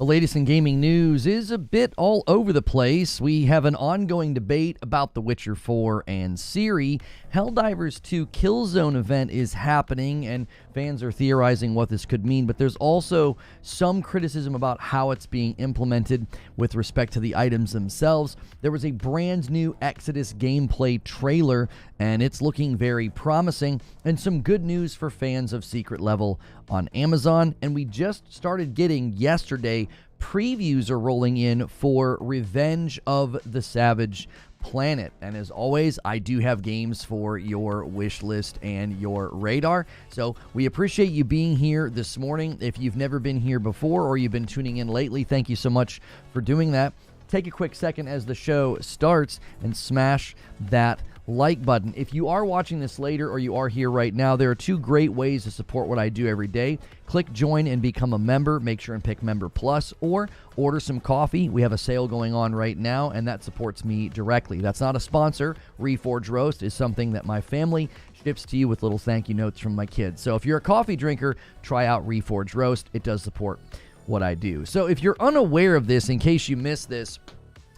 The latest in gaming news is a bit all over the place. We have an ongoing debate about The Witcher 4 and Ciri. Helldivers 2 Killzone event is happening, and fans are theorizing what this could mean, but there's also some criticism about how it's being implemented with respect to the items themselves. There was a brand new Exodus gameplay trailer, and it's looking very promising, and some good news for fans of Secret Level on Amazon. And we just started getting yesterday previews are rolling in for Revenge of the Savage Planet. And as always, I do have games for your wish list and your radar. So we appreciate you being here this morning. If you've never been here before or you've been tuning in lately, thank you so much for doing that. Take a quick second as the show starts and smash that like button. If you are watching this later or you are here right now, there are two great ways to support what I do every day. Click join and become a member. Make sure and pick Member Plus, or order some coffee. We have a sale going on right now, and that supports me directly. That's not a sponsor. Reforge Roast is something that my family ships to you with little thank you notes from my kids. So if you're a coffee drinker, try out Reforge Roast. It does support what I do. So if you're unaware of this, in case you missed this,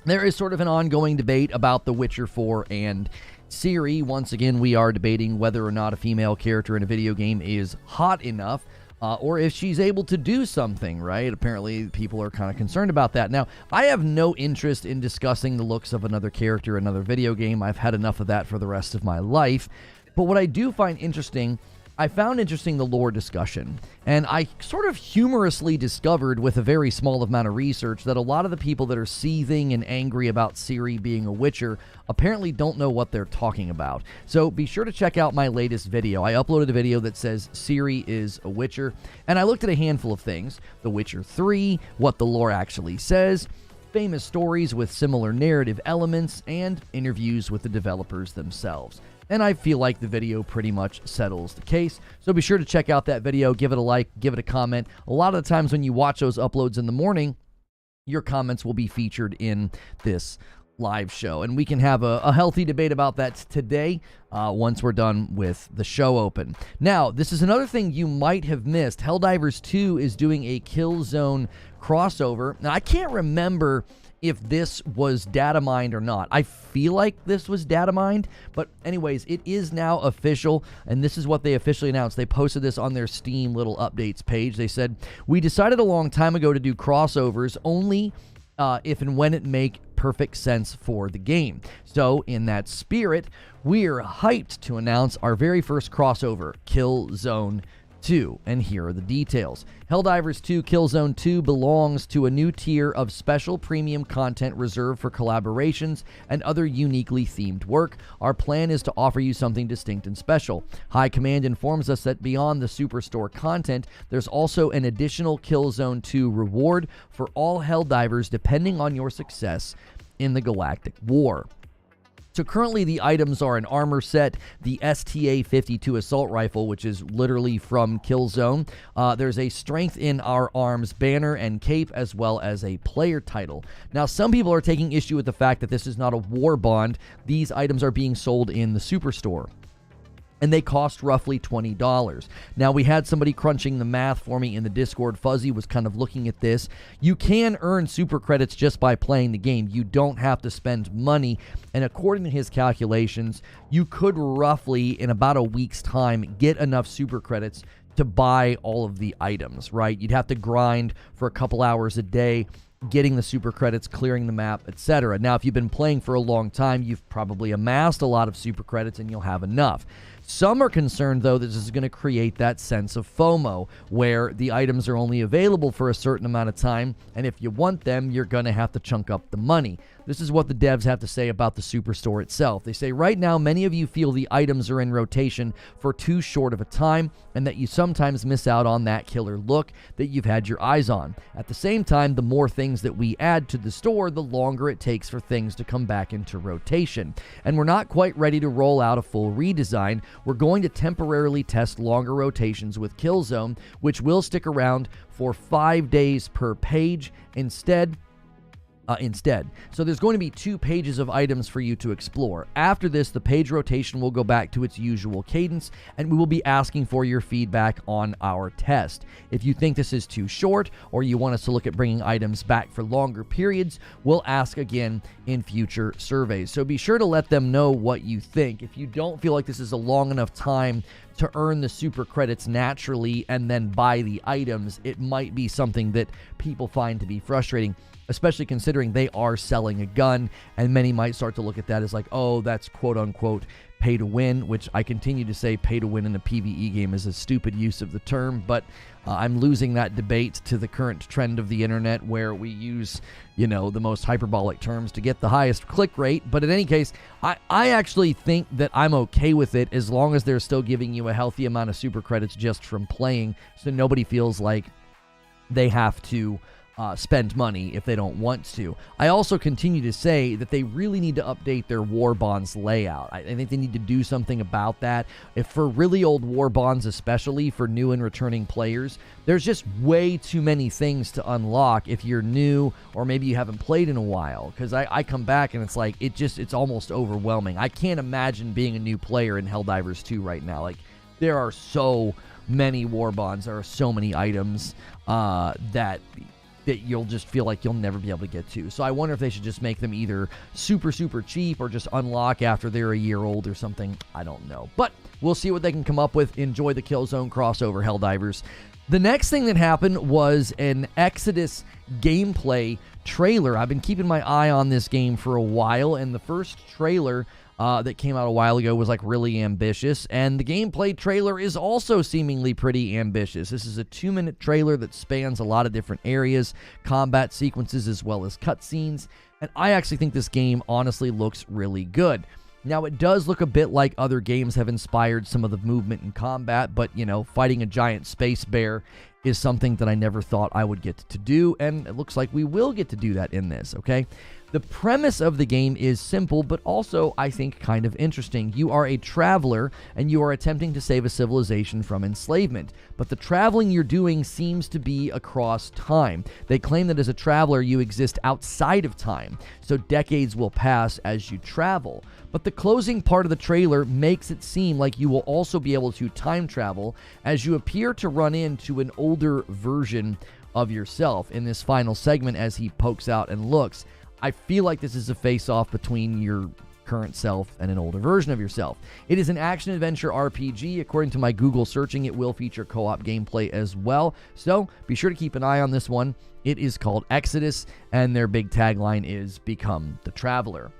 there is sort of an ongoing debate about The Witcher 4 and Ciri. Once again, we are debating whether or not a female character in a video game is hot enough, or if she's able to do something, right? Apparently, people are kind of concerned about that. Now, I have no interest in discussing the looks of another character in another video game. I've had enough of that for the rest of my life. But what I do find interesting, I found interesting the lore discussion, and I sort of humorously discovered with a very small amount of research that a lot of the people that are seething and angry about Ciri being a Witcher apparently don't know what they're talking about. So be sure to check out my latest video. I uploaded a video that says Ciri is a Witcher, and I looked at a handful of things: The Witcher 3, what the lore actually says, famous stories with similar narrative elements, and interviews with the developers themselves. And I feel like the video pretty much settles the case. So be sure to check out that video, give it a like, give it a comment. A lot of the times when you watch those uploads in the morning, your comments will be featured in this live show. And we can have a healthy debate about that today once we're done with the show open. Now, this is another thing you might have missed. Helldivers 2 is doing a Killzone crossover. Now, I can't remember if this was data mined or not. I feel like this was data mined, but anyways, it is now official, and this is what they officially announced. They posted this on their Steam little updates page. They said, "We decided a long time ago to do crossovers only if and when it make perfect sense for the game. So in that spirit, we're hyped to announce our very first crossover, Killzone 2, and here are the details. Helldivers 2 Killzone 2 belongs to a new tier of special premium content reserved for collaborations and other uniquely themed work. Our plan is to offer you something distinct and special. High Command informs us that beyond the Superstore content, there's also an additional Killzone 2 reward for all Helldivers depending on your success in the Galactic War." So currently the items are an armor set, the STA-52 assault rifle, which is literally from Killzone. There's a Strength in Our Arms banner and cape, as well as a player title. Now, some people are taking issue with the fact that this is not a war bond. These items are being sold in the Superstore, and they cost roughly $20. Now, we had somebody crunching the math for me in the Discord. Fuzzy was kind of looking at this. You can earn super credits just by playing the game. You don't have to spend money, and according to his calculations, you could roughly, in about a week's time, get enough super credits to buy all of the items, right? You'd have to grind for a couple hours a day, getting the super credits, clearing the map, etc. Now, if you've been playing for a long time, you've probably amassed a lot of super credits and you'll have enough. Some are concerned, though, that this is going to create that sense of FOMO, where the items are only available for a certain amount of time, and if you want them, you're going to have to chunk up the money. This is what the devs have to say about the Superstore itself. They say, right now, many of you feel the items are in rotation for too short of a time, and that you sometimes miss out on that killer look that you've had your eyes on. At the same time, the more things that we add to the store, the longer it takes for things to come back into rotation. And we're not quite ready to roll out a full redesign. We're going to temporarily test longer rotations with Killzone, which will stick around for 5 days per page. Instead, instead. So there's going to be 2 pages of items for you to explore. After this, the page rotation will go back to its usual cadence, and we will be asking for your feedback on our test. If you think this is too short, or you want us to look at bringing items back for longer periods, we'll ask again in future surveys. So be sure to let them know what you think. If you don't feel like this is a long enough time to earn the super credits naturally and then buy the items, it might be something that people find to be frustrating, especially considering they are selling a gun, and many might start to look at that as like, oh, that's quote-unquote pay to win, which I continue to say pay to win in a PvE game is a stupid use of the term, but I'm losing that debate to the current trend of the internet where we use, the most hyperbolic terms to get the highest click rate. But in any case, I actually think that I'm okay with it as long as they're still giving you a healthy amount of super credits just from playing, so nobody feels like they have to spend money if they don't want to. I also continue to say that they really need to update their war bonds layout. I think they need to do something about that. If for really old war bonds, especially for new and returning players, there's just way too many things to unlock if you're new or maybe you haven't played in a while. Because I come back and it's like, it's almost overwhelming. I can't imagine being a new player in Helldivers 2 right now. Like, there are so many war bonds, there are so many items that you'll just feel like you'll never be able to get to. So I wonder if they should just make them either super, super cheap or just unlock after they're a year old or something. I don't know. But we'll see what they can come up with. Enjoy the Killzone crossover, Helldivers. The next thing that happened was an Exodus gameplay trailer. I've been keeping my eye on this game for a while, and the first trailer that came out a while ago was like really ambitious, and the gameplay trailer is also seemingly pretty ambitious. This is a 2-minute trailer that spans a lot of different areas, combat sequences as well as cutscenes, and I actually think this game honestly looks really good. Now, it does look a bit like other games have inspired some of the movement and combat, but, fighting a giant space bear is something that I never thought I would get to do, and it looks like we will get to do that in this, okay? The premise of the game is simple, but also, I think, kind of interesting. You are a traveler, and you are attempting to save a civilization from enslavement. But the traveling you're doing seems to be across time. They claim that as a traveler, you exist outside of time, so decades will pass as you travel. But the closing part of the trailer makes it seem like you will also be able to time travel, as you appear to run into an older version of yourself in this final segment as he pokes out and looks. I feel like this is a face-off between your current self and an older version of yourself. It is an action-adventure RPG. According to my Google searching, it will feature co-op gameplay as well. So be sure to keep an eye on this one. It is called Exodus, and their big tagline is Become the Traveler.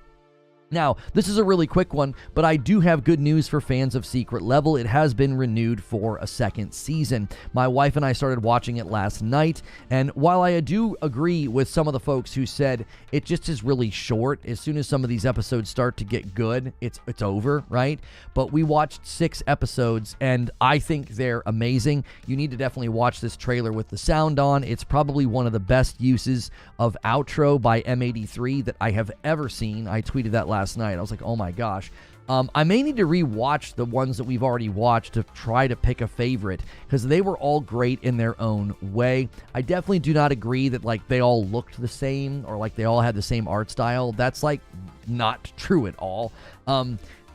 Now, this is a really quick one, but I do have good news for fans of Secret Level. It has been renewed for a second season. My wife and I started watching it last night, and while I do agree with some of the folks who said it just is really short, as soon as some of these episodes start to get good, it's over, right? But we watched 6 episodes, and I think they're amazing. You need to definitely watch this trailer with the sound on. It's probably one of the best uses of outro by M83 that I have ever seen. I tweeted that last night. I was like, oh my gosh. I may need to rewatch the ones that we've already watched to try to pick a favorite, because they were all great in their own way. I definitely do not agree that like they all looked the same or like they all had the same art style. That's like not true at all.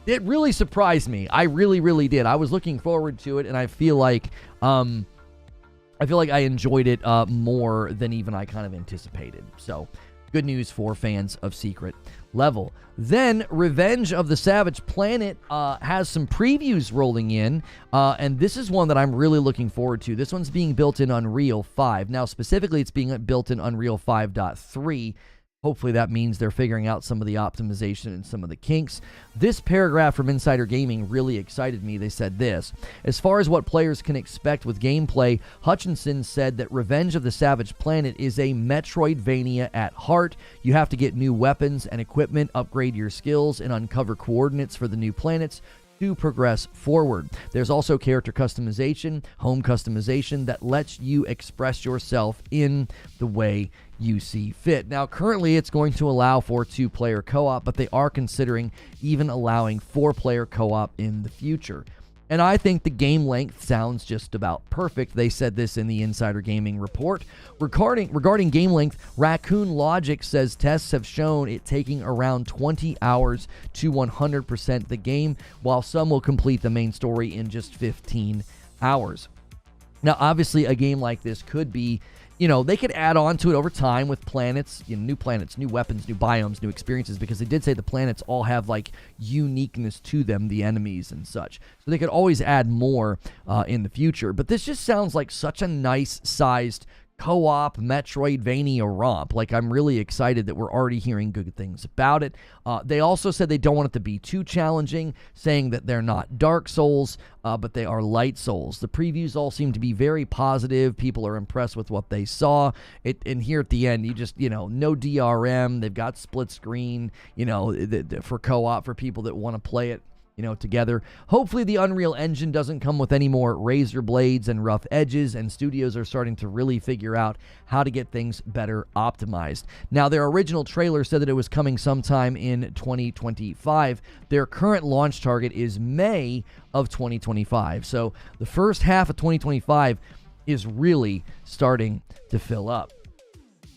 It really surprised me. I really, really did. I was looking forward to it, and I feel like I enjoyed it more than even I kind of anticipated. So good news for fans of Secret Level. Then Revenge of the Savage Planet has some previews rolling in, and this is one that I'm really looking forward to. This one's being built in Unreal 5. Now, specifically, it's being built in Unreal 5.3. Hopefully that means they're figuring out some of the optimization and some of the kinks. This paragraph from Insider Gaming really excited me. They said this: as far as what players can expect with gameplay, Hutchinson said that Revenge of the Savage Planet is a Metroidvania at heart. You have to get new weapons and equipment, upgrade your skills, and uncover coordinates for the new planets to progress forward. There's also character customization, home customization that lets you express yourself in the way you see fit. Now, currently it's going to allow for 2-player co-op, but they are considering even allowing 4-player co-op in the future. And I think the game length sounds just about perfect. They said this in the Insider Gaming report. Regarding game length, Raccoon Logic says tests have shown it taking around 20 hours to 100% the game, while some will complete the main story in just 15 hours. Now, obviously, a game like this could be, they could add on to it over time with planets, new planets, new weapons, new biomes, new experiences, because they did say the planets all have like uniqueness to them, the enemies and such. So they could always add more in the future. But this just sounds like such a nice sized co-op Metroidvania romp. Like, I'm really excited that we're already hearing good things about it. They also said they don't want it to be too challenging, saying that they're not Dark Souls, but they are Light Souls. The previews all seem to be very positive. People are impressed with what they saw. And here at the end, you just, no DRM. They've got split screen, for co-op for people that want to play it together. Hopefully the Unreal Engine doesn't come with any more razor blades and rough edges, and studios are starting to really figure out how to get things better optimized. Now, their original trailer said that it was coming sometime in 2025. Their current launch target is May of 2025. So the first half of 2025 is really starting to fill up.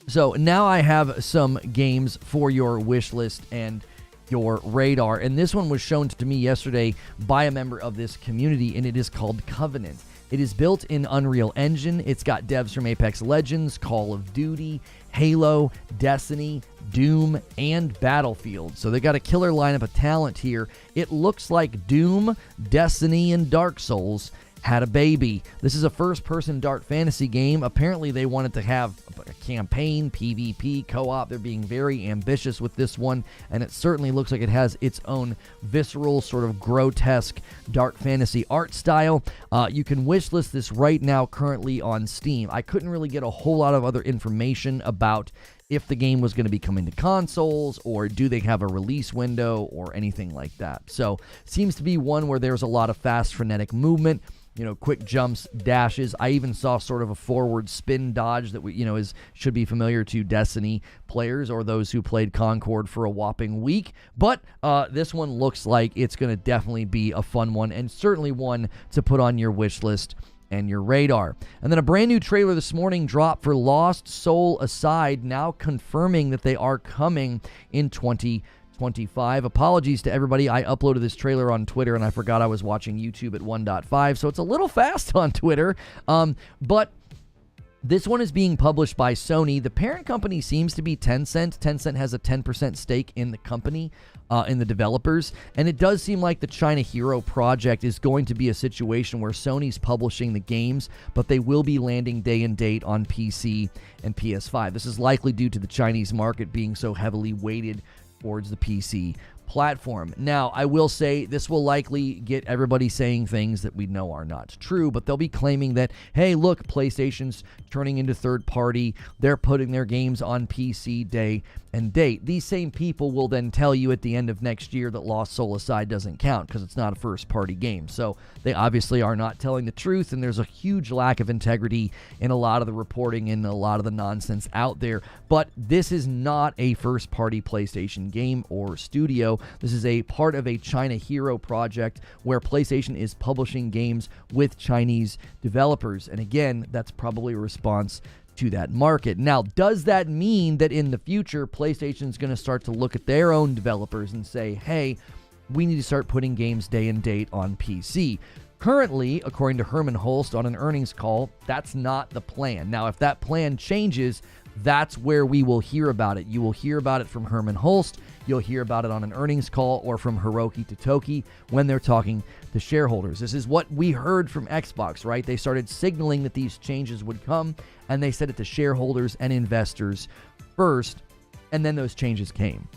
So now I have some games for your wish list and your radar, and this one was shown to me yesterday by a member of this community, and it is called Covenant. It is built in Unreal Engine. It's got devs from Apex Legends, Call of Duty, Halo, Destiny, Doom, and Battlefield. So they got a killer lineup of talent here. It looks like Doom, Destiny, and Dark Souls had a baby. This is a first-person dark fantasy game. Apparently, they wanted to have a campaign, PvP, co-op. They're being very ambitious with this one, and it certainly looks like it has its own visceral, sort of grotesque dark fantasy art style. You can wishlist this right now currently on Steam. I couldn't really get a whole lot of other information about if the game was going to be coming to consoles, or do they have a release window, or anything like that. So, seems to be one where there's a lot of fast, frenetic movement, quick jumps, dashes. I even saw sort of a forward spin dodge that should be familiar to Destiny players or those who played Concord for a whopping week. But this one looks like it's going to definitely be a fun one, and certainly one to put on your wish list and your radar. And then a brand new trailer this morning dropped for Lost Soul Aside, now confirming that they are coming in 2025. Apologies to everybody. I uploaded this trailer on Twitter and I forgot I was watching YouTube at 1.5, so it's a little fast on Twitter. But this one is being published by Sony. The parent company seems to be Tencent. Tencent has a 10% stake in the company, in the developers. And it does seem like the China Hero project is going to be a situation where Sony's publishing the games, but they will be landing day and date on PC and PS5. This is likely due to the Chinese market being so heavily weighted towards the PC platform. Now, I will say this will likely get everybody saying things that we know are not true, but they'll be claiming that, hey, look, PlayStation's turning into third party. They're putting their games on PC day and date. These same people will then tell you at the end of next year that Lost Soul Aside doesn't count because it's not a first party game. So they obviously are not telling the truth, and there's a huge lack of integrity in a lot of the reporting and a lot of the nonsense out there. But this is not a first party PlayStation game or studio. This is a part of a China Hero project where PlayStation is publishing games with Chinese developers. And again, that's probably a response to that market. Now, does that mean that in the future, PlayStation's going to start to look at their own developers and say, hey, we need to start putting games day and date on PC? Currently, according to Herman Hulst on an earnings call, that's not the plan. Now, if that plan changes, that's where we will hear about it. You will hear about it from Herman Hulst. You'll hear about it on an earnings call or from Hiroki Totoki when they're talking to shareholders. This is what we heard from Xbox, right? They started signaling that these changes would come, and they said it to shareholders and investors first, and then those changes came.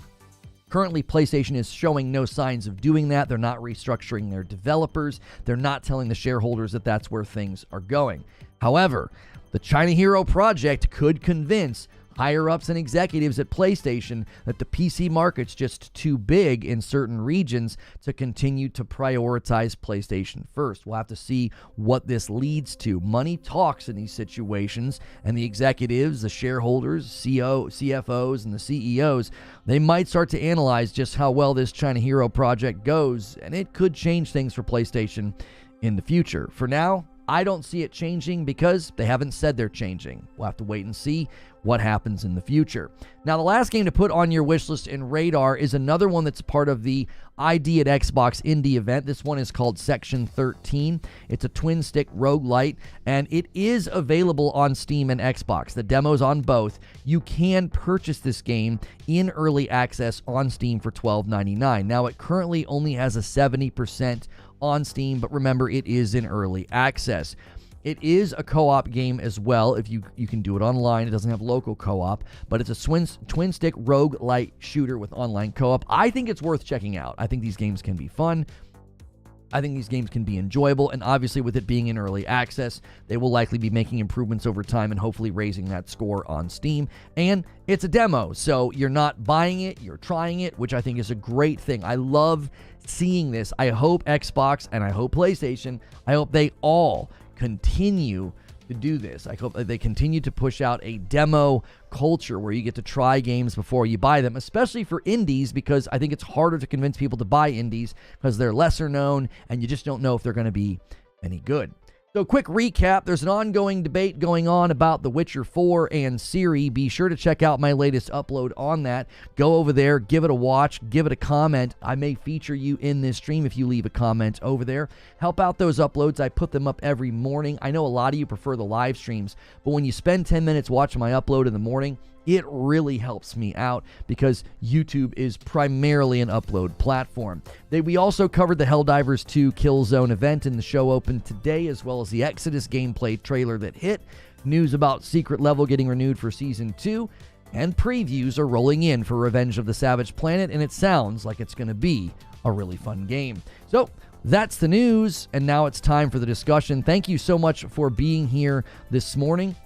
Currently, PlayStation is showing no signs of doing that. They're not restructuring their developers. They're not telling the shareholders that that's where things are going. However, the China Hero project could convince higher-ups and executives at PlayStation that the PC market's just too big in certain regions to continue to prioritize PlayStation first. We'll have to see what this leads to. Money talks in these situations, and the executives, the shareholders, CFOs, and the CEOs, they might start to analyze just how well this China Hero project goes, and it could change things for PlayStation in the future. For now, I don't see it changing because they haven't said they're changing. We'll have to wait and see what happens in the future. Now, the last game to put on your wish list in Radar is another one that's part of the ID at Xbox Indie event. This one is called Section 13. It's a twin-stick roguelite, and it is available on Steam and Xbox. The demo's on both. You can purchase this game in early access on Steam for $12.99. Now, it currently only has a 70% on Steam, but remember, it is in early access. It is a co-op game as well. If you can do it online. It doesn't have local co-op, but it's a twin-stick roguelite shooter with online co-op. I think it's worth checking out. I think these games can be fun. I think these games can be enjoyable, and obviously with it being in early access, they will likely be making improvements over time and hopefully raising that score on Steam. And it's a demo, so you're not buying it, you're trying it, which I think is a great thing. I love seeing this. I hope Xbox and I hope PlayStation, I hope they all continue to do this. I hope that they continue to push out a demo culture where you get to try games before you buy them, especially for indies, because I think it's harder to convince people to buy indies because they're lesser known and you just don't know if they're going to be any good. So quick recap, there's an ongoing debate going on about The Witcher 4 and Ciri. Be sure to check out my latest upload on that. Go over there, give it a watch, give it a comment. I may feature you in this stream if you leave a comment over there. Help out those uploads. I put them up every morning. I know a lot of you prefer the live streams, but when you spend 10 minutes watching my upload in the morning, it really helps me out because YouTube is primarily an upload platform. We also covered the Helldivers 2 Killzone event, and the show opened today, as well as the Exodus gameplay trailer that hit, news about Secret Level getting renewed for Season 2, and previews are rolling in for Revenge of the Savage Planet, and it sounds like it's going to be a really fun game. So that's the news, and now it's time for the discussion. Thank you so much for being here this morning.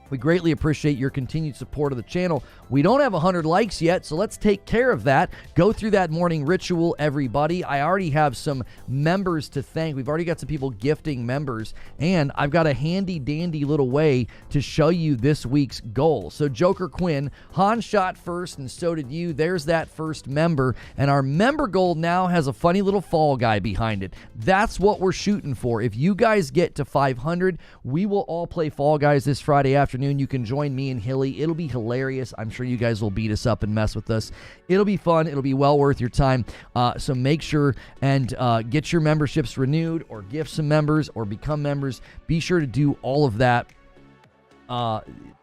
We greatly appreciate your continued support of the channel. We don't have 100 likes yet, so let's take care of that. Go through that morning ritual, everybody. I already have some members to thank. We've already got some people gifting members, and I've got a handy-dandy little way to show you this week's goal. So Joker Quinn, Han shot first, and so did you. There's that first member, and our member goal now has a funny little fall guy behind it. That's what we're shooting for. If you guys get to 500, we will all play Fall Guys this Friday afternoon. You can join me and Hilly. It'll be hilarious. I'm sure you guys will beat us up and mess with us. It'll be fun. It'll be well worth your time. So make sure and get your memberships renewed, or gift some members, or become members. Be sure to do all of that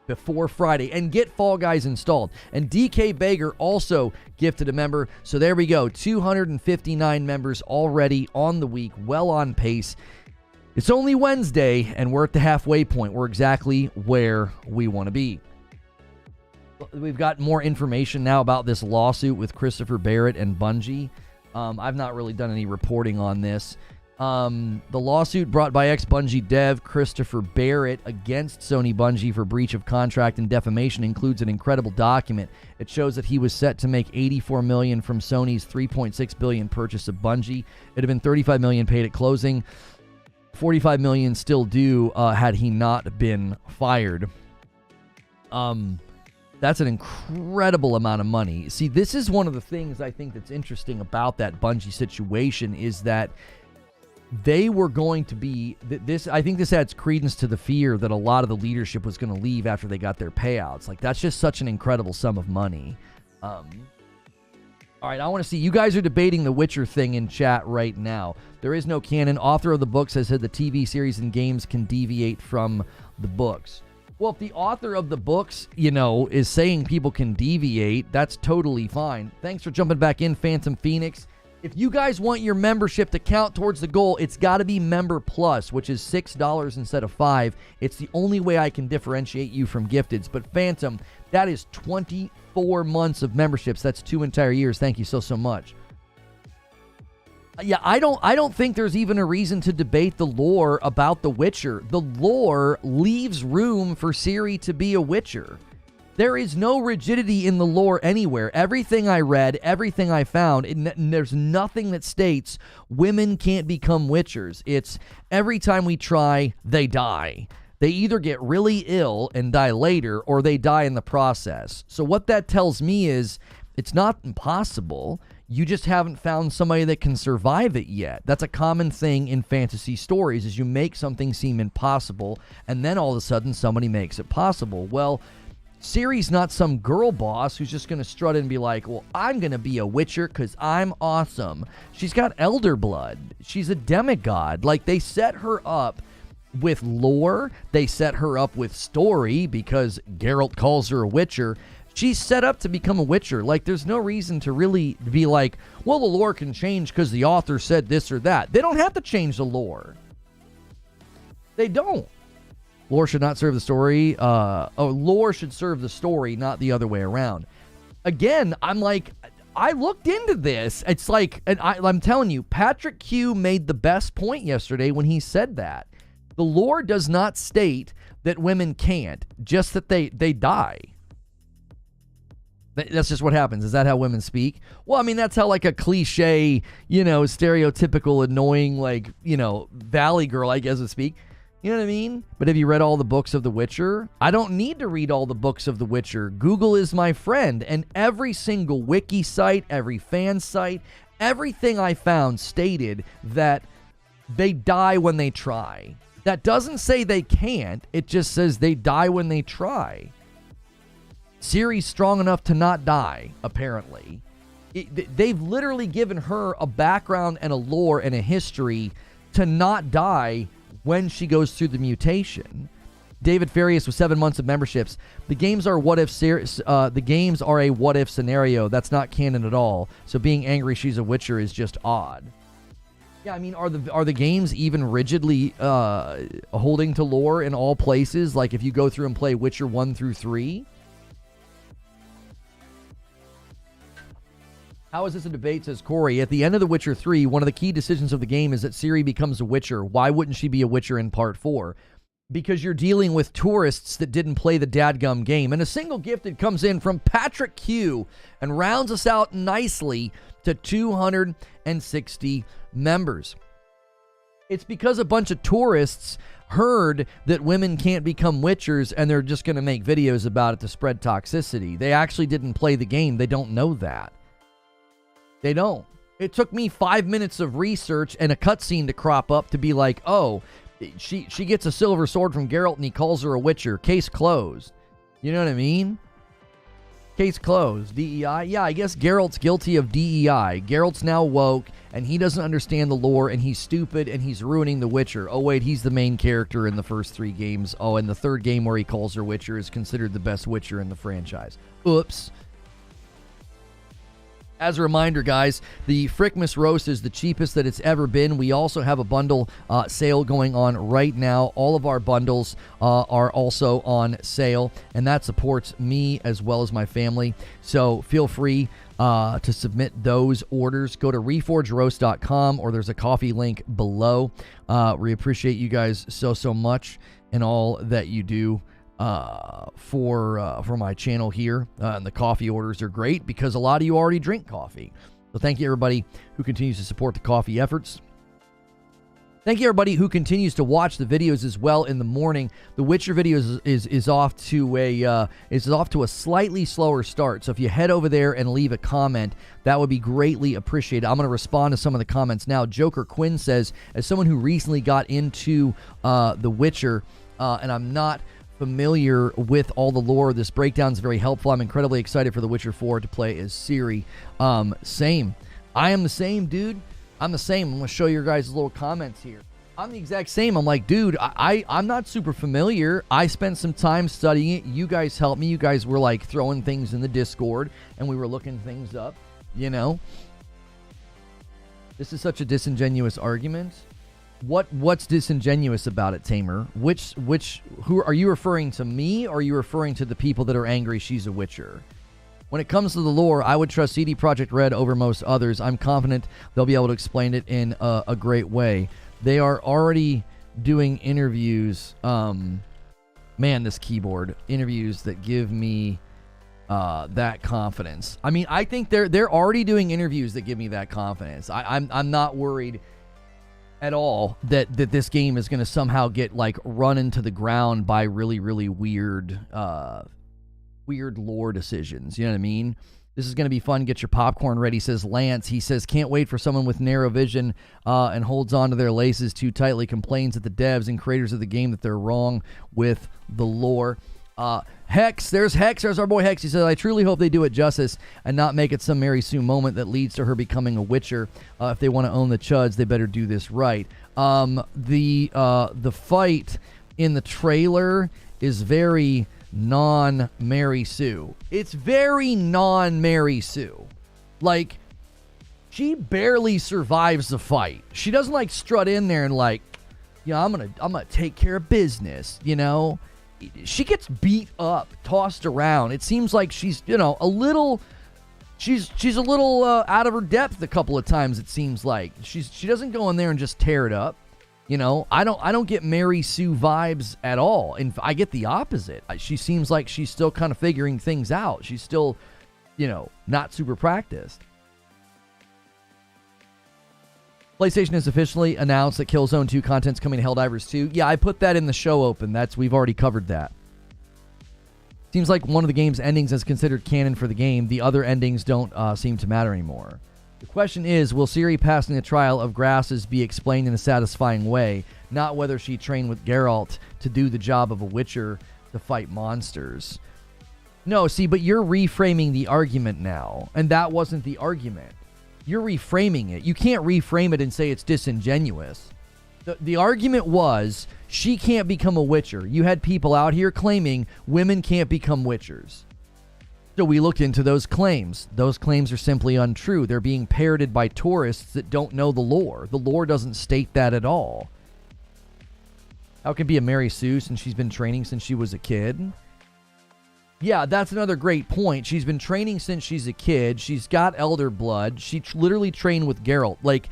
before Friday and get Fall Guys installed. And DK Bager also gifted a member. So there we go. 259 members already on the week. Well on pace. It's only Wednesday, and we're at the halfway point. We're exactly where we want to be. We've got more information now about this lawsuit with Christopher Barrett and Bungie. I've not really done any reporting on this. The lawsuit brought by ex-Bungie dev Christopher Barrett against Sony Bungie for breach of contract and defamation includes an incredible document. It shows that he was set to make $84 million from Sony's $3.6 billion purchase of Bungie. It had been $35 million paid at closing. $45 million still due had he not been fired. That's an incredible amount of money. See, this is one of the things I think that's interesting about that Bungie situation is that they were going to be this. I think this adds credence to the fear that a lot of the leadership was going to leave after they got their payouts. Like, that's just such an incredible sum of money. All right, I want to see. You guys are debating the Witcher thing in chat right now. There is no canon. Author of the books has said the TV series and games can deviate from the books. Well, if the author of the books, is saying people can deviate, that's totally fine. Thanks for jumping back in, Phantom Phoenix. If you guys want your membership to count towards the goal, it's got to be Member Plus, which is $6 instead of $5. It's the only way I can differentiate you from Gifteds. But Phantom, that is 24 months of memberships. That's 2 entire years. Thank you so much. Yeah, I don't think there's even a reason to debate the lore about The Witcher. The lore leaves room for Ciri to be a Witcher. There is no rigidity in the lore anywhere. Everything I read, everything I found, there's nothing that states women can't become Witchers. It's every time we try, they die. They either get really ill and die later, or they die in the process. So what that tells me is it's not impossible. You just haven't found somebody that can survive it yet. That's a common thing in fantasy stories, is you make something seem impossible, and then all of a sudden somebody makes it possible. Well, Ciri's not some girl boss who's just going to strut in and be like, well, I'm going to be a witcher because I'm awesome. She's got elder blood. She's a demigod. Like, they set her up with lore. They set her up with story because Geralt calls her a witcher. She's set up to become a witcher. Like, there's no reason to really be like, well, the lore can change because the author said this or that. They don't have to change the lore. They don't. Lore should not serve the story. Lore should serve the story, not the other way around. Again, I'm like, I looked into this. It's like, and I'm telling you, Patrick Q made the best point yesterday when he said that. The lore does not state that women can't, just that they die. That's just what happens. Is that how women speak? Well, I mean, that's how, like, a cliche, stereotypical, annoying, like, valley girl, I guess, would speak. You know what I mean? But have you read all the books of The Witcher? I don't need to read all the books of The Witcher. Google is my friend. And every single wiki site, every fan site, everything I found stated that they die when they try. That doesn't say they can't. It just says they die when they try. Ciri's strong enough to not die, apparently. They've literally given her a background and a lore and a history to not die when she goes through the mutation. David Farias with 7 months of memberships. The games are the games are a what if scenario. That's not canon at all. So being angry she's a witcher is just odd. Yeah, I mean, are the games even rigidly holding to lore in all places? Like if you go through and play Witcher 1 through 3? How is this a debate, says Corey? At the end of The Witcher 3, one of the key decisions of the game is that Ciri becomes a witcher. Why wouldn't she be a witcher in part 4? Because you're dealing with tourists that didn't play the dadgum game. And a single gifted comes in from Patrick Q and rounds us out nicely to 260 members. It's because a bunch of tourists heard that women can't become witchers and they're just going to make videos about it to spread toxicity. They actually didn't play the game. They don't know that. They don't. It took me 5 minutes of research and a cutscene to crop up to be like, oh, she gets a silver sword from Geralt and he calls her a witcher. Case closed. You know what I mean? Case closed. DEI? Yeah, I guess Geralt's guilty of DEI. Geralt's now woke and he doesn't understand the lore and he's stupid and he's ruining the Witcher. Oh, wait, he's the main character in the first 3 games. Oh, and the third game where he calls her Witcher is considered the best Witcher in the franchise. Oops. As a reminder, guys, the Frickmas Roast is the cheapest that it's ever been. We also have a bundle sale going on right now. All of our bundles are also on sale, and that supports me as well as my family. So feel free to submit those orders. Go to reforgeroast.com, or there's a coffee link below. We appreciate you guys so much and all that you do for my channel here, and the coffee orders are great because a lot of you already drink coffee. So thank you everybody who continues to support the coffee efforts. Thank you everybody who continues to watch the videos as well in the morning. The Witcher videos is off to a slightly slower start. So if you head over there and leave a comment, that would be greatly appreciated. I'm going to respond to some of the comments now. Joker Quinn says, as someone who recently got into The Witcher, and I'm not familiar with all the lore, this breakdown is very helpful. I'm incredibly excited for The Witcher 4 to play as Ciri. Same. I am the same, dude. I'm the same. I'm going to show you guys little comments here. I'm the exact same. I'm like, dude, I'm not super familiar. I spent some time studying it. You guys helped me. You guys were like throwing things in the Discord, and we were looking things up, you know? This is such a disingenuous argument. What's disingenuous about it, Tamer? Who are you referring to, me, or are you referring to the people that are angry she's a witcher? When it comes to the lore, I would trust CD Projekt Red over most others. I'm confident they'll be able to explain it in a great way. They are already doing interviews. Man, this keyboard. Interviews that give me that confidence. I mean, I think they're already doing interviews that give me that confidence. I'm not worried at all that this game is going to somehow get like run into the ground by really weird lore decisions. You know what I mean? This is going to be fun. Get your popcorn ready, says Lance. He says, can't wait for someone with narrow vision and holds on to their laces too tightly, complains at the devs and creators of the game that they're wrong with the lore. Hex, there's our boy Hex. He says, I truly hope they do it justice and not make it some Mary Sue moment that leads to her becoming a Witcher. If they want to own the chuds, they better do this right. The fight in the trailer is very non-Mary Sue. It's very non-Mary Sue. Like, she barely survives the fight. She doesn't like strut in there and like, yeah, I'm gonna take care of business, you know? She gets beat up, tossed around. It seems like she's, you know, a little out of her depth a couple of times, it seems like. She doesn't go in there and just tear it up. You know, I don't get Mary Sue vibes at all. And I get the opposite. She seems like she's still kind of figuring things out. She's still, you know, not super practiced. PlayStation has officially announced that Killzone 2 content's coming to Helldivers 2. Yeah, I put that in the show open. We've already covered that. Seems like one of the game's endings is considered canon for the game. The other endings don't seem to matter anymore. The question is, will Ciri passing the trial of grasses be explained in a satisfying way, not whether she trained with Geralt to do the job of a Witcher to fight monsters? No, see, but you're reframing the argument now, and that wasn't the argument. You're reframing it. You can't reframe it and say it's disingenuous. The argument was, she can't become a Witcher. You had people out here claiming women can't become Witchers. So we looked into those claims. Those claims are simply untrue. They're being parroted by tourists that don't know the lore. The lore doesn't state that at all. How can it be a Mary Sue since she's been training since she was a kid? Yeah, that's another great point. She's been training since she's a kid. She's got elder blood. She literally trained with Geralt. Like,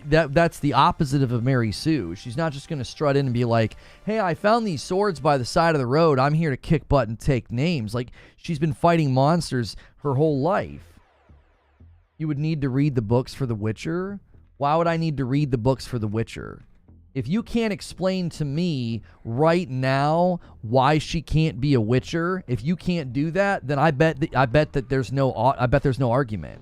that's the opposite of a Mary Sue. She's not just going to strut in and be like, hey, I found these swords by the side of the road. I'm here to kick butt and take names. Like, she's been fighting monsters her whole life. You would need to read the books for The Witcher? Why would I need to read the books for The Witcher? If you can't explain to me right now why she can't be a Witcher, if you can't do that, then I bet that there's no argument.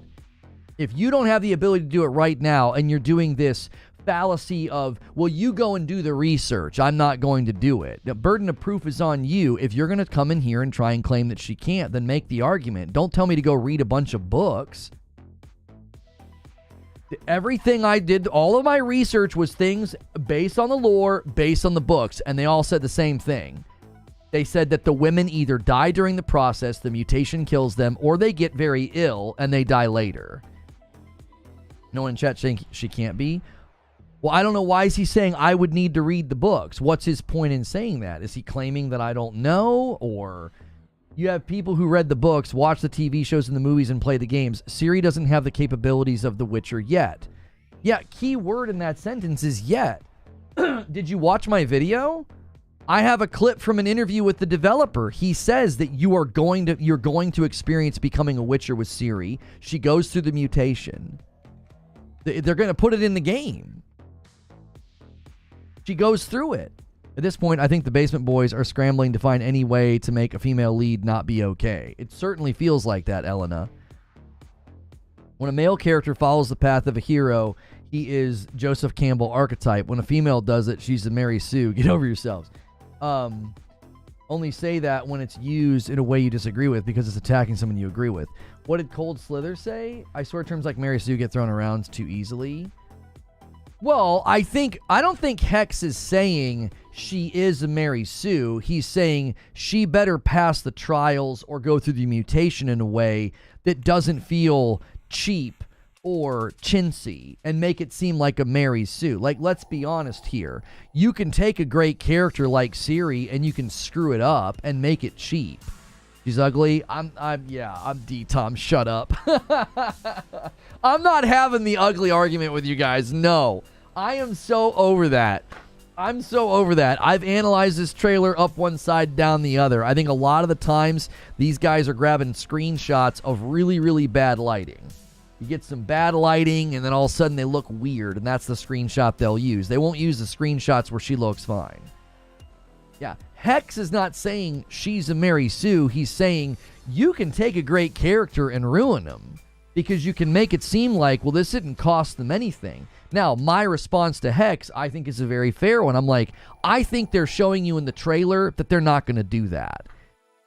If you don't have the ability to do it right now and you're doing this fallacy of, well, you go and do the research, I'm not going to do it. The burden of proof is on you. If you're going to come in here and try and claim that she can't, then make the argument. Don't tell me to go read a bunch of books. Everything I did, all of my research was things based on the lore, based on the books, and they all said the same thing. They said that the women either die during the process, the mutation kills them, or they get very ill and they die later. No one in chat saying she can't be. Well, I don't know. Why is he saying I would need to read the books? What's his point in saying that? Is he claiming that I don't know? Or you have people who read the books, watch the TV shows and the movies, and play the games. Ciri doesn't have the capabilities of The Witcher yet. Yeah, key word in that sentence is yet. Did you watch my video? I have a clip from an interview with the developer. He says that you're going to experience becoming a Witcher with Ciri. She goes through the mutation. They're going to put it in the game. She goes through it. At this point, I think the Basement Boys are scrambling to find any way to make a female lead not be okay. It certainly feels like that, Elena. When a male character follows the path of a hero, he is Joseph Campbell archetype. When a female does it, she's a Mary Sue. Get over yourselves. Only say that when it's used in a way you disagree with because it's attacking someone you agree with. What did Cold Slither say? I swear terms like Mary Sue get thrown around too easily. Well, I don't think Hex is saying she is a Mary Sue. He's saying she better pass the trials or go through the mutation in a way that doesn't feel cheap or chintzy and make it seem like a Mary Sue. Like, let's be honest here. You can take a great character like Ciri and you can screw it up and make it cheap. She's ugly. I'm D-Tom. Shut up. I'm not having the ugly argument with you guys. No. I am so over that. I'm so over that. I've analyzed this trailer up one side, down the other. I think a lot of the times these guys are grabbing screenshots of really, really bad lighting. You get some bad lighting, and then all of a sudden they look weird, and that's the screenshot they'll use. They won't use the screenshots where she looks fine. Yeah, Hex is not saying she's a Mary Sue. He's saying you can take a great character and ruin them because you can make it seem like, well, this didn't cost them anything. Now, my response to Hex, I think, is a very fair one. I'm like, I think they're showing you in the trailer that they're not going to do that.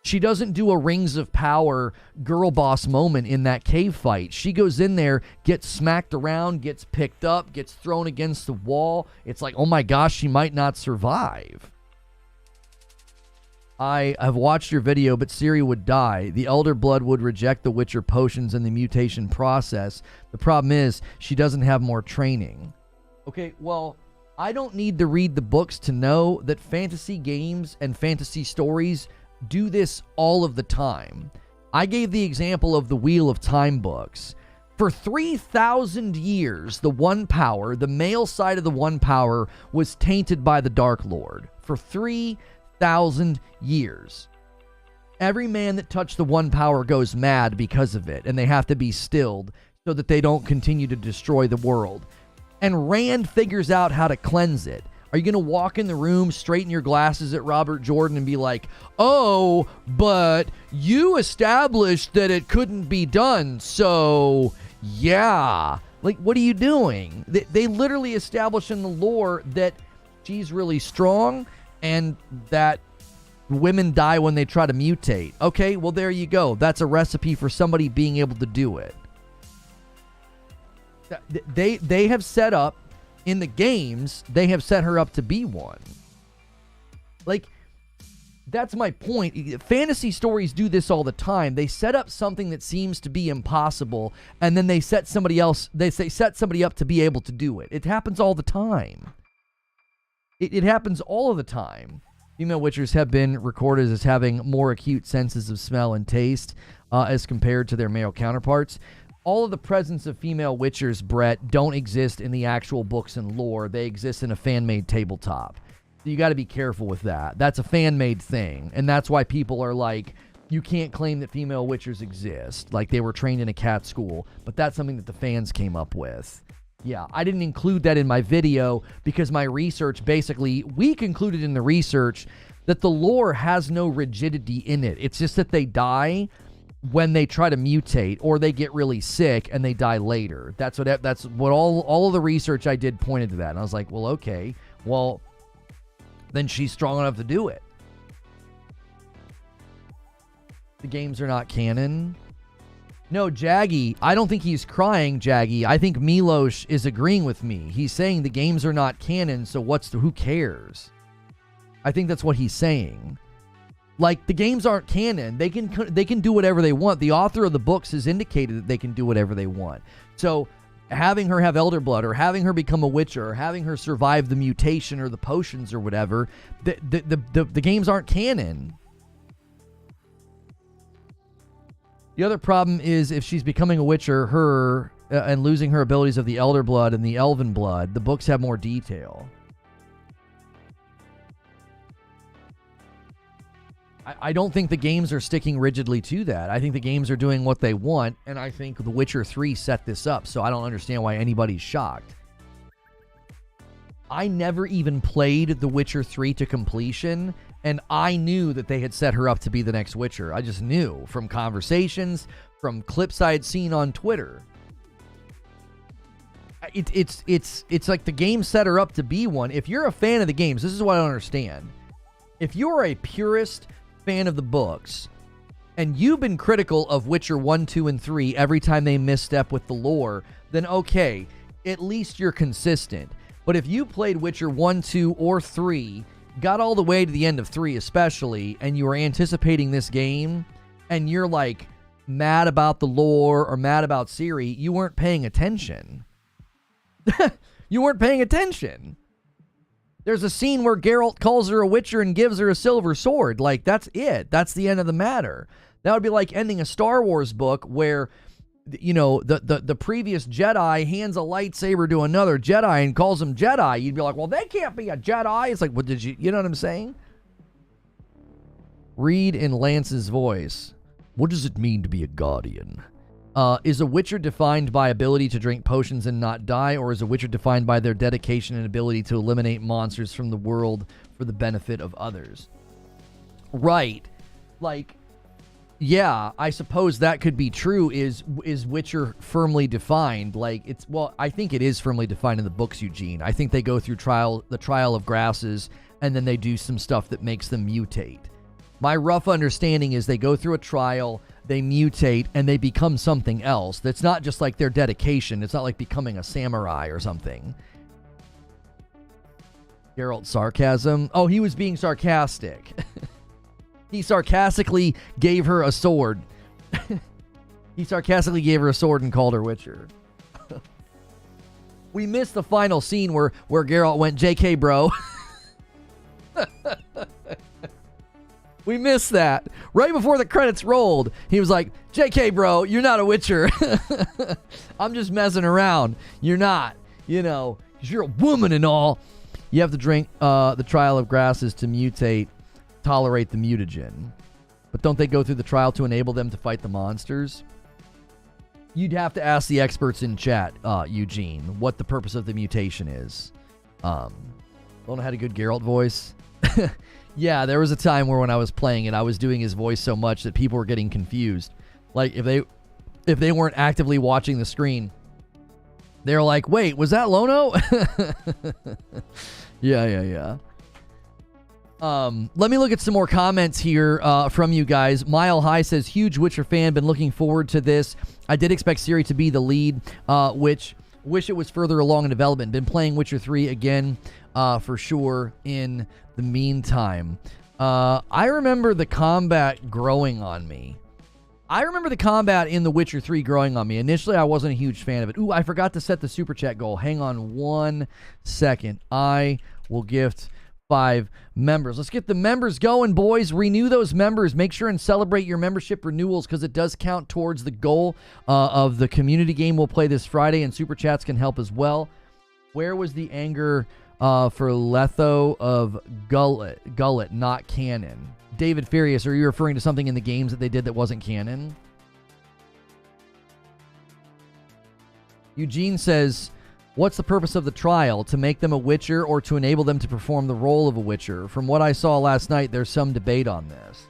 She doesn't do a Rings of Power girl boss moment in that cave fight. She goes in there, gets smacked around, gets picked up, gets thrown against the wall. It's like, oh my gosh, she might not survive. I have watched your video, but Ciri would die. The Elder Blood would reject the Witcher potions in the mutation process. The problem is she doesn't have more training. Okay, well, I don't need to read the books to know that fantasy games and fantasy stories do this all of the time. I gave the example of the Wheel of Time books. For 3,000 years, the One Power, the male side of the One Power, was tainted by the Dark Lord. For 3,000 years. Every man that touched the One Power goes mad because of it, and they have to be stilled so that they don't continue to destroy the world. And Rand figures out how to cleanse it. Are you going to walk in the room, straighten your glasses at Robert Jordan and be like, oh, but you established that it couldn't be done, so yeah. Like, what are you doing? They literally establish in the lore that she's really strong and that women die when they try to mutate. Okay, well, there you go. That's a recipe for somebody being able to do it. They have set up, in the games, they have set her up to be one. Like, that's my point. Fantasy stories do this all the time. They set up something that seems to be impossible, and then they set somebody else, they set somebody up to be able to do it. It happens all the time. It happens all of the time. Female Witchers have been recorded as having more acute senses of smell and taste as compared to their male counterparts. All of the presence of female Witchers, Brett, don't exist in the actual books and lore. They exist in a fan-made tabletop. So you got to be careful with that. That's a fan-made thing, and that's why people are like, you can't claim that female Witchers exist, like they were trained in a cat school, but that's something that the fans came up with. Yeah, I didn't include that in my video because my research, basically, we concluded in the research that the lore has no rigidity in it. It's just that they die when they try to mutate, or they get really sick and they die later. That's what all of the research I did pointed to that. And I was like, well, okay, well, then she's strong enough to do it. The games are not canon. No, Jaggy, I don't think he's crying, Jaggy. I think Milos is agreeing with me. He's saying the games are not canon, so who cares? I think that's what he's saying. Like, the games aren't canon. They can do whatever they want. The author of the books has indicated that they can do whatever they want. So having her have Elder Blood, or having her become a Witcher, or having her survive the mutation or the potions or whatever, the games aren't canon. The other problem is if she's becoming a Witcher, and losing her abilities of the Elder Blood and the Elven Blood, the books have more detail. I don't think the games are sticking rigidly to that. I think the games are doing what they want, and I think The Witcher 3 set this up, so I don't understand why anybody's shocked. I never even played The Witcher 3 to completion, and I knew that they had set her up to be the next Witcher. I just knew from conversations, from clips I had seen on Twitter. It's like the game set her up to be one. If you're a fan of the games, this is what I don't understand. If you're a purist fan of the books, and you've been critical of Witcher 1, 2, and 3 every time they misstep with the lore, then okay, at least you're consistent. But if you played Witcher 1, 2, or 3, got all the way to the end of 3 especially, and you were anticipating this game, and you're like mad about the lore or mad about Ciri, you weren't paying attention. You weren't paying attention. There's a scene where Geralt calls her a Witcher and gives her a silver sword. Like, that's it. That's the end of the matter. That would be like ending a Star Wars book where, you know, the previous Jedi hands a lightsaber to another Jedi and calls him Jedi. You'd be like, well, they can't be a Jedi. It's like, what did you know what I'm saying? Read in Lance's voice. What does it mean to be a Guardian? Is a Witcher defined by ability to drink potions and not die, or is a Witcher defined by their dedication and ability to eliminate monsters from the world for the benefit of others? Right. Like, yeah, I suppose that could be true. Is Witcher firmly defined? Like, it's, well, I think it is firmly defined in the books, Eugene. I think they go through the trial of grasses, and then they do some stuff that makes them mutate. My rough understanding is they go through a trial, they mutate, and they become something else. That's not just like their dedication. It's not like becoming a samurai or something. Geralt sarcasm. Oh, he was being sarcastic. He sarcastically gave her a sword. He sarcastically gave her a sword and called her Witcher. We missed the final scene where Geralt went, JK, bro. We missed that. Right before the credits rolled, he was like, JK, bro, you're not a Witcher. I'm just messing around. You're not. You know, 'cause you're a woman and all. You have to drink the trial of grasses to mutate. Tolerate the mutagen. But don't they go through the trial to enable them to fight the monsters? You'd have to ask the experts in chat, Eugene, what the purpose of the mutation is. Don't know how to good Geralt voice. Yeah, there was a time where when I was playing it, I was doing his voice so much that people were getting confused. Like, if they weren't actively watching the screen, they're like, wait, was that Lono? Yeah. Let me look at some more comments here from you guys. Mile High says, huge Witcher fan, been looking forward to this. I did expect Ciri to be the lead, which wish it was further along in development. Been playing Witcher 3 again for sure in the meantime. I remember the combat growing on me. I remember the combat in The Witcher 3 growing on me. Initially, I wasn't a huge fan of it. Ooh, I forgot to set the super chat goal. Hang on 1 second. I will gift 5 members. Let's get the members going, boys. Renew those members. Make sure and celebrate your membership renewals because it does count towards the goal of the community game we'll play this Friday, and super chats can help as well. Where was the anger for Letho of Gullet, not canon? David Furious, are you referring to something in the games that they did that wasn't canon? Eugene says, what's the purpose of the trial? To make them a Witcher or to enable them to perform the role of a Witcher? From what I saw last night, there's some debate on this.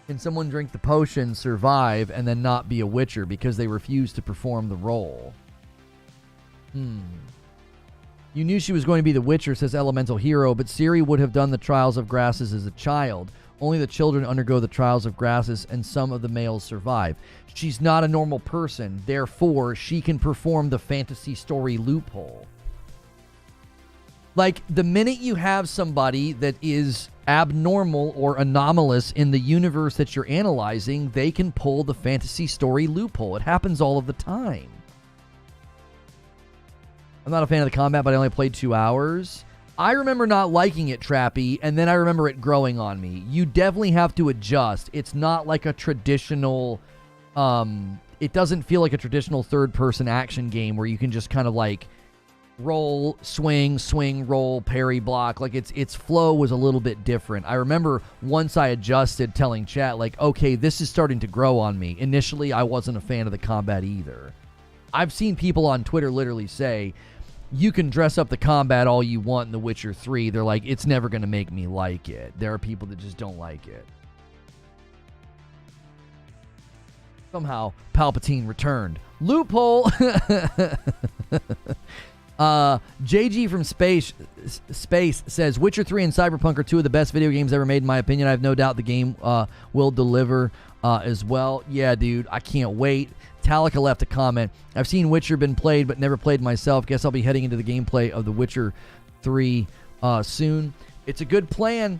Can someone drink the potion, survive, and then not be a Witcher because they refuse to perform the role? You knew she was going to be the Witcher, says Elemental Hero, but Ciri would have done the trials of grasses as a child. Only the children undergo the trials of grasses, and some of the males survive. She's not a normal person, therefore she can perform the fantasy story loophole. Like, the minute you have somebody that is abnormal or anomalous in the universe that you're analyzing, they can pull the fantasy story loophole. It happens all of the time. I'm not a fan of the combat, but I only played 2 hours. I remember not liking it, Trappy, and then I remember it growing on me. You definitely have to adjust. It's not like a traditional... it doesn't feel like a traditional third-person action game where you can just kind of like roll, swing, roll, parry, block. Like, its flow was a little bit different. I remember once I adjusted telling chat, like, okay, this is starting to grow on me. Initially, I wasn't a fan of the combat either. I've seen people on Twitter literally say, you can dress up the combat all you want in The Witcher 3. They're like, it's never going to make me like it. There are people that just don't like it. Somehow, Palpatine returned. Loophole! JG from Space says, Witcher 3 and Cyberpunk are 2 of the best video games ever made, in my opinion. I have no doubt the game will deliver as well. Yeah, dude, I can't wait. Metallica left a comment. I've seen Witcher been played, but never played myself. Guess I'll be heading into the gameplay of The Witcher 3 soon. It's a good plan.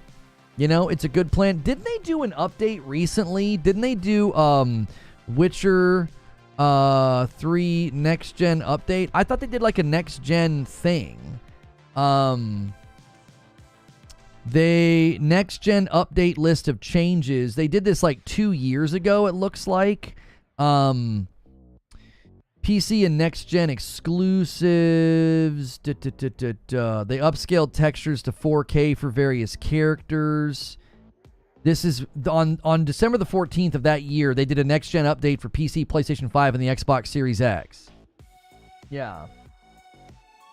You know, it's a good plan. Didn't they do an update recently? Didn't they do Witcher 3 next gen update? I thought they did like a next gen thing. They next gen update list of changes. They did this like 2 years ago, it looks like. PC and next gen exclusives. They upscaled textures to 4K for various characters. This is on December the 14th of that year. They did a next gen update for PC, PlayStation 5, and the Xbox Series X. Yeah.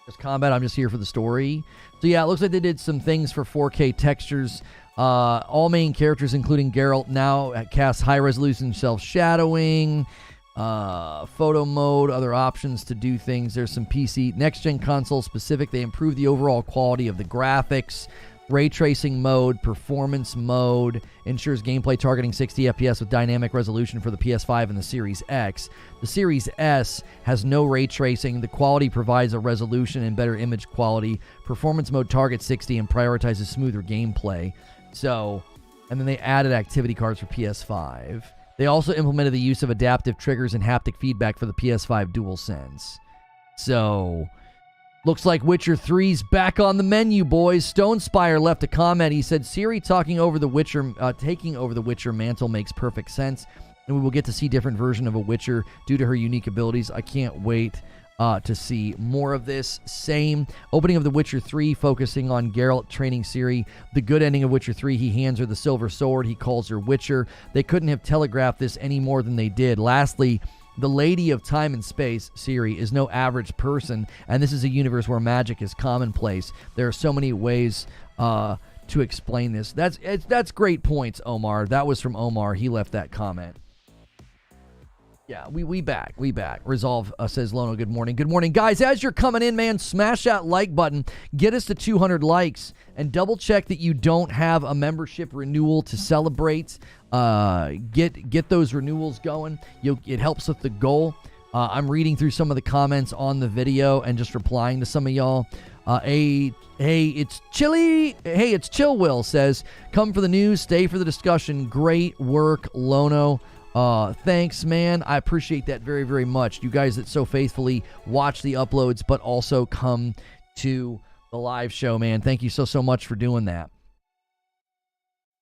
Just combat, I'm just here for the story. So yeah, it looks like they did some things for 4K textures. All main characters, including Geralt, now cast high-resolution self-shadowing, photo mode, other options to do things. There's some PC, next-gen console specific. They improved the overall quality of the graphics. Ray tracing mode, performance mode, ensures gameplay targeting 60 FPS with dynamic resolution for the PS5 and the Series X. The Series S has no ray tracing. The quality provides a resolution and better image quality. Performance mode targets 60 and prioritizes smoother gameplay. So, and then they added activity cards for PS5. They also implemented the use of adaptive triggers and haptic feedback for the PS5 DualSense. So, looks like Witcher 3's back on the menu, boys. Stonespire left a comment. He said, Ciri taking over the Witcher mantle makes perfect sense, and we will get to see different version of a Witcher due to her unique abilities. I can't wait to see more of this. Same. Opening of The Witcher 3, focusing on Geralt training Ciri. The good ending of Witcher 3, he hands her the silver sword. He calls her Witcher. They couldn't have telegraphed this any more than they did. Lastly, the Lady of Time and Space, Ciri, is no average person, and this is a universe where magic is commonplace. There are so many ways to explain this. That's great points, Omar. That was from Omar. He left that comment. Yeah, we back. Resolve says, Lono, good morning. Good morning. Guys, as you're coming in, man, smash that like button. Get us to 200 likes, and double check that you don't have a membership renewal to celebrate. Get those renewals going. It helps with the goal. I'm reading through some of the comments on the video and just replying to some of y'all. Hey, it's Chili. Hey, it's Chill Will says, come for the news, stay for the discussion. Great work, Lono. Thanks, man. I appreciate that very, very much. You guys that so faithfully watch the uploads, but also come to the live show, man. Thank you so much for doing that.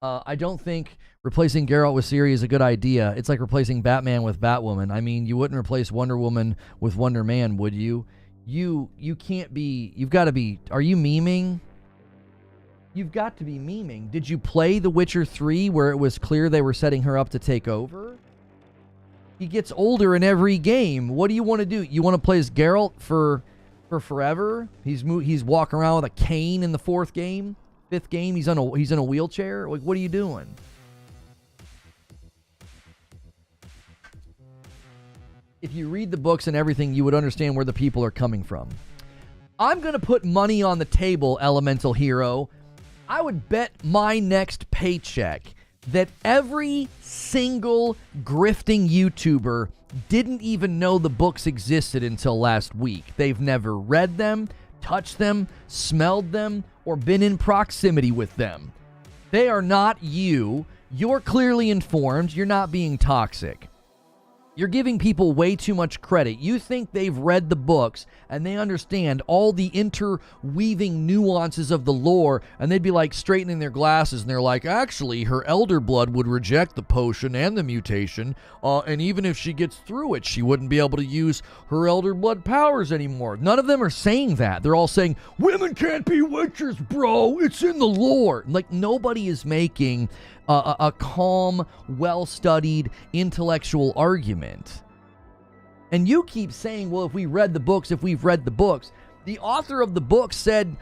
I don't think replacing Geralt with Ciri is a good idea. It's like replacing Batman with Batwoman. I mean, you wouldn't replace Wonder Woman with Wonder Man, would you? You can't be... You've got to be... Are you memeing? You've got to be memeing. Did you play The Witcher 3 where it was clear they were setting her up to take over? He gets older in every game. What do you want to do? You want to play as Geralt for forever? He's walking around with a cane in the 4th game? 5th game, he's in a wheelchair? Like, what are you doing? If you read the books and everything, you would understand where the people are coming from. I'm going to put money on the table, Elemental Hero. I would bet my next paycheck that every single grifting YouTuber didn't even know the books existed until last week. They've never read them, touched them, smelled them, or been in proximity with them. They are not you. You're clearly informed. You're not being toxic. You're giving people way too much credit. You think they've read the books and they understand all the interweaving nuances of the lore, and they'd be like straightening their glasses and they're like, actually, her elder blood would reject the potion and the mutation, and even if she gets through it, she wouldn't be able to use her elder blood powers anymore. None of them are saying that. They're all saying, women can't be witchers, bro. It's in the lore. Like, nobody is making a calm, well-studied, intellectual argument. And you keep saying, well, if we've read the books, the author of the book said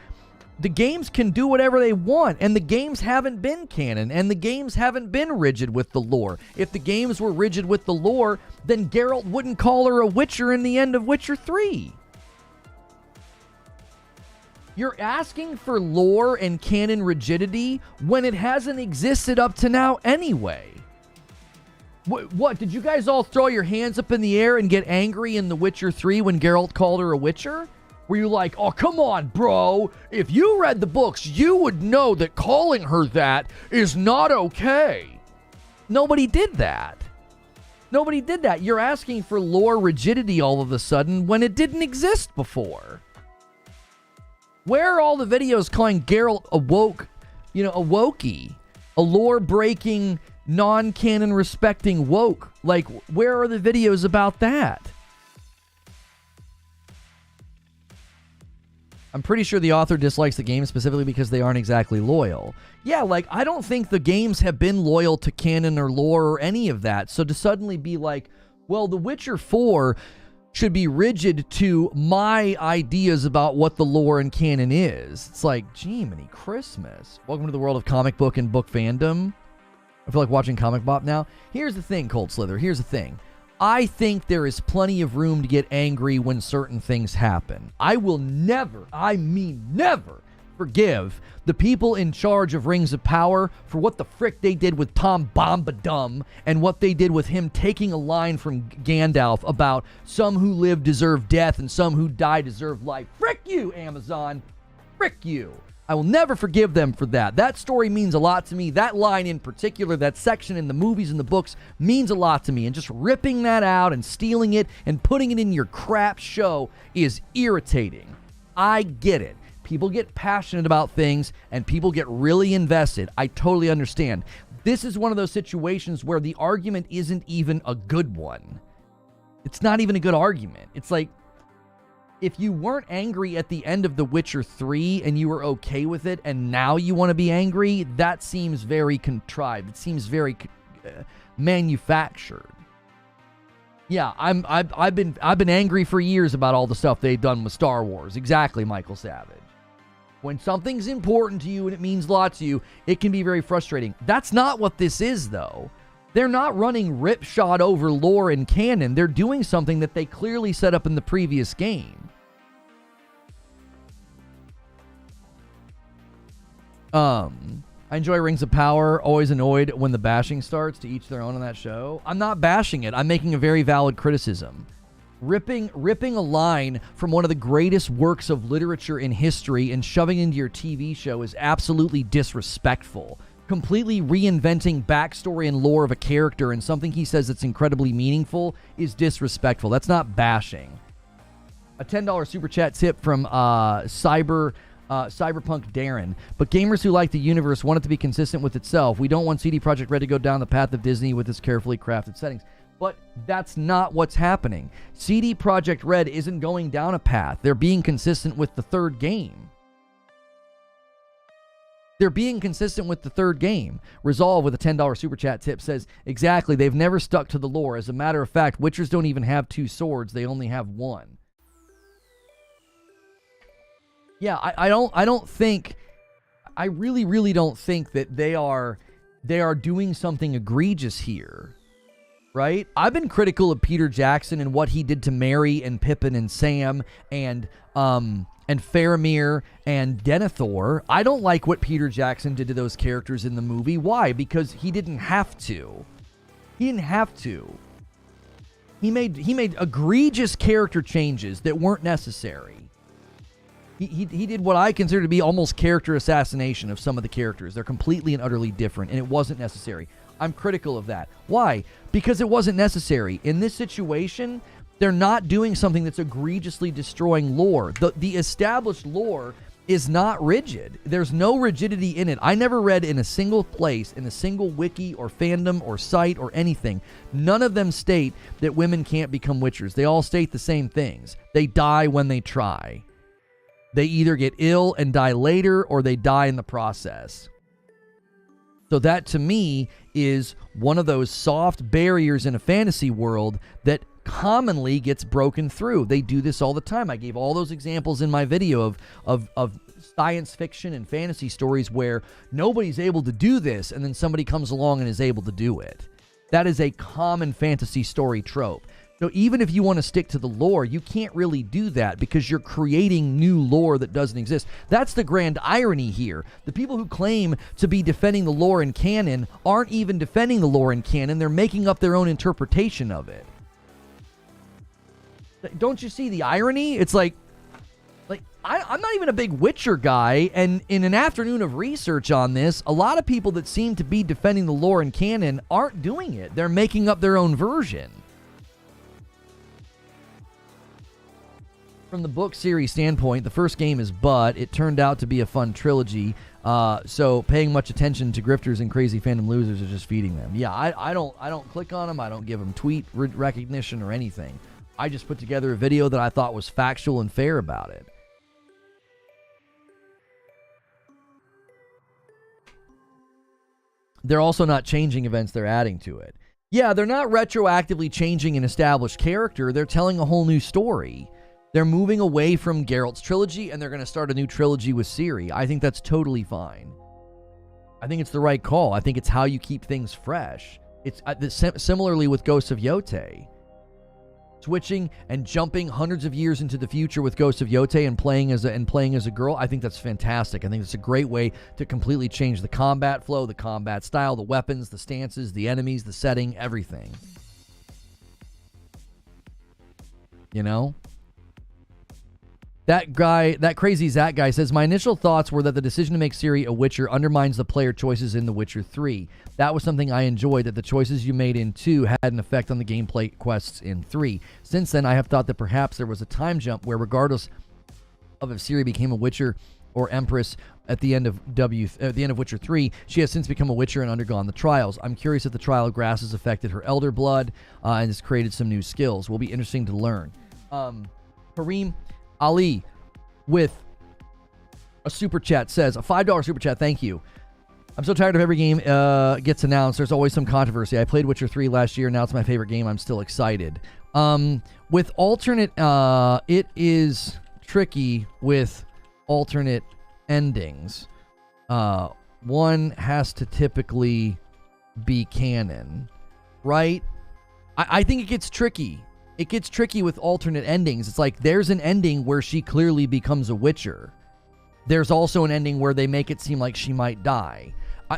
the games can do whatever they want, and the games haven't been canon, and the games haven't been rigid with the lore. If the games were rigid with the lore, then Geralt wouldn't call her a Witcher in the end of Witcher 3. You're asking for lore and canon rigidity when it hasn't existed up to now anyway. What? Did you guys all throw your hands up in the air and get angry in The Witcher 3 when Geralt called her a Witcher? Were you like, oh, come on, bro. If you read the books, you would know that calling her that is not okay. Nobody did that. Nobody did that. You're asking for lore rigidity all of a sudden when it didn't exist before. Where are all the videos calling Geralt a wokey, a lore-breaking, non-canon respecting woke? Like, where are the videos about that? I'm pretty sure the author dislikes the game specifically because they aren't exactly loyal. Yeah, like, I don't think the games have been loyal to canon or lore or any of that. So to suddenly be like, well, The Witcher 4... should be rigid to my ideas about what the lore and canon is. It's like, gee, many Christmas. Welcome to the world of comic book and book fandom. I feel like watching Comic Bop now. Here's the thing, Cold Slither. Here's the thing. I think there is plenty of room to get angry when certain things happen. I will never, I mean never, forgive the people in charge of Rings of Power for what the frick they did with Tom Bombadil and what they did with him taking a line from Gandalf about some who live deserve death and some who die deserve life. Frick you, Amazon. Frick you. I will never forgive them for that. That story means a lot to me. That line in particular, that section in the movies and the books means a lot to me. And just ripping that out and stealing it and putting it in your crap show is irritating. I get it. People get passionate about things and people get really invested. I totally understand. This is one of those situations where the argument isn't even a good one. It's not even a good argument. It's like, if you weren't angry at the end of The Witcher 3 and you were okay with it and now you want to be angry, that seems very contrived. It seems very manufactured. Yeah, I've been angry for years about all the stuff they've done with Star Wars. Exactly, Michael Savage. When something's important to you and it means a lot to you, it can be very frustrating. That's not what this is, though. They're not running ripshod over lore and canon. They're doing something that they clearly set up in the previous game. I enjoy Rings of Power. Always annoyed when the bashing starts. To each their own on that show. I'm not bashing it. I'm making a very valid criticism. Ripping a line from one of the greatest works of literature in history and shoving it into your TV show is absolutely disrespectful. Completely reinventing backstory and lore of a character and something he says that's incredibly meaningful is disrespectful. That's not bashing. A $10 super chat tip from Cyberpunk Darren. But gamers who like the universe want it to be consistent with itself. We don't want CD Projekt Red to go down the path of Disney with its carefully crafted settings. But that's not what's happening. CD Projekt Red isn't going down a path. They're being consistent with the third game. They're being consistent with the third game. Resolve with a $10 super chat tip says, exactly, they've never stuck to the lore. As a matter of fact, Witchers don't even have 2 swords. They only have 1. Yeah, I don't think, I really don't think that they are doing something egregious here. Right? I've been critical of Peter Jackson and what he did to Merry and Pippin and Sam and Faramir and Denethor. I don't like what Peter Jackson did to those characters in the movie. Why? Because he didn't have to. He didn't have to. He made egregious character changes that weren't necessary. He did what I consider to be almost character assassination of some of the characters. They're completely and utterly different, and it wasn't necessary. I'm critical of that. Why? Because it wasn't necessary. In this situation, they're not doing something that's egregiously destroying lore. The established lore is not rigid. There's no rigidity in it. I never read in a single place, in a single wiki or fandom or site or anything, none of them state that women can't become witchers. They all state the same things. They die when they try. They either get ill and die later or they die in the process. So that, to me, is one of those soft barriers in a fantasy world that commonly gets broken through. They do this all the time. I gave all those examples in my video of science fiction and fantasy stories where nobody's able to do this, and then somebody comes along and is able to do it. That is a common fantasy story trope. So even if you want to stick to the lore, you can't really do that because you're creating new lore that doesn't exist. That's the grand irony here. The people who claim to be defending the lore and canon aren't even defending the lore and canon. They're making up their own interpretation of it. Don't you see the irony? It's like I'm not even a big Witcher guy, and in an afternoon of research on this, a lot of people that seem to be defending the lore and canon aren't doing it. They're making up their own version. From the book series standpoint, the first game is but it turned out to be a fun trilogy. So paying much attention to grifters and crazy fandom losers is just feeding them. Yeah, I don't click on them. I don't give them tweet recognition or anything. I just put together a video that I thought was factual and fair about it. They're also not changing events, they're adding to it. Yeah, they're not retroactively changing an established character. They're telling a whole new story. They're moving away from Geralt's trilogy, and they're going to start a new trilogy with Ciri. I think that's totally fine. I think it's the right call. I think it's how you keep things fresh. It's similarly with Ghosts of Yote. Switching and jumping hundreds of years into the future with Ghosts of Yote and playing as a girl, I think that's fantastic. I think it's a great way to completely change the combat flow, the combat style, the weapons, the stances, the enemies, the setting, everything. You know? That guy, that crazy Zach guy says, my initial thoughts were that the decision to make Ciri a Witcher undermines the player choices in The Witcher 3. That was something I enjoyed, that the choices you made in 2 had an effect on the gameplay quests in 3. Since then, I have thought that perhaps there was a time jump where regardless of if Ciri became a Witcher or Empress at the end of Witcher 3, she has since become a Witcher and undergone the trials. I'm curious if the trial of grass has affected her elder blood and has created some new skills. Will be interesting to learn. Kareem Ali with a super chat says, a $5 super chat, thank you. I'm so tired of every game gets announced. There's always some controversy. I played Witcher 3 last year. Now it's my favorite game. I'm still excited. With alternate, it is tricky with alternate endings. One has to typically be canon, right? I think it gets tricky. It gets tricky with alternate endings. It's like there's an ending where she clearly becomes a Witcher. There's also an ending where they make it seem like she might die.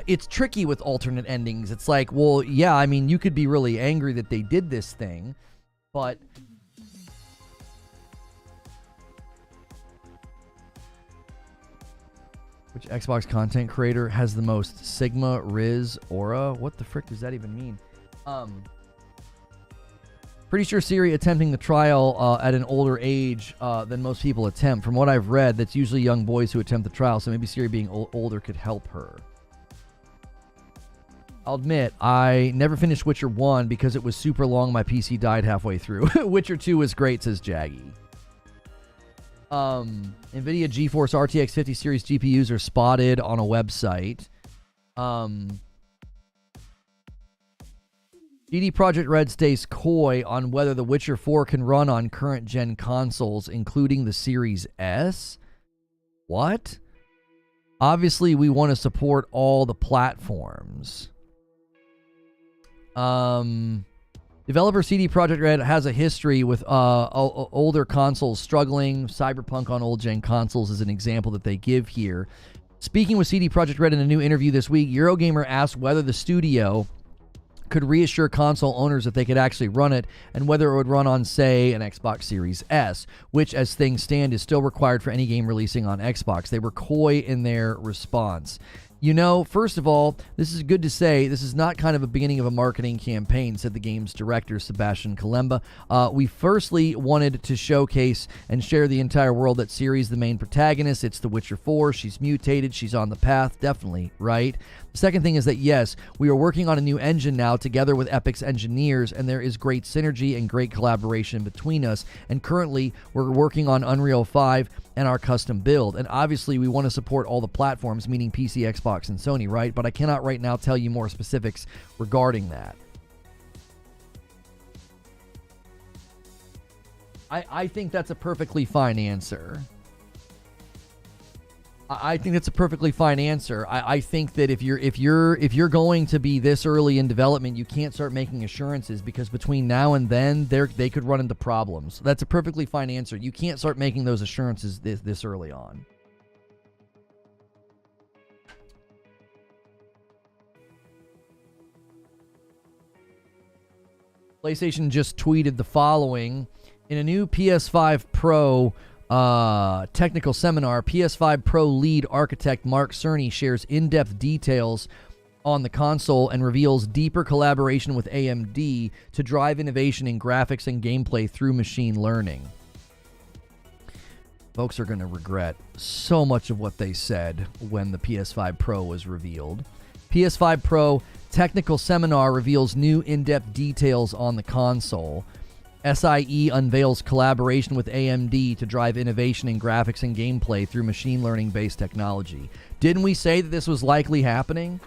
It's tricky with alternate endings. It's like, well, yeah, I mean, you could be really angry that they did this thing, but which Xbox content creator has the most Sigma, Riz, Aura? What the frick does that even mean? Pretty sure Ciri attempting the trial at an older age than most people attempt. From what I've read, that's usually young boys who attempt the trial, so maybe Ciri being older could help her. I'll admit, I never finished Witcher 1 because it was super long. My PC died halfway through. Witcher 2 was great, says Jaggy. NVIDIA GeForce RTX 50 series GPUs are spotted on a website. CD Projekt Red stays coy on whether The Witcher 4 can run on current-gen consoles, including the Series S. What? Obviously, we want to support all the platforms. Developer CD Projekt Red has a history with older consoles struggling. Cyberpunk on old-gen consoles is an example that they give here. Speaking with CD Projekt Red in a new interview this week, Eurogamer asked whether the studio could reassure console owners that they could actually run it and whether it would run on, say, an Xbox Series S, which, as things stand, is still required for any game releasing on Xbox. They were coy in their response. You know, first of all, this is good to say. This is not kind of a beginning of a marketing campaign, said the game's director, Sebastian Kalemba. We firstly wanted to showcase and share the entire world that Ciri is the main protagonist. It's The Witcher 4. She's mutated. She's on the path. Definitely, right? The second thing is that, yes, we are working on a new engine now together with Epic's engineers, and there is great synergy and great collaboration between us. And currently, we're working on Unreal 5 and our custom build. And obviously, we want to support all the platforms, meaning PC, Xbox, and Sony, right? But I cannot right now tell you more specifics regarding that. I think that's a perfectly fine answer. I think that's a perfectly fine answer. I think that if you're going to be this early in development, you can't start making assurances because between now and then they could run into problems. That's a perfectly fine answer. You can't start making those assurances this early on. PlayStation just tweeted the following: in a new PS5 Pro technical seminar, PS5 Pro lead architect Mark Cerny shares in-depth details on the console and reveals deeper collaboration with AMD to drive innovation in graphics and gameplay through machine learning. Folks are going to regret so much of what they said when the PS5 Pro was revealed. PS5 Pro technical seminar reveals new in-depth details on the console. SIE unveils collaboration with AMD to drive innovation in graphics and gameplay through machine learning-based technology. Didn't we say that this was likely happening?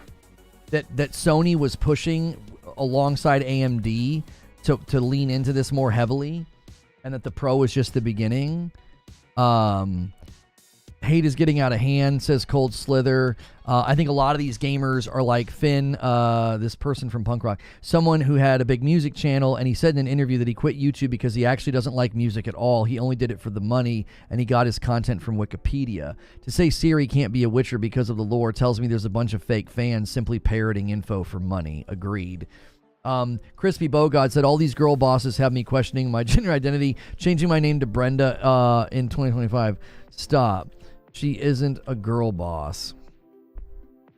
That Sony was pushing alongside AMD to lean into this more heavily, and that the Pro is just the beginning. Hate is getting out of hand, says Cold Slither. I think a lot of these gamers are like Finn, this person from Punk Rock, someone who had a big music channel, and he said in an interview that he quit YouTube because he actually doesn't like music at all. He only did it for the money, and he got his content from Wikipedia. To say Ciri can't be a Witcher because of the lore tells me there's a bunch of fake fans simply parroting info for money. Agreed. Crispy Bogod said, all these girl bosses have me questioning my gender identity, changing my name to Brenda in 2025. Stop. She isn't a girl boss.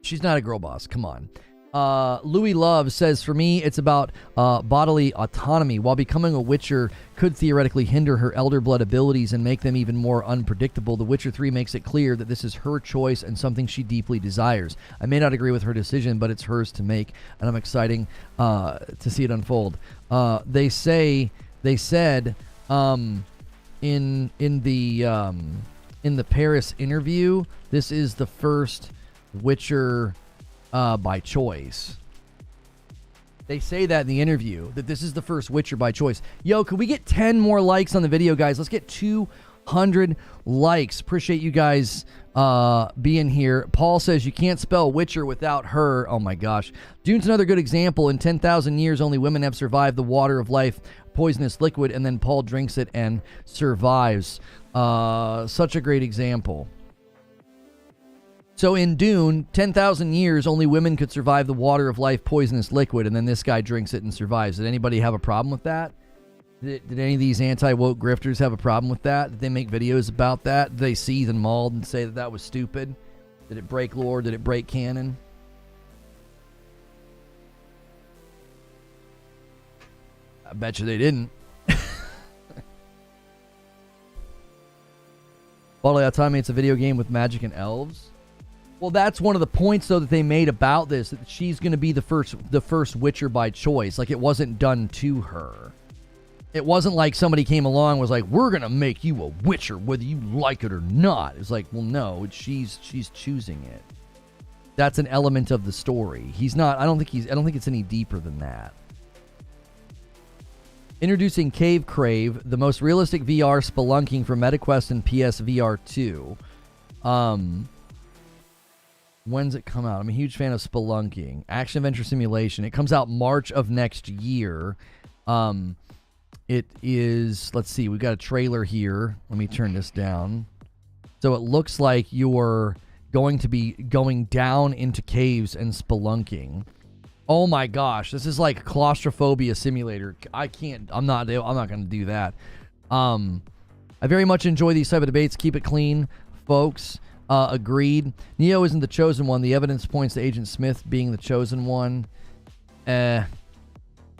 She's not a girl boss. Come on. Louis Love says, for me, it's about bodily autonomy. While becoming a Witcher could theoretically hinder her Elder Blood abilities and make them even more unpredictable, The Witcher 3 makes it clear that this is her choice and something she deeply desires. I may not agree with her decision, but it's hers to make, and I'm excited to see it unfold. They said in the Paris interview, this is the first Witcher by choice. They say that in the interview, that this is the first Witcher by choice. Yo, could we get 10 more likes on the video, guys? Let's get 200 likes. Appreciate you guys being here. Paul says you can't spell Witcher without her. Oh my gosh. Dune's another good example. In 10,000 years, only women have survived the water of life, poisonous liquid, and then Paul drinks it and survives. Such a great example. So in Dune, 10,000 years, only women could survive the water of life, poisonous liquid, and then this guy drinks it and survives. Did anybody have a problem with that? Did any of these anti-woke grifters have a problem with that? Did they make videos about that? Did they seethe and mauled and say that that was stupid? Did it break lore? Did it break canon? I bet you they didn't. Bodily autonomy, it's a video game with magic and elves. Well, that's one of the points, though, that they made about this, that she's going to be the first Witcher by choice. Like, it wasn't done to her. It wasn't like somebody came along and was like, we're going to make you a Witcher, whether you like it or not. It's like, well, no, she's choosing it. That's an element of the story. He's not, I don't think it's any deeper than that. Introducing Cave Crave, the most realistic VR spelunking for MetaQuest and PSVR 2. When's it come out? I'm a huge fan of spelunking. Action-adventure simulation. It comes out March of next year. It is, let's see, we've got a trailer here. Let me turn this down. So it looks like you're going to be going down into caves and spelunking. Oh my gosh, this is like claustrophobia simulator. I'm not going to do that. I very much enjoy these type of debates. Keep it clean, folks. Agreed. Neo isn't the chosen one. The evidence points to Agent Smith being the chosen one.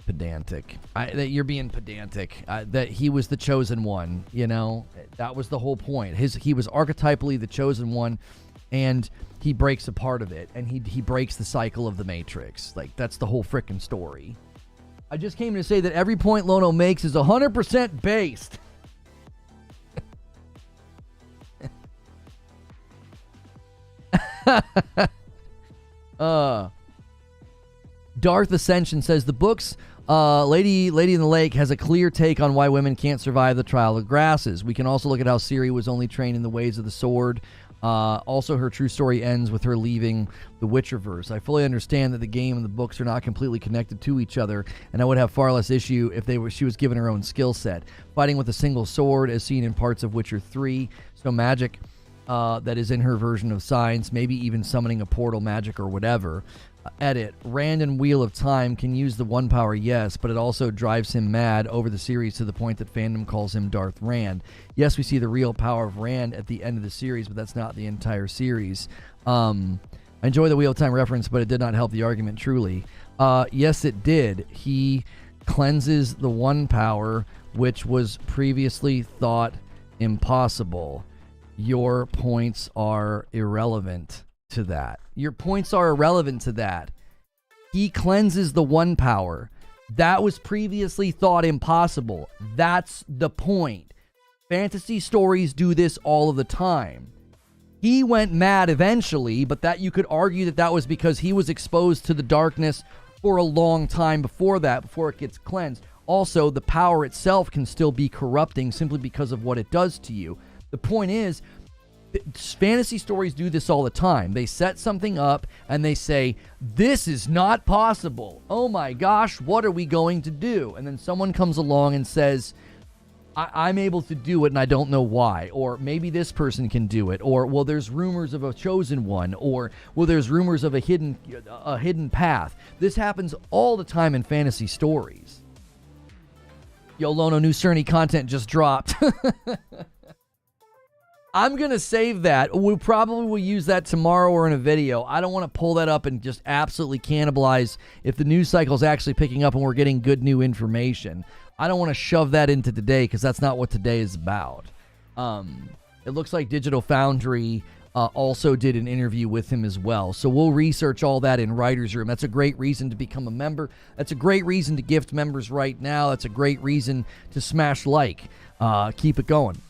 Pedantic. That you're being pedantic. That he was the chosen one, you know? That was the whole point. He was archetypally the chosen one, and he breaks a part of it, and he breaks the cycle of the Matrix. Like, that's the whole frickin' story. I just came to say that every point Lono makes is 100% based. Darth Ascension says the book's Lady in the Lake has a clear take on why women can't survive the trial of grasses. We can also look at how Ciri was only trained in the ways of the sword. Also, her true story ends with her leaving the Witcherverse. I fully understand that the game and the books are not completely connected to each other, and I would have far less issue if she was given her own skill set. Fighting with a single sword, as seen in parts of Witcher 3, so magic that is in her version of science, maybe even summoning a portal magic or whatever. Edit. Rand and Wheel of Time can use the one power, yes, but it also drives him mad over the series to the point that fandom calls him Darth Rand. Yes, we see the real power of Rand at the end of the series, but that's not the entire series. I enjoy the Wheel of Time reference, but it did not help the argument truly. Yes, it did. He cleanses the one power, which was previously thought impossible. Your points are irrelevant to that. Your points are irrelevant to that. He cleanses the one power. That was previously thought impossible. That's the point. Fantasy stories do this all of the time. He went mad eventually, but that you could argue that was because he was exposed to the darkness for a long time before that, before it gets cleansed. Also, the power itself can still be corrupting simply because of what it does to you. The point is, fantasy stories do this all the time. They set something up and they say, this is not possible. Oh my gosh, what are we going to do? And then someone comes along and says, I'm able to do it and I don't know why. Or maybe this person can do it. Or, well, there's rumors of a chosen one. Or, well, there's rumors of a hidden path. This happens all the time in fantasy stories. Yo, Lono, new Cerny content just dropped. I'm going to save that. We probably will use that tomorrow or in a video. I don't want to pull that up and just absolutely cannibalize if the news cycle is actually picking up and we're getting good new information. I don't want to shove that into today because that's not what today is about. It looks like Digital Foundry also did an interview with him as well. So we'll research all that in Writer's Room. That's a great reason to become a member. That's a great reason to gift members right now. That's a great reason to smash like. Keep it going.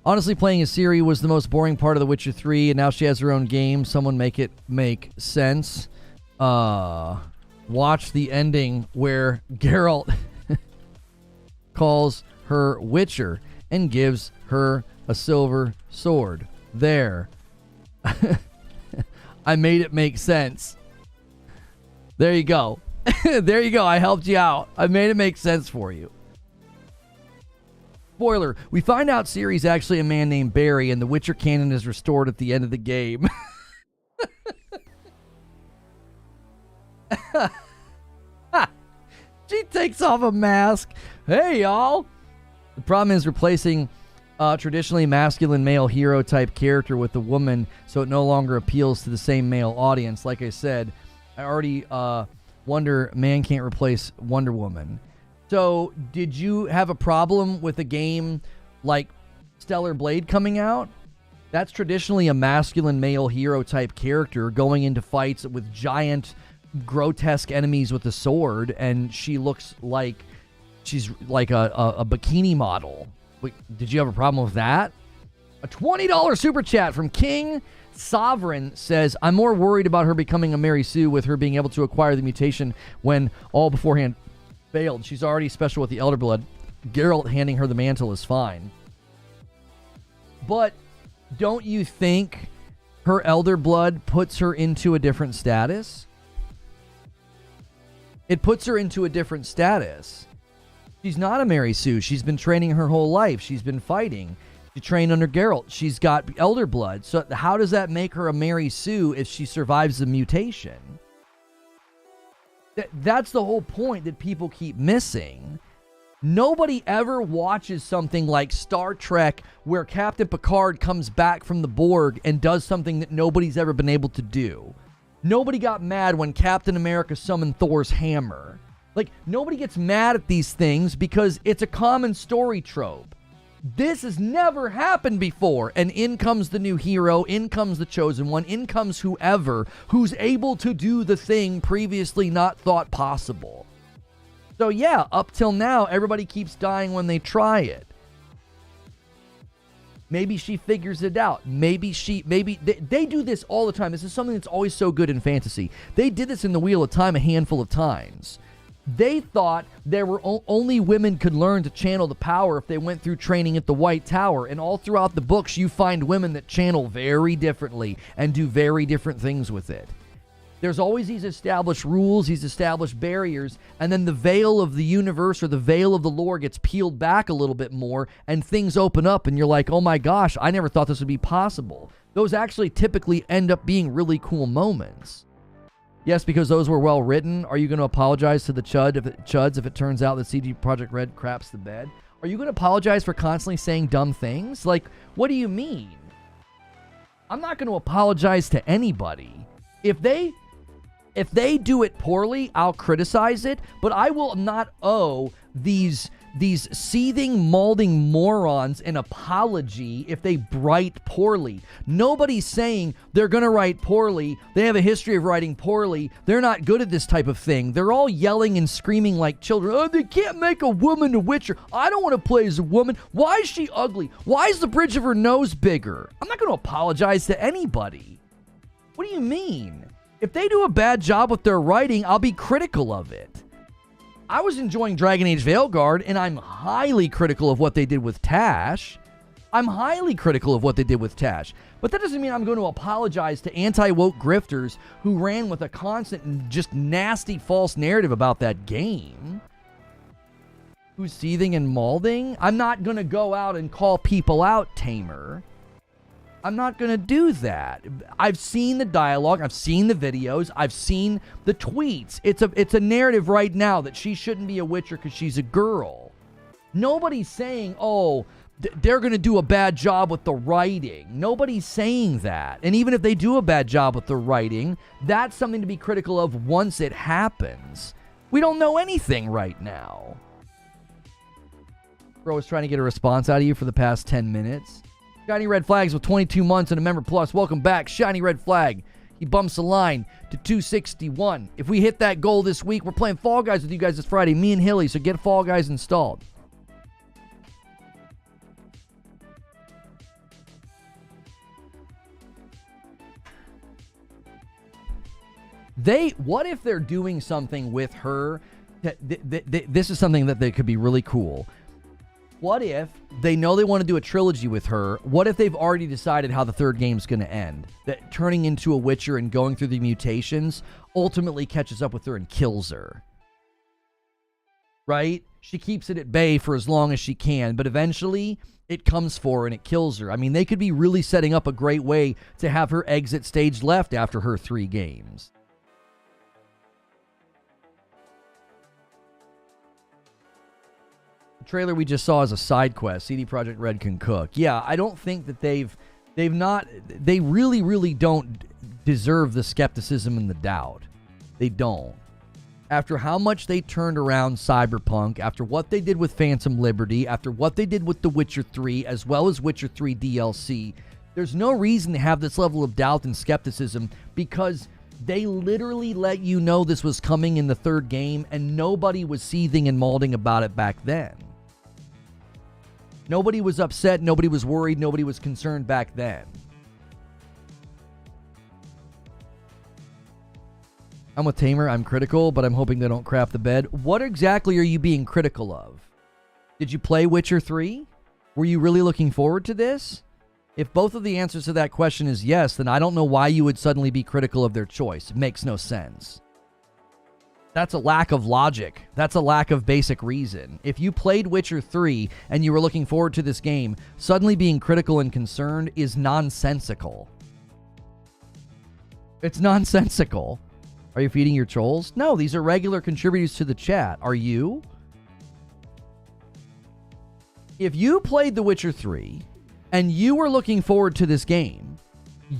Honestly, playing as Ciri was the most boring part of The Witcher 3, and now she has her own game. Someone make it make sense. Watch the ending where Geralt calls her Witcher and gives her a silver sword. There. I made it make sense. There you go. There you go. I helped you out. I made it make sense for you. Spoiler, we find out Ciri's actually a man named Barry, and the Witcher canon is restored at the end of the game. She takes off a mask. Hey, y'all. The problem is replacing traditionally masculine male hero type character with a woman, so it no longer appeals to the same male audience. Like I said, I already wonder man can't replace Wonder Woman. So, did you have a problem with a game like Stellar Blade coming out? That's traditionally a masculine male hero type character going into fights with giant, grotesque enemies with a sword, and she looks like she's like a bikini model. Wait, did you have a problem with that? A $20 super chat from King Sovereign says, I'm more worried about her becoming a Mary Sue with her being able to acquire the mutation when all beforehand failed. She's already special with the Elder Blood. Geralt handing her the mantle is fine. But don't you think her Elder Blood puts her into a different status? It puts her into a different status. She's not a Mary Sue. She's been training her whole life. She's been fighting. She trained under Geralt. She's got Elder Blood. So how does that make her a Mary Sue if she survives the mutation? That's the whole point that people keep missing. Nobody ever watches something like Star Trek where Captain Picard comes back from the Borg and does something that nobody's ever been able to do. Nobody got mad when Captain America summoned Thor's hammer. Like, nobody gets mad at these things because it's a common story trope. This has never happened before. And in comes the new hero, in comes the chosen one, in comes whoever who's able to do the thing previously not thought possible. So yeah, up till now, everybody keeps dying when they try it. Maybe she figures it out. Maybe they do this all the time. This is something that's always so good in fantasy. They did this in the Wheel of Time a handful of times. They thought there were only women could learn to channel the power if they went through training at the White Tower. And all throughout the books, you find women that channel very differently and do very different things with it. There's always these established rules, these established barriers, and then the veil of the universe or the veil of the lore gets peeled back a little bit more, and things open up, and you're like, oh my gosh, I never thought this would be possible. Those actually typically end up being really cool moments. Yes, because those were well written. Are you going to apologize to the chuds if it turns out that CD Projekt Red craps the bed? Are you going to apologize for constantly saying dumb things? Like, what do you mean? I'm not going to apologize to anybody. If they do it poorly, I'll criticize it, but I will not owe these seething, malding morons an apology if they write poorly. Nobody's saying they're going to write poorly. They have a history of writing poorly. They're not good at this type of thing. They're all yelling and screaming like children. Oh, they can't make a woman a Witcher. I don't want to play as a woman. Why is she ugly? Why is the bridge of her nose bigger? I'm not going to apologize to anybody. What do you mean? If they do a bad job with their writing, I'll be critical of it. I was enjoying Dragon Age Veilguard, and I'm highly critical of what they did with Tash. I'm highly critical of what they did with Tash. But that doesn't mean I'm going to apologize to anti-woke grifters who ran with a constant and just nasty false narrative about that game. Who's seething and malding? I'm not going to go out and call people out, Tamer. I'm not going to do that. I've seen the dialogue. I've seen the videos. I've seen the tweets. It's a narrative right now that she shouldn't be a Witcher because she's a girl. Nobody's saying, oh, they're going to do a bad job with the writing. Nobody's saying that. And even if they do a bad job with the writing, that's something to be critical of once it happens. We don't know anything right now. Bro was trying to get a response out of you for the past 10 minutes. Shiny Red Flags with 22 months and a member plus. Welcome back, Shiny Red Flag. He bumps the line to 261. If we hit that goal this week, we're playing Fall Guys with you guys this Friday. Me and Hilly, so get Fall Guys installed. What if they're doing something with her? This is something that they could be really cool. What if they know they want to do a trilogy with her? What if they've already decided how the third game's going to end? That turning into a Witcher and going through the mutations ultimately catches up with her and kills her. Right? She keeps it at bay for as long as she can, but eventually it comes for her and it kills her. I mean, they could be really setting up a great way to have her exit stage left after her 3 games. Trailer we just saw as a side quest. CD Projekt Red can cook. Yeah, I don't think that they really don't deserve the skepticism and the doubt. They don't. After how much they turned around Cyberpunk, after what they did with Phantom Liberty, after what they did with The Witcher 3, as well as Witcher 3 DLC, there's no reason to have this level of doubt and skepticism because they literally let you know this was coming in the third game and nobody was seething and malding about it back then. Nobody was upset, nobody was worried, nobody was concerned back then. I'm with Tamer, I'm critical, but I'm hoping they don't crap the bed. What exactly are you being critical of? Did you play Witcher 3? Were you really looking forward to this? If both of the answers to that question is yes, then I don't know why you would suddenly be critical of their choice. It makes no sense. That's a lack of logic. That's a lack of basic reason. If you played Witcher 3 and you were looking forward to this game, suddenly being critical and concerned is nonsensical. It's nonsensical. Are you feeding your trolls? No, these are regular contributors to the chat. Are you? If you played The Witcher 3 and you were looking forward to this game,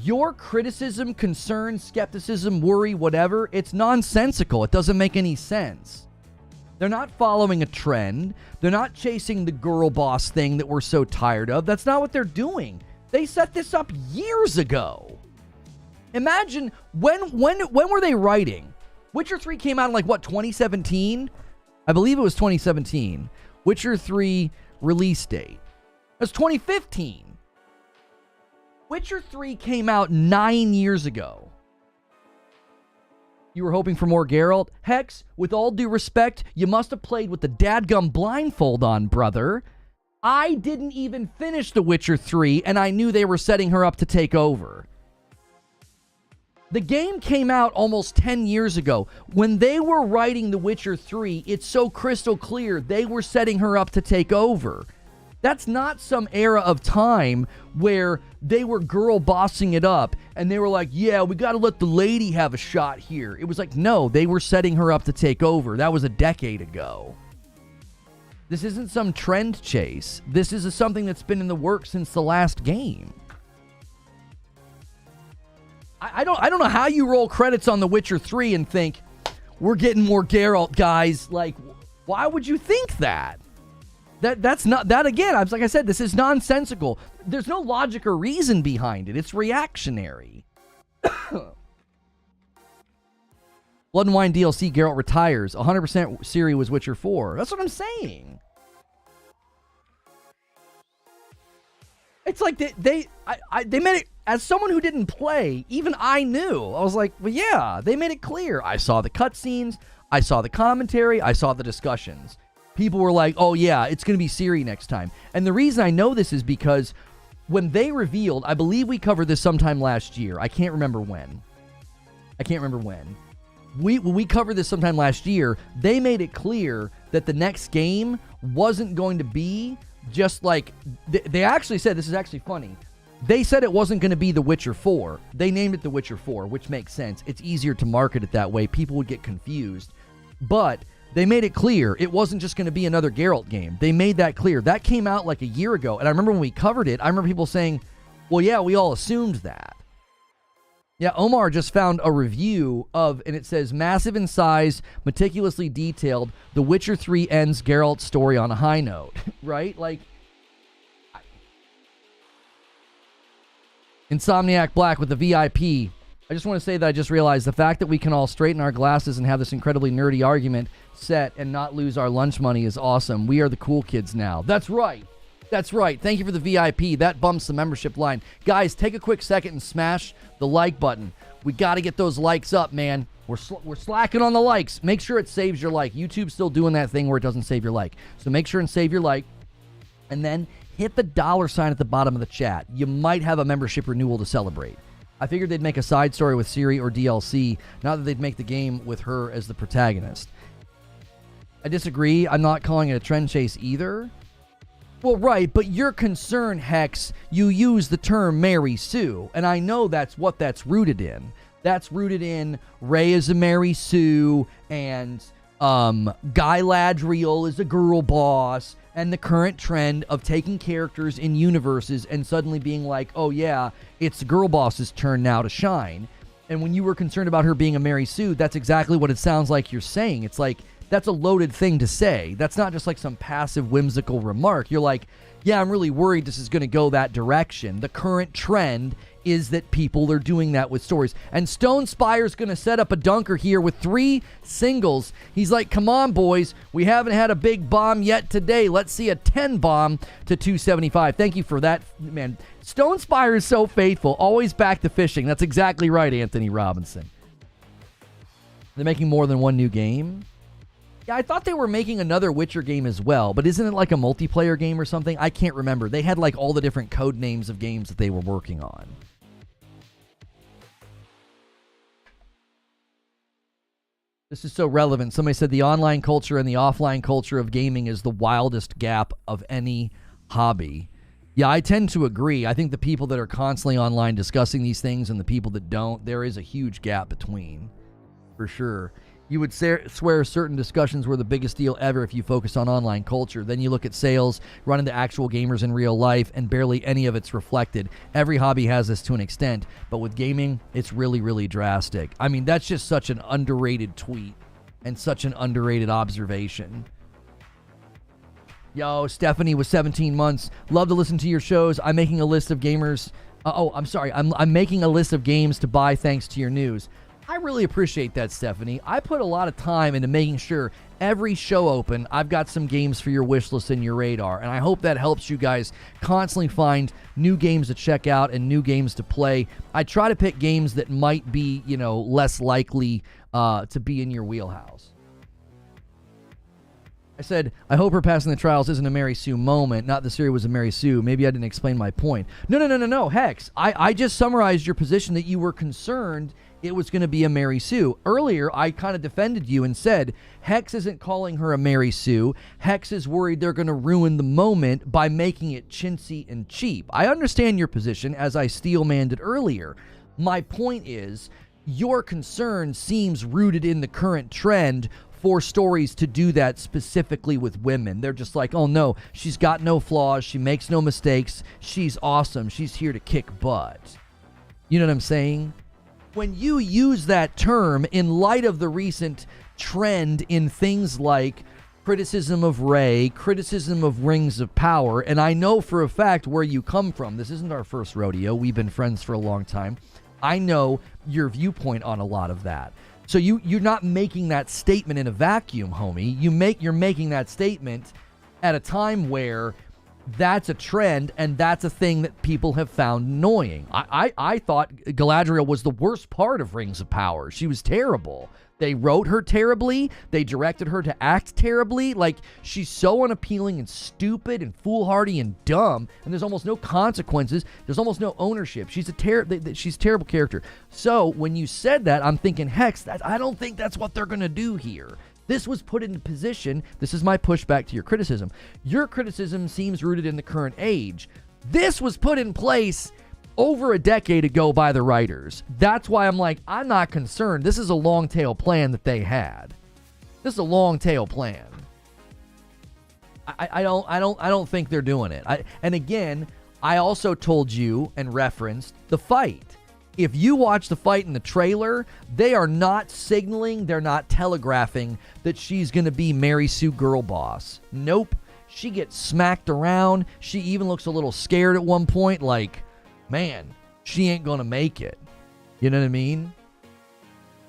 your criticism, concern, skepticism, worry, whatever, it's nonsensical. It doesn't make any sense. They're not following a trend. They're not chasing the girl boss thing that we're so tired of. That's not what they're doing. They set this up years ago. Imagine, when were they writing? Witcher 3 came out in 2017? I believe it was 2017. Witcher 3 release date. That's 2015. Witcher 3 came out 9 years ago. You were hoping for more Geralt? Hex, with all due respect, you must have played with the dadgum blindfold on, brother. I didn't even finish The Witcher 3, and I knew they were setting her up to take over. The game came out almost 10 years ago. When they were writing The Witcher 3, it's so crystal clear they were setting her up to take over. That's not some era of time where they were girl bossing it up and they were like, yeah, we got to let the lady have a shot here. It was like, no, they were setting her up to take over. That was a decade ago. This isn't some trend chase. This is something that's been in the works since the last game. I don't know how you roll credits on The Witcher 3 and think, we're getting more Geralt, guys. Like, why would you think that? That's not that again. Like I said, this is nonsensical. There's no logic or reason behind it. It's reactionary. Blood and Wine DLC, Geralt retires. 100% Ciri was Witcher 4. That's what I'm saying. It's like they made it, as someone who didn't play, even I knew. I was like, well, yeah, they made it clear. I saw the cutscenes, I saw the commentary, I saw the discussions. People were like, oh yeah, it's going to be Ciri next time. And the reason I know this is because when they revealed, I believe we covered this sometime last year. I can't remember when. When we covered this sometime last year, they made it clear that the next game wasn't going to be just like, they actually said, this is actually funny, they said it wasn't going to be The Witcher 4. They named it The Witcher 4, which makes sense. It's easier to market it that way. People would get confused. But they made it clear it wasn't just going to be another Geralt game. They made that clear. That came out like a year ago. And I remember when we covered it, I remember people saying, well, yeah, we all assumed that. Yeah, Omar just found a review of, and it says, massive in size, meticulously detailed, The Witcher 3 ends Geralt's story on a high note. Right? Like, Insomniac Black with the VIP. I just want to say that I just realized the fact that we can all straighten our glasses and have this incredibly nerdy argument set and not lose our lunch money is awesome. We are the cool kids now. That's right. That's right. Thank you for the VIP. That bumps the membership line. Guys, take a quick second and smash the like button. We got to get those likes up, man. We're slacking on the likes. Make sure it saves your like. YouTube's still doing that thing where it doesn't save your like. So make sure and save your like. And then hit the $sign at the bottom of the chat. You might have a membership renewal to celebrate. I figured they'd make a side story with Ciri or DLC, not that they'd make the game with her as the protagonist. I disagree. I'm not calling it a trend chase either. Well, right, but your concern, Hex, you use the term Mary Sue, and I know that's what that's rooted in. That's rooted in Ray is a Mary Sue, and Guy Ladriel is a girl boss, and the current trend of taking characters in universes and suddenly being like, oh yeah, it's the girl boss's turn now to shine. And when you were concerned about her being a Mary Sue, that's exactly what it sounds like you're saying. It's like, that's a loaded thing to say. That's not just like some passive, whimsical remark. You're like, yeah, I'm really worried this is going to go that direction. The current trend is that people are doing that with stories. And Stone Spire's going to set up a dunker here with 3 singles. He's like, come on, boys. We haven't had a big bomb yet today. Let's see a 10 bomb to 275. Thank you for that, man. Stone Spire is so faithful. Always back to fishing. That's exactly right, Anthony Robinson. They're making more than one new game. Yeah, I thought they were making another Witcher game as well, but isn't it like a multiplayer game or something? I can't remember. They had like all the different code names of games that they were working on. This is so relevant. Somebody said the online culture and the offline culture of gaming is the wildest gap of any hobby. Yeah, I tend to agree. I think the people that are constantly online discussing these things and the people that don't, there is a huge gap between, for sure. You would swear certain discussions were the biggest deal ever if you focus on online culture. Then you look at sales, run into actual gamers in real life, and barely any of it's reflected. Every hobby has this to an extent, but with gaming, it's really, really drastic. I mean, that's just such an underrated tweet and such an underrated observation. Yo, Stephanie with 17 months. Love to listen to your shows. I'm making a list of gamers. I'm making a list of games to buy thanks to your news. I really appreciate that, Stephanie. I put a lot of time into making sure every show open, I've got some games for your wish list and your radar. And I hope that helps you guys constantly find new games to check out and new games to play. I try to pick games that might be, less likely to be in your wheelhouse. I said, I hope her passing the trials isn't a Mary Sue moment, not the Ciri was a Mary Sue. Maybe I didn't explain my point. No, Hex. I just summarized your position that you were concerned it was going to be a Mary Sue. Earlier, I kind of defended you and said, Hex isn't calling her a Mary Sue. Hex is worried they're going to ruin the moment by making it chintzy and cheap. I understand your position, as I steel-manned it earlier. My point is, your concern seems rooted in the current trend for stories to do that specifically with women. They're just like, oh no, she's got no flaws, she makes no mistakes, she's awesome, she's here to kick butt. You know what I'm saying? When you use that term in light of the recent trend in things like criticism of Ray, criticism of Rings of Power, and I know for a fact where you come from. This isn't our first rodeo. We've been friends for a long time. I know your viewpoint on a lot of that. So you're not making that statement in a vacuum, homie. You're making that statement at a time where that's a trend, and that's a thing that people have found annoying. I thought Galadriel was the worst part of Rings of Power. She was terrible. They wrote her terribly. They directed her to act terribly. Like, she's so unappealing and stupid and foolhardy and dumb, and there's almost no consequences. There's almost no ownership. She's a terrible character. So when you said that, I'm thinking, Hex, I don't think that's what they're going to do here. This was put into position. This is my pushback to your criticism. Your criticism seems rooted in the current age. This was put in place over a decade ago by the writers. That's why I'm like, I'm not concerned. This is a long tail plan that they had. This is a long tail plan. I don't think they're doing it. And again, I also told you and referenced the fight. If you watch the fight in the trailer, they are not signaling, they're not telegraphing that she's going to be Mary Sue Girl Boss. Nope. She gets smacked around. She even looks a little scared at one point, like, man, she ain't going to make it. You know what I mean?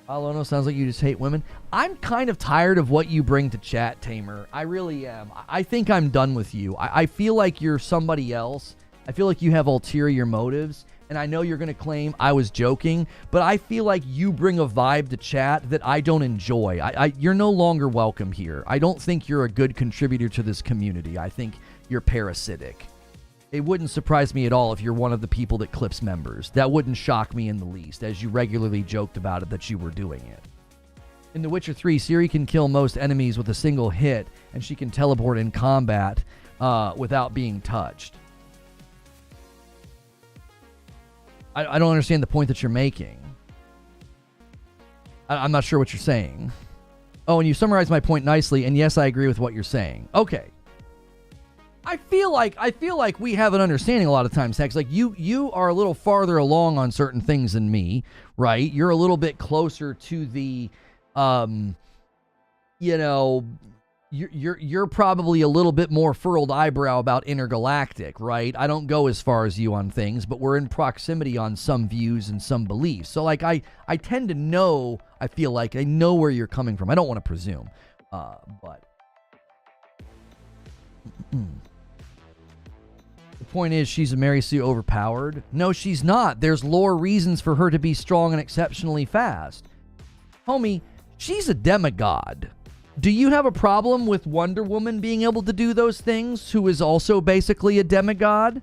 Alono, sounds like you just hate women. I'm kind of tired of what you bring to chat, Tamer. I really am. I think I'm done with you. I feel like you're somebody else. I feel like you have ulterior motives. And I know you're going to claim I was joking, but I feel like you bring a vibe to chat that I don't enjoy. You're no longer welcome here. I don't think you're a good contributor to this community. I think you're parasitic. It wouldn't surprise me at all if you're one of the people that clips members. That wouldn't shock me in the least, as you regularly joked about it that you were doing it. In The Witcher 3, Ciri can kill most enemies with a single hit, and she can teleport in combat without being touched. I don't understand the point that you're making. I'm not sure what you're saying. Oh, and you summarized my point nicely, and yes, I agree with what you're saying. Okay. I feel like we have an understanding a lot of times, Hex. Like, you are a little farther along on certain things than me, right? You're a little bit closer to the, You're probably a little bit more furrowed eyebrow about intergalactic, right? I don't go as far as you on things, but we're in proximity on some views and some beliefs. So, like, I tend to know, I feel like I know where you're coming from. I don't want to presume, but the point is, she's a Mary Sue overpowered? No, she's not. There's lore reasons for her to be strong and exceptionally fast. Homie, she's a demigod. Do you have a problem with Wonder Woman being able to do those things, who is also basically a demigod?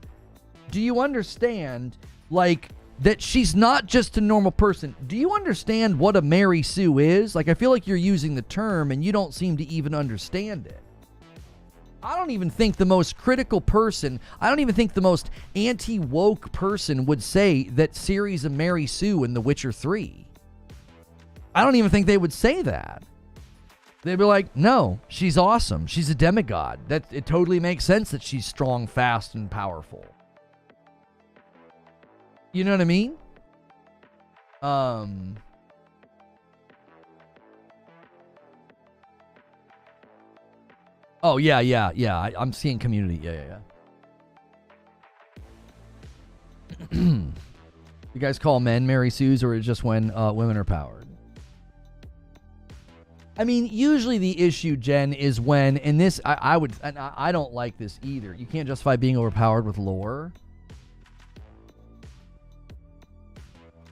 Do you understand, like, that she's not just a normal person? Do you understand what a Mary Sue is? Like, I feel like you're using the term and you don't seem to even understand it. I don't even think the most critical person, I don't even think the most anti-woke person would say that Ciri's a Mary Sue in The Witcher 3. I don't even think they would say that. They'd be like, no, she's awesome. She's a demigod. It totally makes sense that she's strong, fast, and powerful. You know what I mean? Oh, yeah. I'm seeing community. Yeah. You guys call men Mary Sues, or is it just when women are powered? I mean, usually the issue, Jen, is when, in this, I don't like this either. You can't justify being overpowered with lore.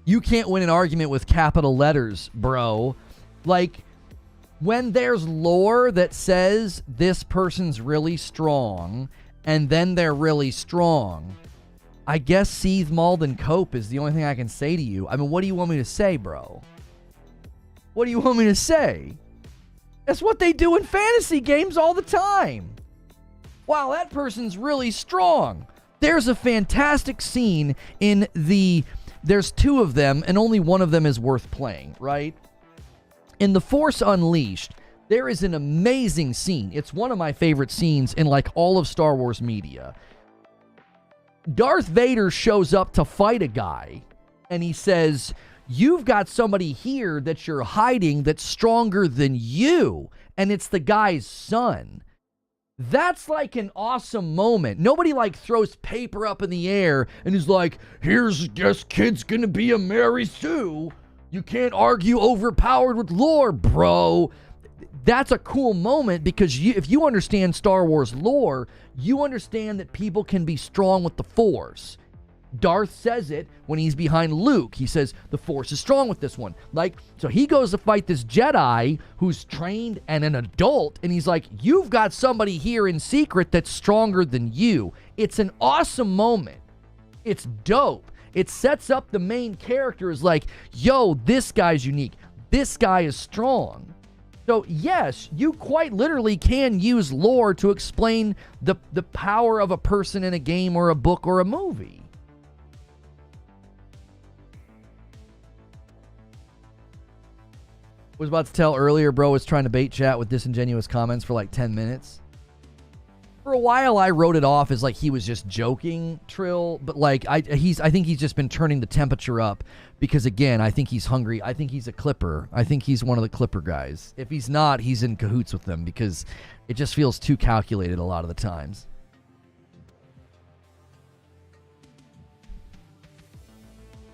You can't win an argument with capital letters, bro. Like, when there's lore that says this person's really strong, and then they're really strong, I guess seethe, mauled, and cope is the only thing I can say to you. I mean, what do you want me to say, bro? What do you want me to say? That's what they do in fantasy games all the time. Wow, that person's really strong. There's a fantastic scene in there's two of them, and only one of them is worth playing, right? In The Force Unleashed, there is an amazing scene. It's one of my favorite scenes in, like, all of Star Wars media. Darth Vader shows up to fight a guy, and he says, you've got somebody here that you're hiding that's stronger than you, and it's the guy's son. That's like an awesome moment. Nobody, like, throws paper up in the air and is like, here's, this kid's gonna be a Mary Sue. You can't argue overpowered with lore, bro. that's a cool moment because if you understand Star Wars lore, you understand that people can be strong with the Force. Darth says it when he's behind Luke. He says, the Force is strong with this one. Like, so he goes to fight this Jedi who's trained and an adult, and he's like, you've got somebody here in secret that's stronger than you. It's an awesome moment. It's dope. It sets up the main character as like, yo, this guy's unique. This guy is strong. So yes, you quite literally can use lore to explain the power of a person in a game or a book or a movie. Was about to tell earlier, bro was trying to bait chat with disingenuous comments for like 10 minutes. For a while, I wrote it off as like he was just joking, Trill. But like, I think he's just been turning the temperature up because, again, I think he's hungry. I think he's a Clipper. I think he's one of the Clipper guys. If he's not, he's in cahoots with them because it just feels too calculated a lot of the times.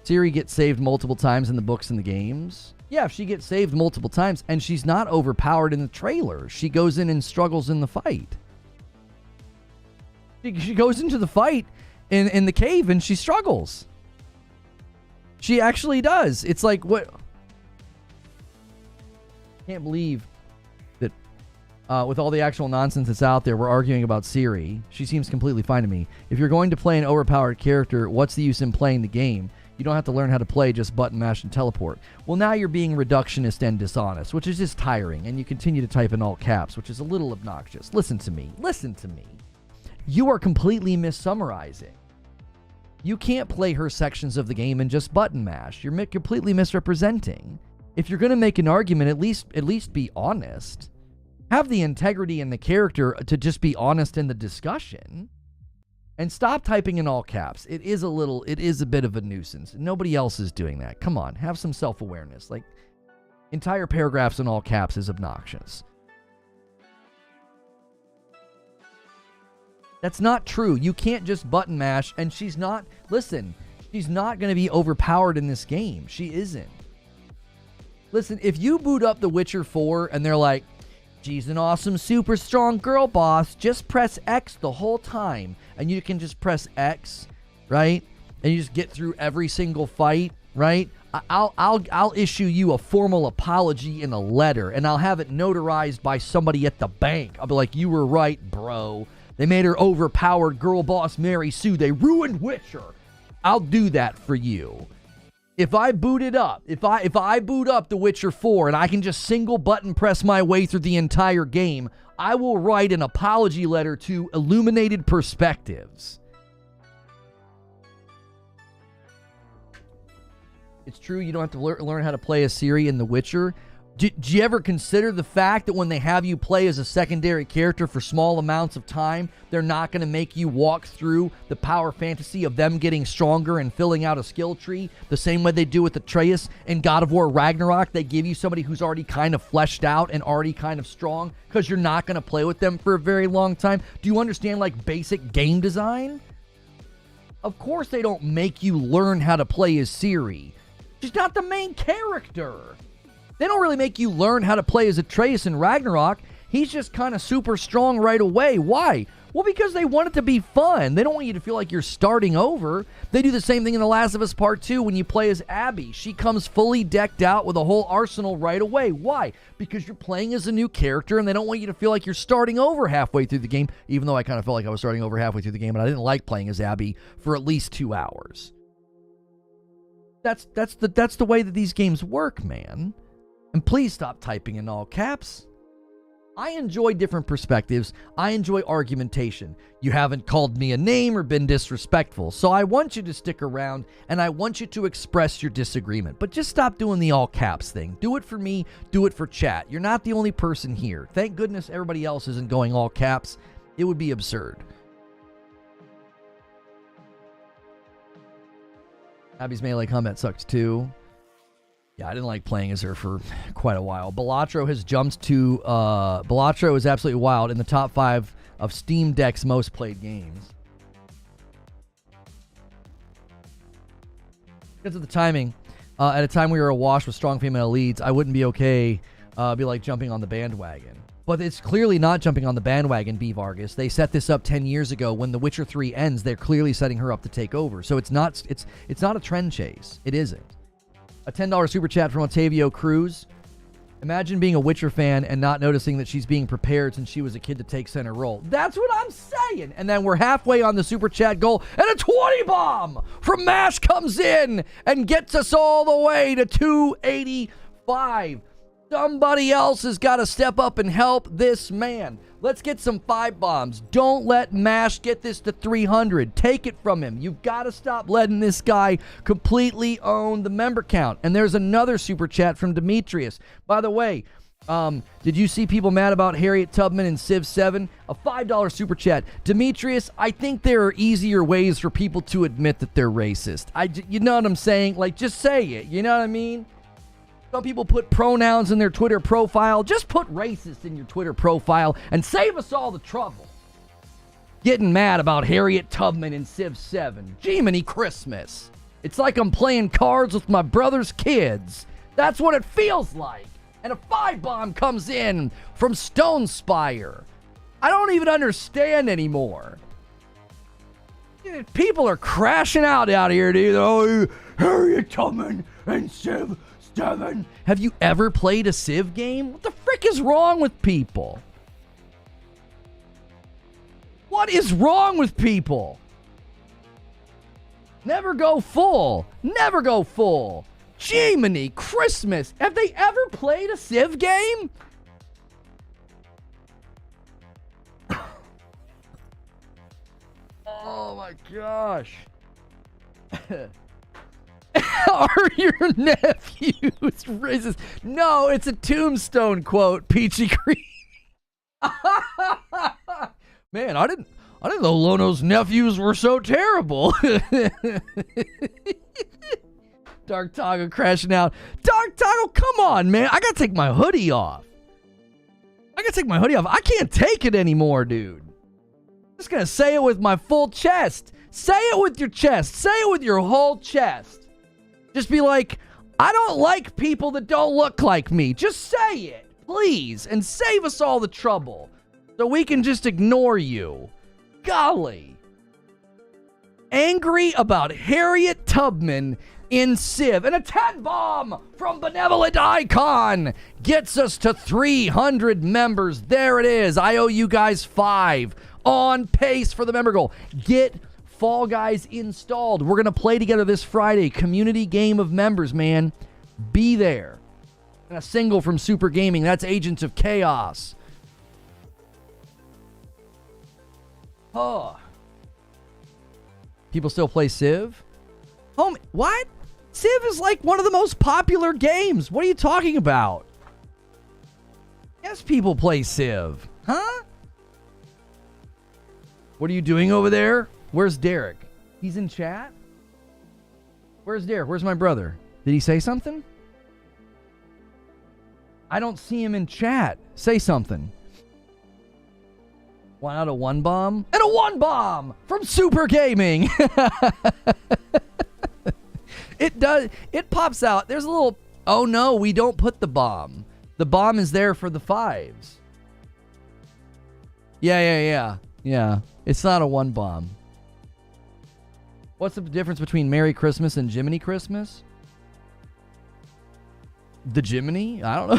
Ciri gets saved multiple times in the books and the games. Yeah, if she gets saved multiple times and she's not overpowered in the trailer, she goes in and struggles in the fight. She goes into the fight in the cave and she struggles. She actually does. It's like, what? Can't believe that with all the actual nonsense that's out there, we're arguing about Ciri. She seems completely fine to me. If you're going to play an overpowered character, what's the use in playing the game? You don't have to learn how to play, just button mash and teleport. Well, now you're being reductionist and dishonest, which is just tiring, and you continue to type in all caps, which is a little obnoxious. Listen to me. Listen to me. You are completely missummarizing. You can't play her sections of the game and just button mash. You're completely misrepresenting. If you're going to make an argument, at least be honest. Have the integrity in the character to just be honest in the discussion. And stop typing in all caps. It is a bit of a nuisance. Nobody else is doing that. Come on, have some self-awareness. Like, entire paragraphs in all caps is obnoxious. That's not true. You can't just button mash, and she's not going to be overpowered in this game. She isn't. Listen, if you boot up The Witcher 4 and they're like, she's an awesome, super strong girl boss, just press X the whole time. And you can just press X, right? And you just get through every single fight, right? I'll issue you a formal apology in a letter, and I'll have it notarized by somebody at the bank. I'll be like, you were right, bro. They made her overpowered girl boss Mary Sue. They ruined Witcher. I'll do that for you. If I boot it up, if I boot up The Witcher 4 and I can just single button press my way through the entire game, I will write an apology letter to Illuminated Perspectives. It's true you don't have to learn how to play as Ciri in The Witcher. Do you ever consider the fact that when they have you play as a secondary character for small amounts of time, they're not going to make you walk through the power fantasy of them getting stronger and filling out a skill tree the same way they do with Atreus in God of War Ragnarok? They give you somebody who's already kind of fleshed out and already kind of strong because you're not going to play with them for a very long time. Do you understand, like, basic game design? Of course they don't make you learn how to play as Ciri. She's not the main character. They don't really make you learn how to play as Atreus in Ragnarok. He's just kind of super strong right away. Why? Well, because they want it to be fun. They don't want you to feel like you're starting over. They do the same thing in The Last of Us Part 2 when you play as Abby. She comes fully decked out with a whole arsenal right away. Why? Because you're playing as a new character, and they don't want you to feel like you're starting over halfway through the game, even though I kind of felt like I was starting over halfway through the game, and I didn't like playing as Abby for at least 2 hours. That's the way that these games work, man. And please stop typing in all caps. I enjoy different perspectives. I enjoy argumentation. You haven't called me a name or been disrespectful, so I want you to stick around and I want you to express your disagreement. But just stop doing the all caps thing. Do it for me. Do it for chat. You're not the only person here. Thank goodness everybody else isn't going all caps. It would be absurd. Abby's melee combat sucks too. Yeah, I didn't like playing as her for quite a while. Balatro has jumped to... Balatro is absolutely wild in the top 5 of Steam Deck's most played games. Because of the timing, at a time we were awash with strong female leads, I wouldn't be okay be like jumping on the bandwagon. But it's clearly not jumping on the bandwagon, B. Vargas. They set this up 10 years ago. When The Witcher 3 ends, they're clearly setting her up to take over. So it's not a trend chase. It isn't. A $10 super chat from Otavio Cruz. Imagine being a Witcher fan and not noticing that she's being prepared since she was a kid to take center role. That's what I'm saying. And then we're halfway on the super chat goal, and a 20 bomb from MASH comes in and gets us all the way to 285. Somebody else has got to step up and help this man. Let's get some 5 bombs. Don't let MASH get this to 300. Take it from him. You've got to stop letting this guy completely own the member count. And there's another super chat from Demetrius. By the way, did you see people mad about Harriet Tubman and Civ 7? A $5 super chat. Demetrius, I think there are easier ways for people to admit that they're racist. You know what I'm saying? Like, just say it. You know what I mean? Some people put pronouns in their Twitter profile. Just put racist in your Twitter profile and save us all the trouble. Getting mad about Harriet Tubman in Civ 7. Jiminy Christmas. It's like I'm playing cards with my brother's kids. That's what it feels like. And a 5 bomb comes in from Stone Spire. I don't even understand anymore. People are crashing out here, dude. Oh, Harriet Tubman and Civ 7. Have you ever played a Civ game? What the frick is wrong with people? What is wrong with people? Never go full. Never go full. Jiminy Christmas. Have they ever played a Civ game? Oh my gosh. Are your nephews racist? No, it's a Tombstone quote, Peachy Cream. Man, I didn't know Lono's nephews were so terrible. Dark Toggle crashing out. Dark Toggle, come on, man. I gotta take my hoodie off. I can't take it anymore, dude. I'm just gonna say it with my full chest. Say it with your chest. Say it with your whole chest. Just be like, I don't like people that don't look like me. Just say it, please, and save us all the trouble so we can just ignore you. Golly. Angry about Harriet Tubman in Civ. And a 10 bomb from Benevolent Icon gets us to 300 members. There it is. I owe you guys 5. On pace for the member goal. Get Fall Guys installed. We're going to play together this Friday. Community game of members, man. Be there. And a single from Super Gaming. That's Agents of Chaos. Oh. People still play Civ? Homie, what? Civ is like one of the most popular games. What are you talking about? Yes, people play Civ. Huh? What are you doing over there? Where's Derek? He's in chat? Where's Derek? Where's my brother? Did he say something? I don't see him in chat. Say something. 1 out of 1 bomb? And a 1 bomb from Super Gaming. It pops out. There's a little, oh no, we don't put the bomb. The bomb is there for the 5s. Yeah. It's not a 1 bomb. What's the difference between Merry Christmas and Jiminy Christmas? The Jiminy? I don't know.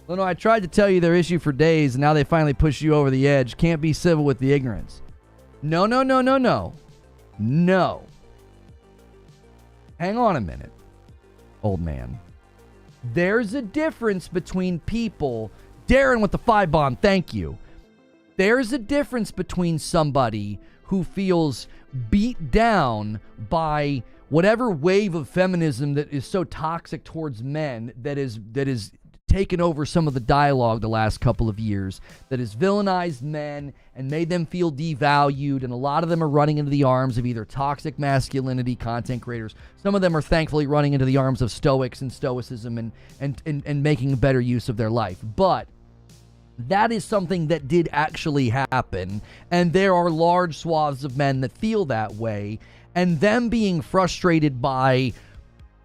Well, no, I tried to tell you their issue for days, and now they finally push you over the edge. Can't be civil with the ignorance. No. No. Hang on a minute, old man. There's a difference between people. Darren with the 5 bomb, thank you. There's a difference between somebody who feels beat down by whatever wave of feminism that is so toxic towards men that is taken over some of the dialogue the last couple of years, that has villainized men and made them feel devalued, and a lot of them are running into the arms of either toxic masculinity content creators. Some of them are thankfully running into the arms of stoics and stoicism and making better use of their life. But that is something that did actually happen, and there are large swaths of men that feel that way, and them being frustrated by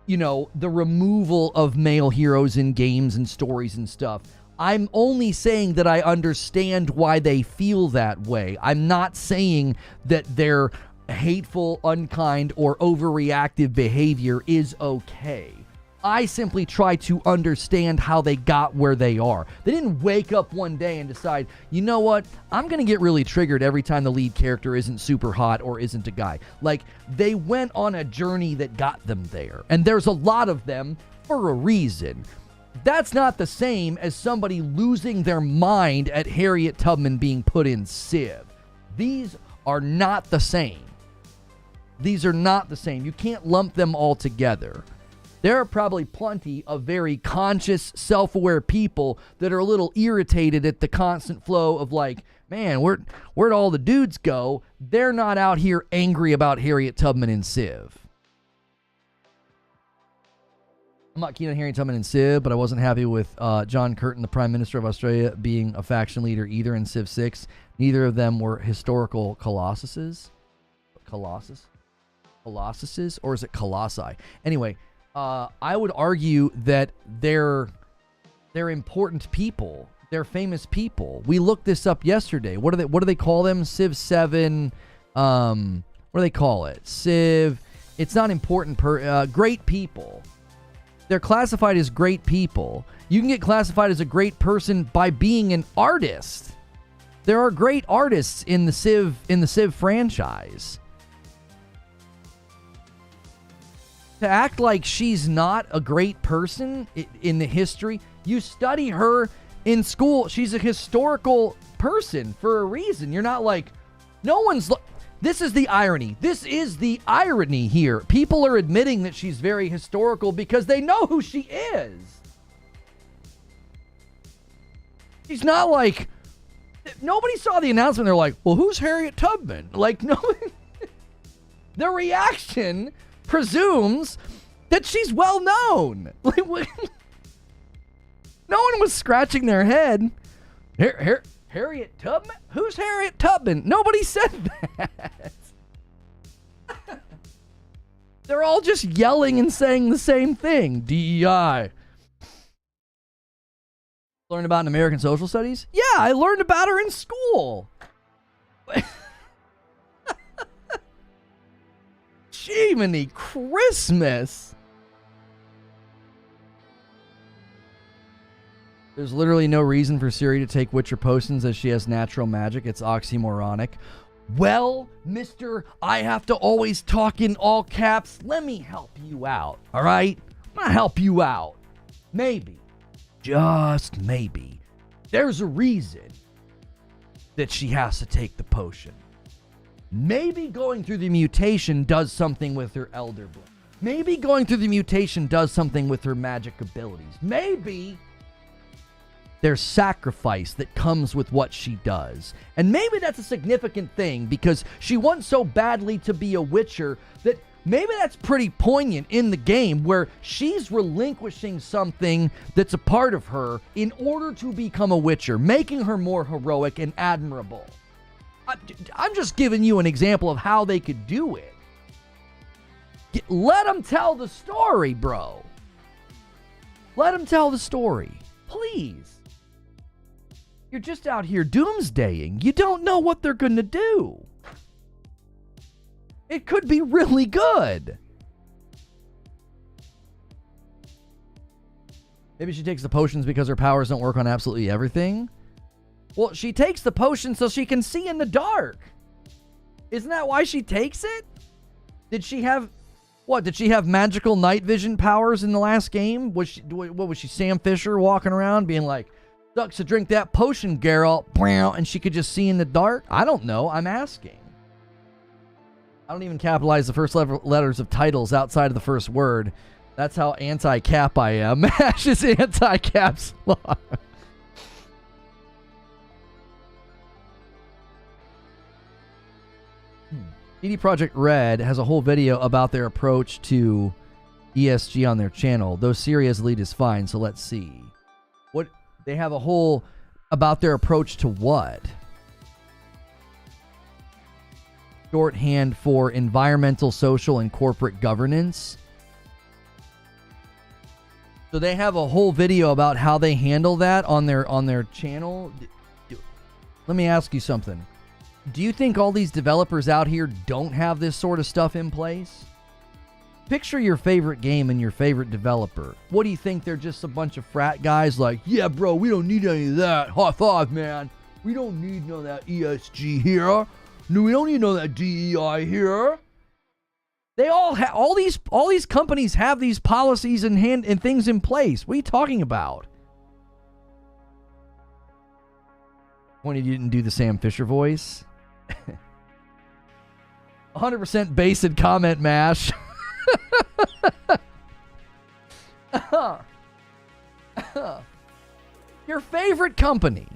the removal of male heroes in games and stories and stuff. I'm only saying that I understand why they feel that way. I'm not saying that their hateful, unkind, or overreactive behavior is okay. I simply try to understand how they got where they are. They didn't wake up one day and decide, you know what, I'm going to get really triggered every time the lead character isn't super hot or isn't a guy. Like, they went on a journey that got them there. And there's a lot of them for a reason. That's not the same as somebody losing their mind at Harriet Tubman being put in Civ. These are not the same. These are not the same. You can't lump them all together. There are probably plenty of very conscious, self-aware people that are a little irritated at the constant flow of like, man, where'd all the dudes go? They're not out here angry about Harriet Tubman in Civ. I'm not keen on Harriet Tubman in Civ, but I wasn't happy with John Curtin, the Prime Minister of Australia, being a faction leader either in Civ 6. Neither of them were historical colossuses. Colossuses? Or is it colossi? Anyway, I would argue that they're important people. They're famous people. We looked this up yesterday. What do they call them? Civ 7. What do they call it? Civ. It's not important. Great people. They're classified as great people. You can get classified as a great person by being an artist. There are great artists in the Civ franchise. To act like she's not a great person in the history, you study her in school. She's a historical person for a reason. You're not like, this is the irony. This is the irony here. People are admitting that she's very historical because they know who she is. She's not like, nobody saw the announcement. They're like, well, who's Harriet Tubman? Like, no. The reaction presumes that she's well known. Like, no one was scratching their head. Harriet Tubman? Who's Harriet Tubman? Nobody said that. They're all just yelling and saying the same thing. DEI. Learned about in American Social Studies? Yeah, I learned about her in school. Jiminy Christmas. There's literally no reason for Ciri to take Witcher potions as she has natural magic. It's oxymoronic. Well, mister, I have to always talk in all caps. Let me help you out, all right? I'm going to help you out. Maybe, just maybe, there's a reason that she has to take the potion. Maybe going through the mutation does something with her Elder Blood. Maybe going through the mutation does something with her magic abilities. Maybe there's sacrifice that comes with what she does. And maybe that's a significant thing because she wants so badly to be a Witcher that maybe that's pretty poignant in the game where she's relinquishing something that's a part of her in order to become a Witcher, making her more heroic and admirable. I'm just giving you an example of how they could do it. Let them tell the story, bro. Let them tell the story. Please. You're just out here doomsdaying. You don't know what they're going to do. It could be really good. Maybe she takes the potions because her powers don't work on absolutely everything. Well, she takes the potion so she can see in the dark. Isn't that why she takes it? Did she have magical night vision powers in the last game? What was she, Sam Fisher walking around being like, sucks to drink that potion, Geralt, and she could just see in the dark? I don't know. I'm asking. I don't even capitalize the first letters of titles outside of the first word. That's how anti-cap I am. Ash is anti-caps lock. CD Projekt Red has a whole video about their approach to ESG on their channel. Though Ciri as lead is fine, so let's see. What they have a whole about their approach to what? Shorthand for environmental, social, and corporate governance. So they have a whole video about how they handle that on their channel. Let me ask you something. Do you think all these developers out here don't have this sort of stuff in place? Picture your favorite game and your favorite developer. What do you think? They're just a bunch of frat guys like, yeah, bro, we don't need any of that. High five, man. We don't need none of that ESG here. No, we don't need none of that DEI here. They all have all these companies have these policies and things in place. What are you talking about? When you didn't do the Sam Fisher voice. 100% based comment mash. Your favorite company.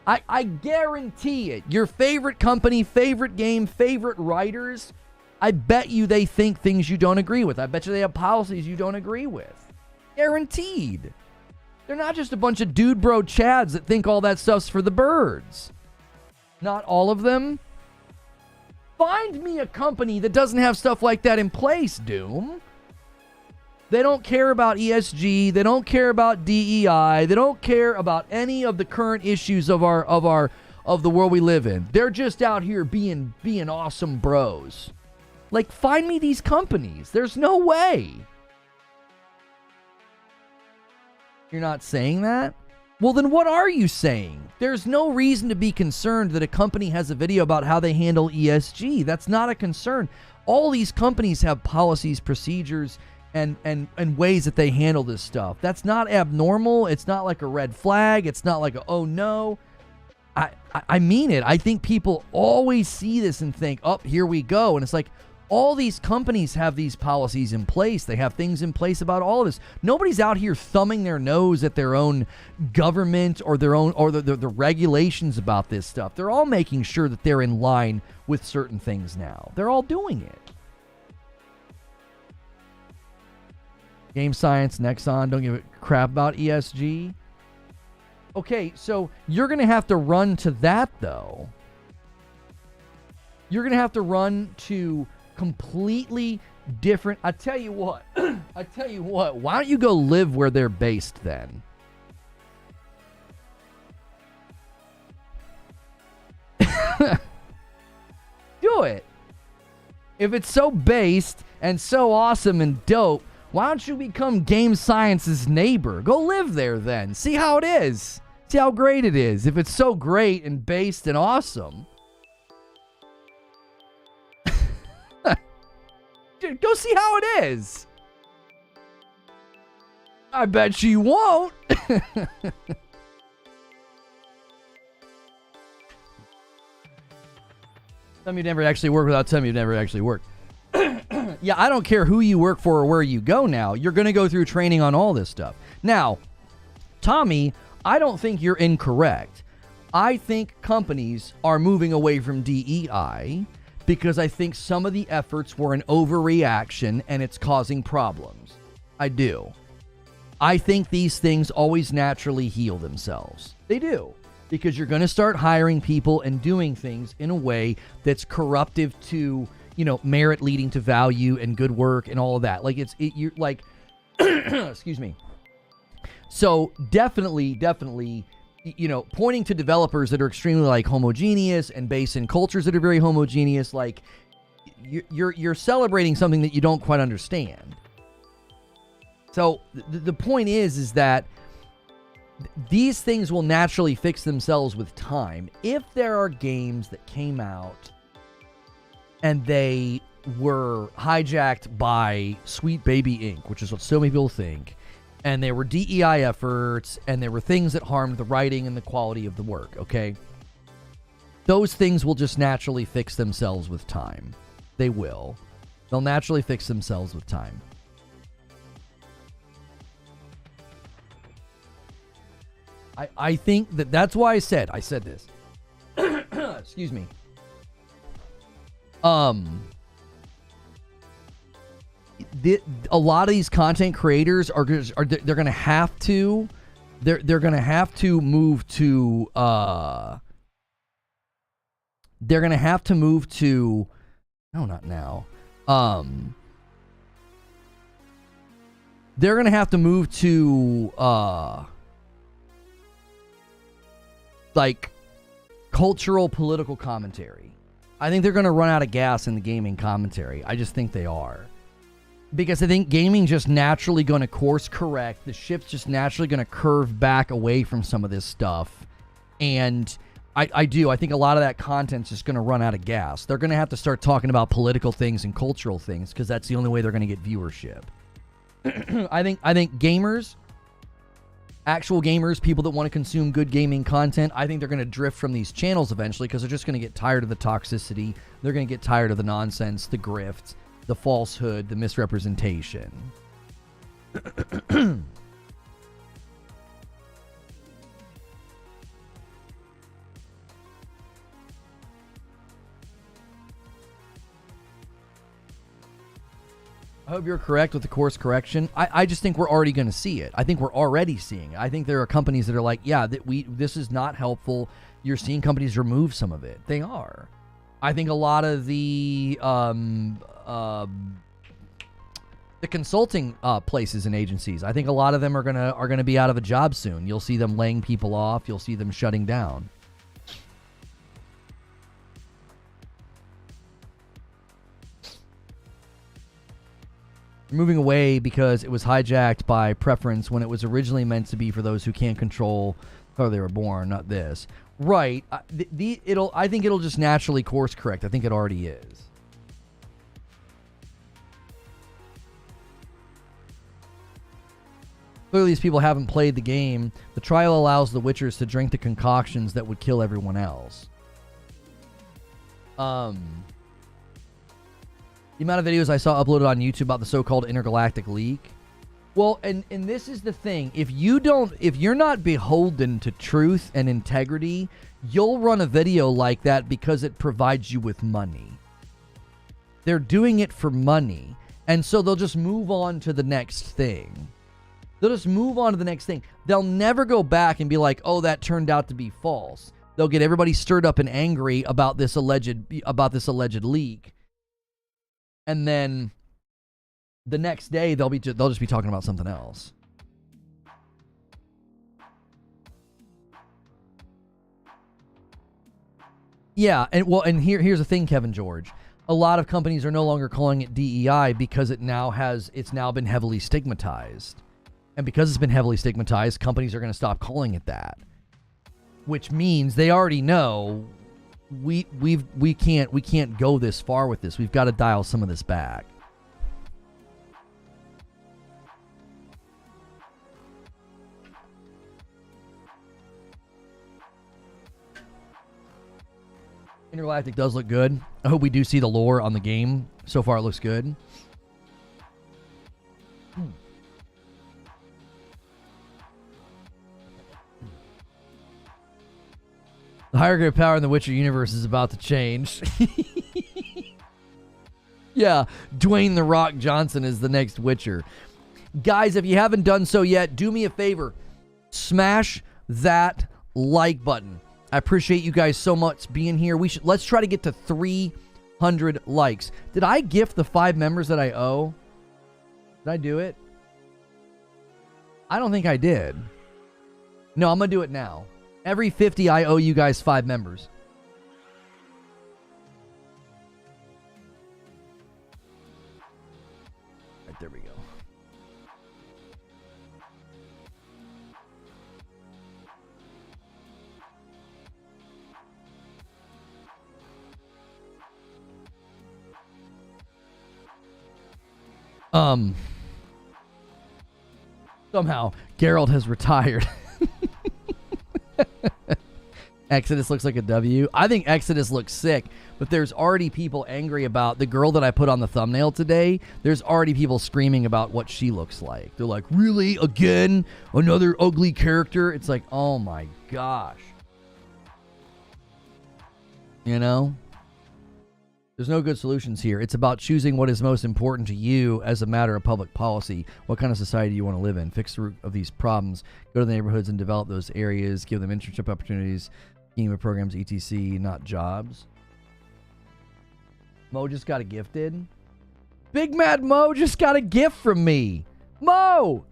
I guarantee it. Your favorite company, favorite game, favorite writers. I bet you they think things you don't agree with. I bet you they have policies you don't agree with. Guaranteed. They're not just a bunch of dude bro chads that think all that stuff's for the birds. Not all of them. Find me a company that doesn't have stuff like that in place, Doom. They don't care about ESG. They don't care about DEI. They don't care about any of the current issues of the world we live in. They're just out here being awesome bros. Like, find me these companies. There's no way. You're not saying that? Well, then what are you saying? There's no reason to be concerned that a company has a video about how they handle ESG. That's not a concern. All these companies have policies, procedures, and ways that they handle this stuff. That's not abnormal. It's not like a red flag. It's not like a, oh no. I mean it. I think people always see this and think, oh, here we go. And it's like, all these companies have these policies in place. They have things in place about all of this. Nobody's out here thumbing their nose at their own government or their own or the regulations about this stuff. They're all making sure that they're in line with certain things now. They're all doing it. Game Science, Nexon, don't give a crap about ESG. Okay, so you're going to have to run to that, though. You're going to have to run to completely different. I tell you what. Why don't you go live where they're based then? Do it. If it's so based and so awesome and dope, why don't you become Game Science's neighbor? Go live there then. See how it is. See how great it is. If it's so great and based and awesome. Dude, go see how it is. I bet you won't. Some of you never actually work without telling me you've never actually worked. Yeah, I don't care who you work for or where you go now. You're going to go through training on all this stuff. Now, Tommy, I don't think you're incorrect. I think companies are moving away from DEI because I think some of the efforts were an overreaction and it's causing problems. I do. I think these things always naturally heal themselves. They do. Because you're going to start hiring people and doing things in a way that's corruptive to, you know, merit leading to value and good work and all of that. Like you're like, excuse me. So definitely, you know, pointing to developers that are extremely like homogeneous and based in cultures that are very homogeneous, like you're celebrating something that you don't quite understand. So the point is that these things will naturally fix themselves with time. If there are games that came out and they were hijacked by Sweet Baby Inc., which is what so many people think, and there were DEI efforts, and there were things that harmed the writing and the quality of the work, okay? Those things will just naturally fix themselves with time. They will. They'll naturally fix themselves with time. I think that's why I said this. Excuse me. A lot of these content creators are they're going to have to move to no, not now. they're going to have to move to, like, cultural political commentary. I think they're going to run out of gas in the gaming commentary. I just think they are. Because I think gaming just naturally going to course correct. The ship's just naturally going to curve back away from some of this stuff. And I think a lot of that content's just going to run out of gas. They're going to have to start talking about political things and cultural things because that's the only way they're going to get viewership. I think gamers, actual gamers, people that want to consume good gaming content, I think they're going to drift from these channels eventually because they're just going to get tired of the toxicity. They're going to get tired of the nonsense, the grift, the falsehood, the misrepresentation. I hope you're correct with the course correction. I just think we're already going to see it. I think we're already seeing it. I think there are companies that are like, yeah, this is not helpful. You're seeing companies remove some of it. They are. I think a lot of the consulting places and agencies, I think a lot of them are gonna be out of a job soon. You'll see them laying people off. You'll see them shutting down. Moving away because it was hijacked by preference when it was originally meant to be for those who can't control how they were born, not this. Right. I think it'll just naturally course correct. I think it already is. Clearly, these people haven't played the game. The trial allows the Witchers to drink the concoctions that would kill everyone else. The amount of videos I saw uploaded on YouTube about the so-called intergalactic leak. Well, and this is the thing. If you're not beholden to truth and integrity, you'll run a video like that because it provides you with money. They're doing it for money. And so they'll just move on to the next thing. They'll just move on to the next thing. They'll never go back and be like, oh, that turned out to be false. They'll get everybody stirred up and angry about this alleged leak. And then the next day they'll just be talking about something else. Yeah, and here's the thing, Kevin George. A lot of companies are no longer calling it DEI because it's now been heavily stigmatized. And because it's been heavily stigmatized, companies are going to stop calling it that. Which means they already know we can't go this far with this. We've got to dial some of this back. Intergalactic does look good. I hope we do see the lore on the game. So far it looks good. The hierarchy of power in the Witcher universe is about to change. Yeah, Dwayne "The Rock" Johnson is the next Witcher. Guys, if you haven't done so yet, do me a favor. Smash that like button. I appreciate you guys so much being here. Let's try to get to 300 likes. Did I gift the 5 members that I owe? Did I do it? I don't think I did. No, I'm going to do it now. Every 50, I owe you guys 5 members. Right, there we go. Somehow, Geralt has retired. Exodus looks like a W. I think Exodus looks sick, but there's already people angry about the girl that I put on the thumbnail today. There's already people screaming about what she looks like. They're like, really? Again? Another ugly character? It's like, oh my gosh. You know? There's no good solutions here. It's about choosing what is most important to you as a matter of public policy. What kind of society you want to live in? Fix the root of these problems. Go to the neighborhoods and develop those areas. Give them internship opportunities, scheme of programs, etc., not jobs. Mo just got a gifted. Big Mad Mo just got a gift from me. Mo!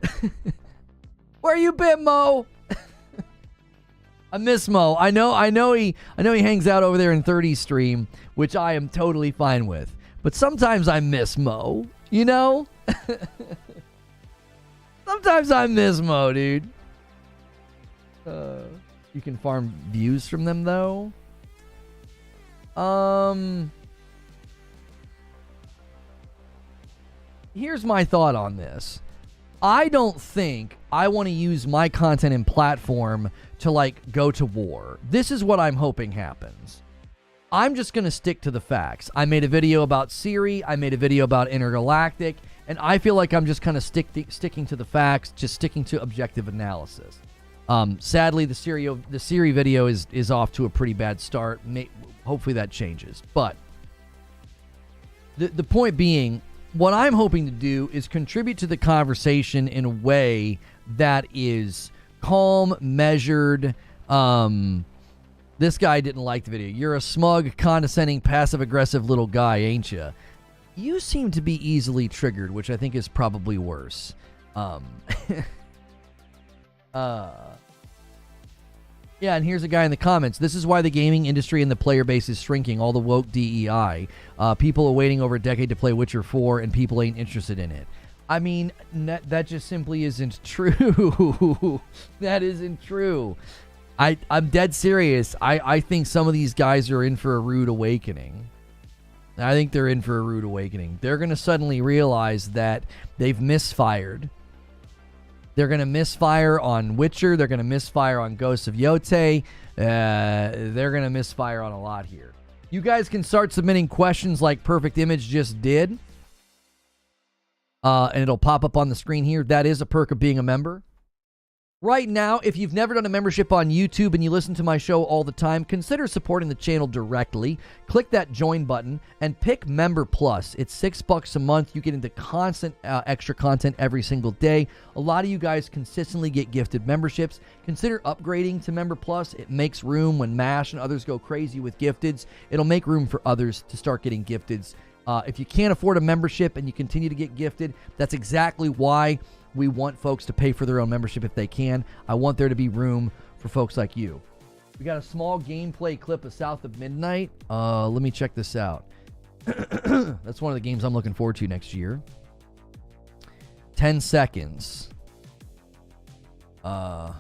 Where you been, Mo? I miss Mo. I know he hangs out over there in 30 stream, which I am totally fine with. But sometimes I miss Mo, you know? Sometimes I miss Mo, dude. You can farm views from them though. Here's my thought on this. I don't think I want to use my content and platform to like go to war. This is what I'm hoping happens. I'm just going to stick to the facts. I made a video about Ciri. I made a video about Intergalactic. And I feel like I'm just kind of sticking to the facts, just sticking to objective analysis. Sadly, the Ciri video is off to a pretty bad start. Hopefully that changes. But the point being, what I'm hoping to do is contribute to the conversation in a way that is calm, measured. This guy didn't like the video. You're a smug, condescending, passive-aggressive little guy, ain't you? You seem to be easily triggered, which I think is probably worse. Yeah, and here's a guy in the comments. This is why the gaming industry and the player base is shrinking. All the woke DEI. People are waiting over a decade to play Witcher 4, and people ain't interested in it. I mean, that just simply isn't true. That isn't true. I'm dead serious. I think some of these guys are in for a rude awakening. I think they're in for a rude awakening. They're going to suddenly realize that they've misfired. They're going to misfire on Witcher. They're going to misfire on Ghosts of Yote. They're going to misfire on a lot here. You guys can start submitting questions like Perfect Image just did. And it'll pop up on the screen here. That is a perk of being a member. Right now, if you've never done a membership on YouTube and you listen to my show all the time, consider supporting the channel directly. Click that join button and pick Member Plus. It's $6 a month. You get into constant extra content every single day. A lot of you guys consistently get gifted memberships. Consider upgrading to Member Plus. It makes room when MASH and others go crazy with gifteds. It'll make room for others to start getting gifteds. If you can't afford a membership and you continue to get gifted, that's exactly why we want folks to pay for their own membership if they can. I want there to be room for folks like you. We got a small gameplay clip of South of Midnight. Let me check this out. That's one of the games I'm looking forward to next year. 10 seconds. Here,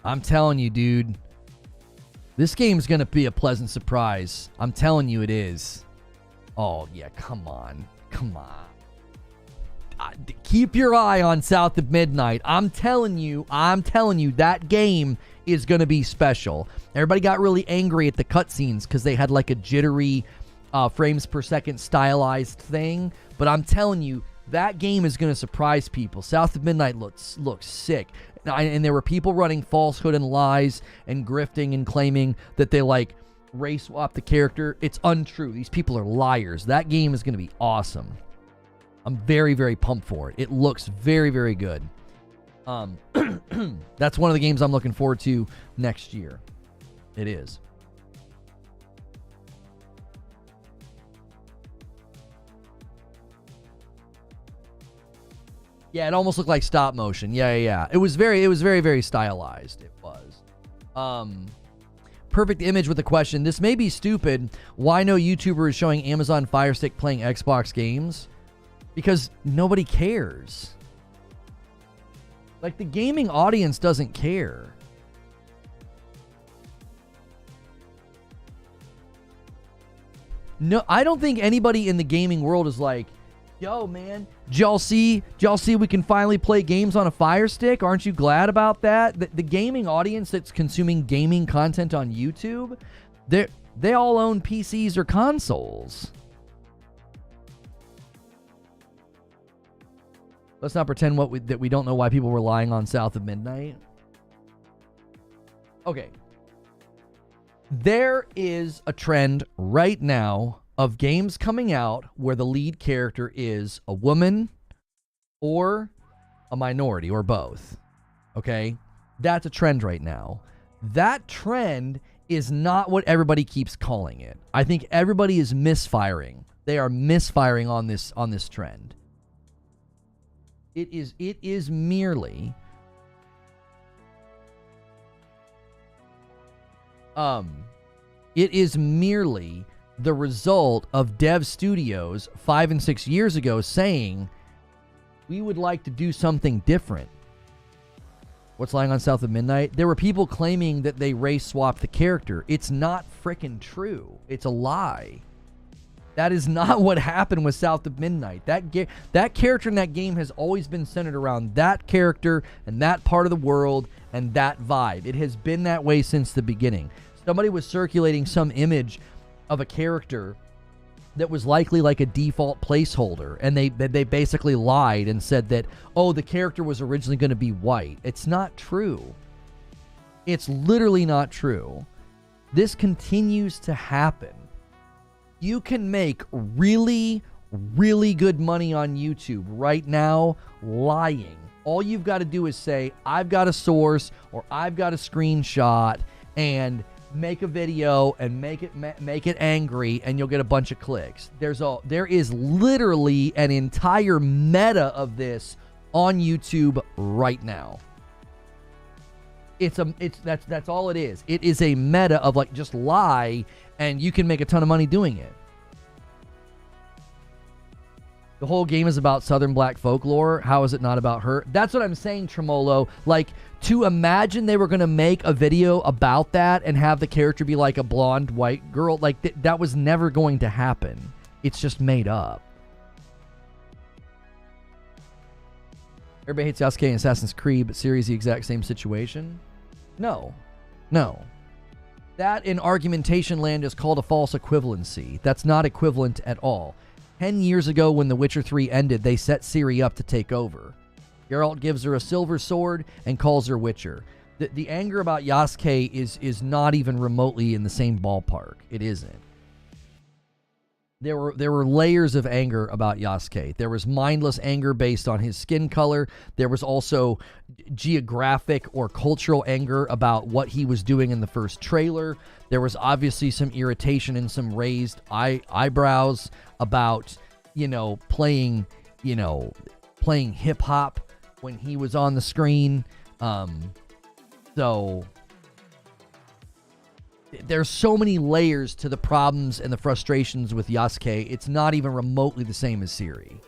I'm telling you, dude. This game's going to be a pleasant surprise. I'm telling you it is. Oh, yeah, come on. Come on. Keep your eye on South of Midnight. I'm telling you, that game is going to be special. Everybody got really angry at the cutscenes because they had like a jittery frames per second stylized thing. But I'm telling you, that game is going to surprise people. South of Midnight looks sick. And there were people running falsehood and lies and grifting and claiming that they like race swap the character. It's untrue. These people are liars. That game is going to be awesome. I'm very, very pumped for it. It looks very, very good. That's one of the games I'm looking forward to next year. It is. Yeah, it almost looked like stop motion. Yeah. It was very, very stylized. It was. Perfect Image with a question. This may be stupid. Why no YouTuber is showing Amazon Fire Stick playing Xbox games? Because nobody cares. Like, the gaming audience doesn't care. No, I don't think anybody in the gaming world is like, yo, man, did y'all see we can finally play games on a Fire Stick? Aren't you glad about that? The gaming audience that's consuming gaming content on YouTube, they all own PCs or consoles. Let's not pretend that we don't know why people were lying on South of Midnight. Okay. There is a trend right now of games coming out where the lead character is a woman or a minority or both. Okay? That's a trend right now. That trend is not what everybody keeps calling it. I think everybody is misfiring. They are misfiring on this trend. It is merely the result of dev studios 5 and 6 years ago saying, we would like to do something different. What's lying on South of Midnight? There were people claiming that they race swapped the character. It's not frickin' true. It's a lie. That is not what happened with South of Midnight. That character in that game has always been centered around that character and that part of the world and that vibe. It has been that way since the beginning. Somebody was circulating some image of a character that was likely like a default placeholder, and they basically lied and said that, oh, the character was originally going to be white. It's not true. It's literally not true. This continues to happen. You can make really, really good money on YouTube right now lying. All you've got to do is say, I've got a source or I've got a screenshot, and make a video and make it angry, and you'll get a bunch of clicks. There is literally an entire meta of this on YouTube right now. That's all it is. It is a meta of like, just lie and you can make a ton of money doing it. The whole game is about Southern black folklore. How is it not about her? That's what I'm saying, Tremolo. Like, to imagine they were going to make a video about that and have the character be like a blonde white girl, like that was never going to happen. It's just made up. Everybody hates Yasuke in Assassin's Creed, but Ciri's the exact same situation? No. That in argumentation land is called a false equivalency. That's not equivalent at all. 10 years ago when The Witcher 3 ended, they set Ciri up to take over. Geralt gives her a silver sword and calls her Witcher. The anger about Yasuke is not even remotely in the same ballpark. It isn't. There were layers of anger about Yasuke. There was mindless anger based on his skin color. There was also geographic or cultural anger about what he was doing in the first trailer. There was obviously some irritation and some raised eyebrows about, playing hip hop when he was on the screen. So there's so many layers to the problems and the frustrations with Yasuke. It's not even remotely the same as Ciri.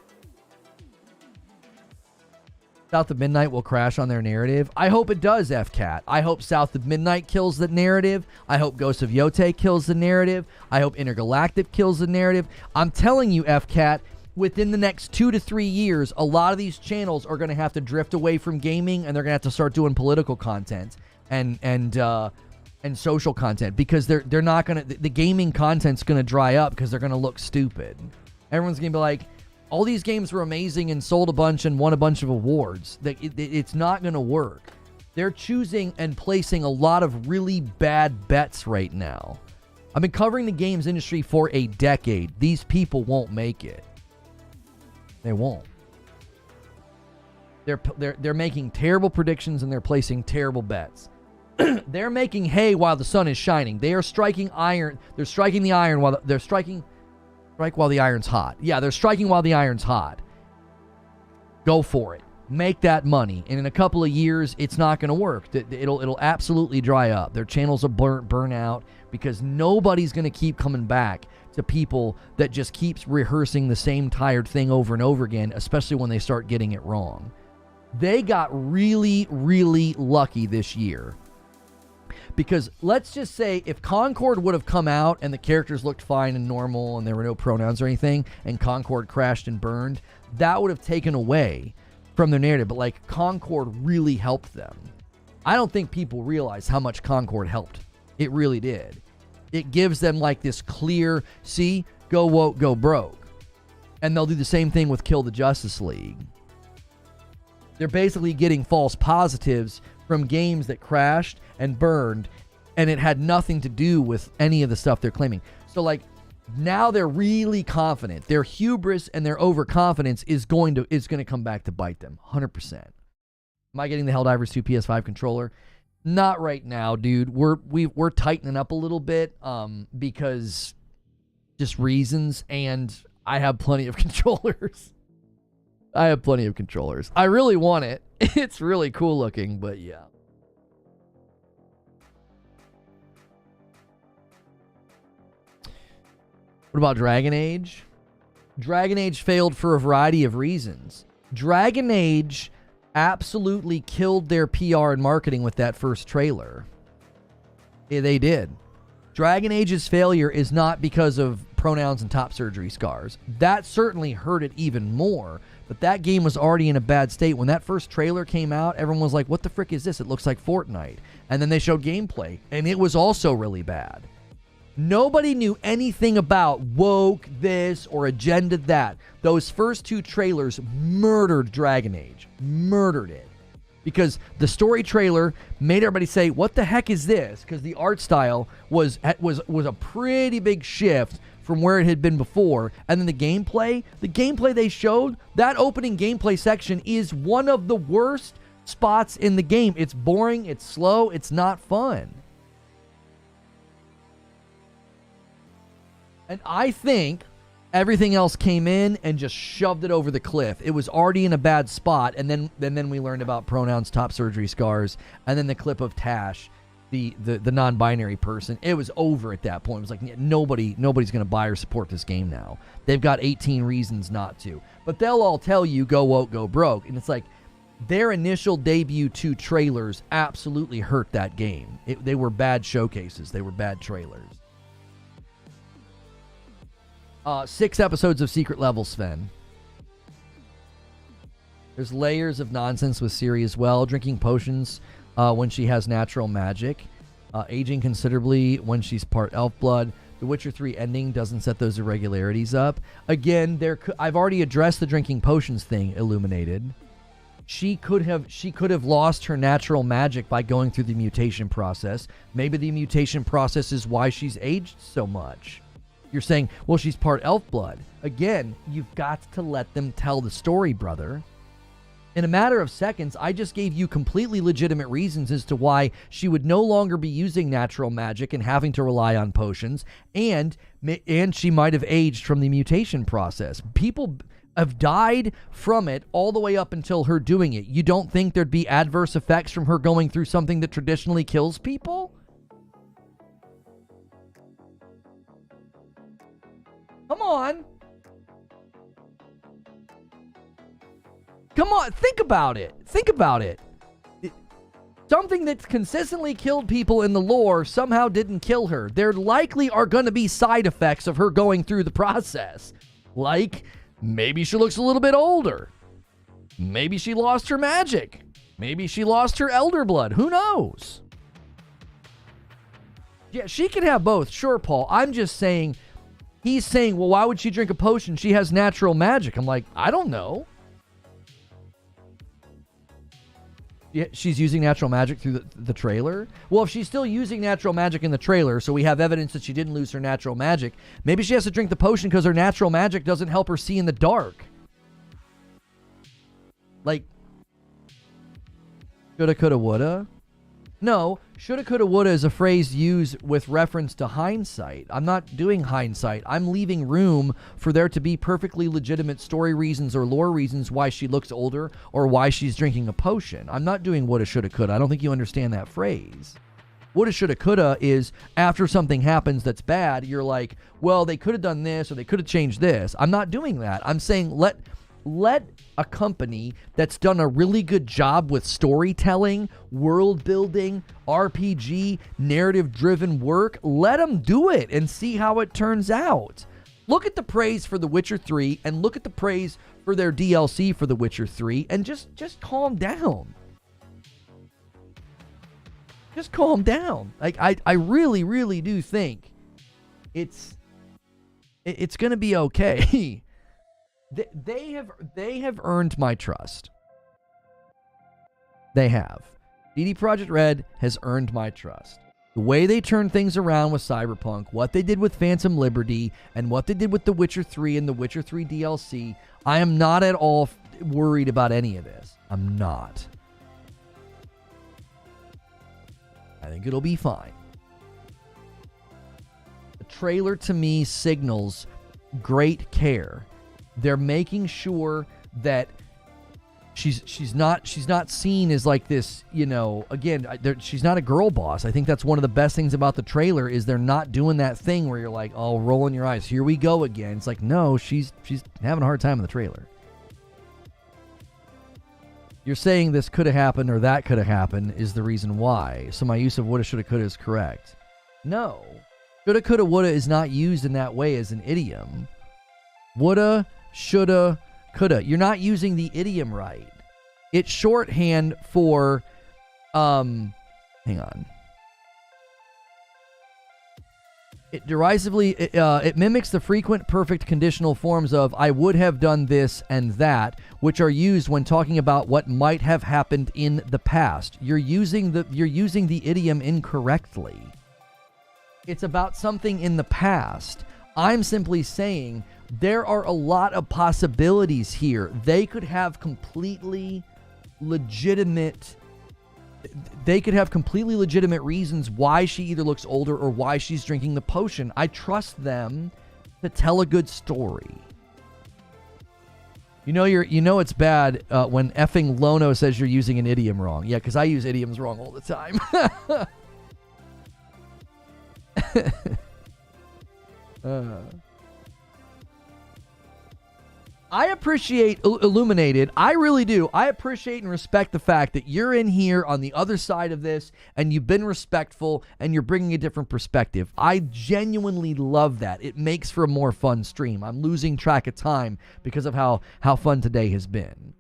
South of Midnight will crash on their narrative. I hope it does, FCAT. I hope South of Midnight kills the narrative. I hope Ghost of Yote kills the narrative. I hope Intergalactic kills the narrative. I'm telling you, FCAT, within the next 2 to 3 years, a lot of these channels are going to have to drift away from gaming, and they're going to have to start doing political content and social content, because they're not going to, the gaming content's going to dry up because they're going to look stupid. Everyone's going to be like, all these games were amazing and sold a bunch and won a bunch of awards. It's not going to work. They're choosing and placing a lot of really bad bets right now. I've been covering the games industry for a decade. These people won't make it. They won't. They're making terrible predictions and they're placing terrible bets. They're making hay while the sun is shining. They are striking iron. They're striking the iron while they're striking. Strike while the iron's hot. Yeah, they're striking while the iron's hot. Go for it. Make that money. And in a couple of years, it's not going to work. It'll absolutely dry up. Their channels will burn out because nobody's going to keep coming back to people that just keeps rehearsing the same tired thing over and over again, especially when they start getting it wrong. They got really, really lucky this year. Because let's just say if Concord would have come out and the characters looked fine and normal and there were no pronouns or anything, and Concord crashed and burned, that would have taken away from their narrative. But like, Concord really helped them. I don't think people realize how much Concord helped. It really did. It gives them like this clear, see, go woke, go broke. And they'll do the same thing with Kill the Justice League. They're basically getting false positives from games that crashed and burned, and it had nothing to do with any of the stuff they're claiming. So like, now they're really confident. Their hubris and their overconfidence is going to come back to bite them 100%. Am I getting the Helldivers 2 PS5 controller? Not right now, dude. We're tightening up a little bit because just reasons, and I have plenty of controllers. I have plenty of controllers. I really want it. It's really cool looking, but yeah. What about Dragon Age? Dragon Age failed for a variety of reasons. Dragon Age absolutely killed their PR and marketing with that first trailer. Yeah, they did. Dragon Age's failure is not because of pronouns and top surgery scars. That certainly hurt it even more, but that game was already in a bad state. When that first trailer came out, everyone was like, what the frick is this? It looks like Fortnite. And then they showed gameplay, and it was also really bad. Nobody knew anything about woke this or agenda that. Those first two trailers murdered Dragon Age. Murdered it. Because the story trailer made everybody say, what the heck is this? Because the art style was a pretty big shift from where it had been before. And then the gameplay they showed, that opening gameplay section is one of the worst spots in the game. It's boring, it's slow, it's not fun. And I think everything else came in and just shoved it over the cliff. It was already in a bad spot, and then we learned about pronouns, top surgery scars, and then the clip of Tash, the non-binary person. It was over at that point. It was like nobody's going to buy or support this game now. They've got 18 reasons not to. But they'll all tell you, go woke, go broke. And it's like, their initial debut 2 trailers absolutely hurt that game. They were bad showcases. They were bad trailers. 6 episodes of Secret Level, Sven. There's layers of nonsense with Ciri as well. Drinking potions when she has natural magic. Aging considerably when she's part elf blood. The Witcher 3 ending doesn't set those irregularities up. Again, I've already addressed the drinking potions thing, Illuminated. She could have lost her natural magic by going through the mutation process. Maybe the mutation process is why she's aged so much. You're saying, well, she's part elf blood. Again, you've got to let them tell the story, brother. In a matter of seconds, I just gave you completely legitimate reasons as to why she would no longer be using natural magic and having to rely on potions, and she might have aged from the mutation process. People have died from it all the way up until her doing it. You don't think there'd be adverse effects from her going through something that traditionally kills people? Come on. Come on, think about it. Think about it. Something that's consistently killed people in the lore somehow didn't kill her. There likely are going to be side effects of her going through the process. Like, maybe she looks a little bit older. Maybe she lost her magic. Maybe she lost her elder blood. Who knows? Yeah, she can have both. Sure, Paul. I'm just saying, he's saying, well, why would she drink a potion? She has natural magic. I'm like, I don't know. Yeah, she's using natural magic through the trailer? Well, if she's still using natural magic in the trailer, so we have evidence that she didn't lose her natural magic, maybe she has to drink the potion because her natural magic doesn't help her see in the dark. Like, shoulda, coulda, woulda? No, shoulda, coulda, woulda is a phrase used with reference to hindsight. I'm not doing hindsight. I'm leaving room for there to be perfectly legitimate story reasons or lore reasons why she looks older or why she's drinking a potion. I'm not doing woulda, shoulda, coulda. I don't think you understand that phrase. Woulda, shoulda, coulda is after something happens that's bad, you're like, well, they could have done this or they could have changed this. I'm not doing that. I'm saying let a company that's done a really good job with storytelling, world building, RPG, narrative-driven work, let them do it and see how it turns out. Look at the praise for The Witcher 3 and look at the praise for their DLC for The Witcher 3 and just calm down. Just calm down. Like I really, really do think it's going to be okay. They have earned my trust. They have. CD Projekt Red has earned my trust. The way they turned things around with Cyberpunk, what they did with Phantom Liberty, and what they did with The Witcher 3 and The Witcher 3 DLC, I am not at all worried about any of this. I'm not. I think it'll be fine. The trailer to me signals great care. They're making sure that she's not seen as like this, you know, again, she's not a girl boss. I think that's one of the best things about the trailer is they're not doing that thing where you're like, oh, rolling your eyes, here we go again. It's like, no, she's having a hard time in the trailer. You're saying this could have happened or that could have happened is the reason why. So my use of woulda, shoulda, coulda is correct. No. Shoulda, coulda, woulda is not used in that way as an idiom. Woulda, shoulda, coulda. You're not using the idiom right. It's shorthand for, hang on. It derisively, it mimics the frequent perfect conditional forms of I would have done this and that, which are used when talking about what might have happened in the past. You're using the idiom incorrectly. It's about something in the past. I'm simply saying there are a lot of possibilities here. They could have completely legitimate reasons why she either looks older or why she's drinking the potion. I trust them to tell a good story. You know it's bad when effing Lono says you're using an idiom wrong. Yeah, because I use idioms wrong all the time. I appreciate Illuminated. I really do. I appreciate and respect the fact that you're in here on the other side of this and you've been respectful and you're bringing a different perspective. I genuinely love that. It makes for a more fun stream. I'm losing track of time because of how fun today has been.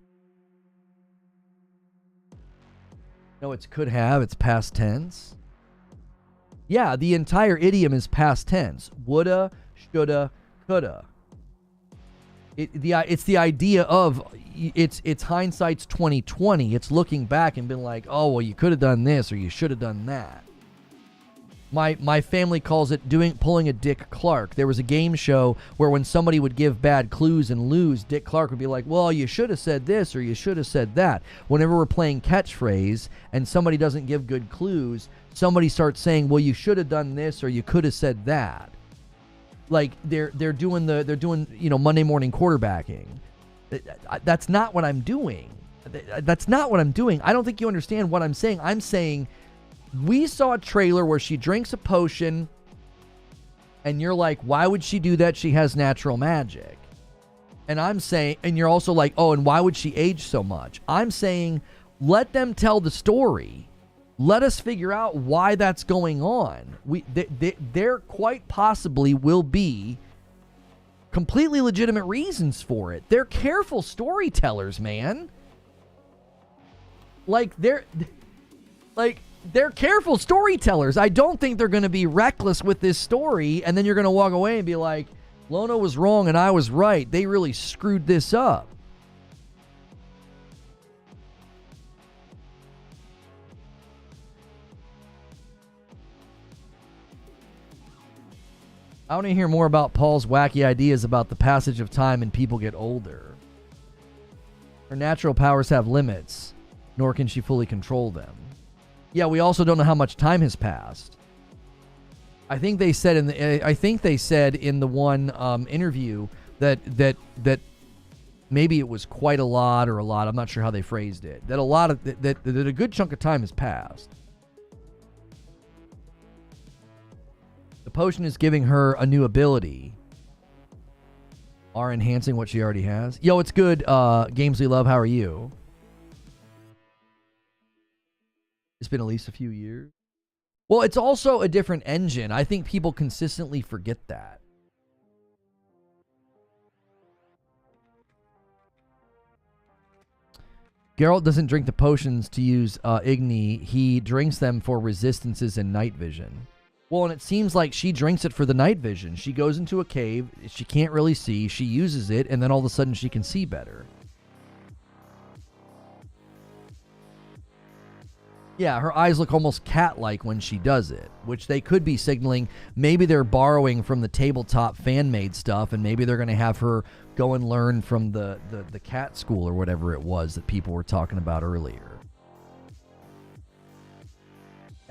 No, it's could have. It's past tense. Yeah, the entire idiom is past tense. Woulda, shoulda, coulda. It's the idea of it's hindsight's 2020. It's looking back and been like, oh well, you could have done this or you should have done that. My family calls it pulling a Dick Clark. There was a game show where when somebody would give bad clues and lose, Dick Clark would be like, well, you should have said this or you should have said that. Whenever we're playing catchphrase and somebody doesn't give good clues, somebody starts saying, well, you should have done this or you could have said that. Like they're doing Monday morning quarterbacking. That's not what I'm doing. That's not what I'm doing. I don't think you understand what I'm saying. I'm saying we saw a trailer where she drinks a potion and you're like, why would she do that? She has natural magic. And I'm saying, and you're also like, oh, and why would she age so much? I'm saying, let them tell the story. Let us figure out why that's going on. There quite possibly will be completely legitimate reasons for it. They're careful storytellers, man. They're careful storytellers. I don't think they're going to be reckless with this story, and then you're going to walk away and be like, Lono was wrong and I was right. They really screwed this up. I want to hear more about Paul's wacky ideas about the passage of time and people get older. Her natural powers have limits, nor can she fully control them. Yeah, we also don't know how much time has passed. I think they said in the one interview that maybe it was quite a lot or a lot. I'm not sure how they phrased it. That a good chunk of time has passed. The potion is giving her a new ability. Are enhancing what she already has. Yo, it's good. Games we love. How are you? It's been at least a few years. Well, it's also a different engine. I think people consistently forget that. Geralt doesn't drink the potions to use Igni. He drinks them for resistances and night vision. Well, and it seems like she drinks it for the night vision. She goes into a cave. She can't really see. She uses it, and then all of a sudden she can see better. Yeah, her eyes look almost cat-like when she does it, which they could be signaling maybe they're borrowing from the tabletop fan-made stuff, and maybe they're going to have her go and learn from the cat school or whatever it was that people were talking about earlier.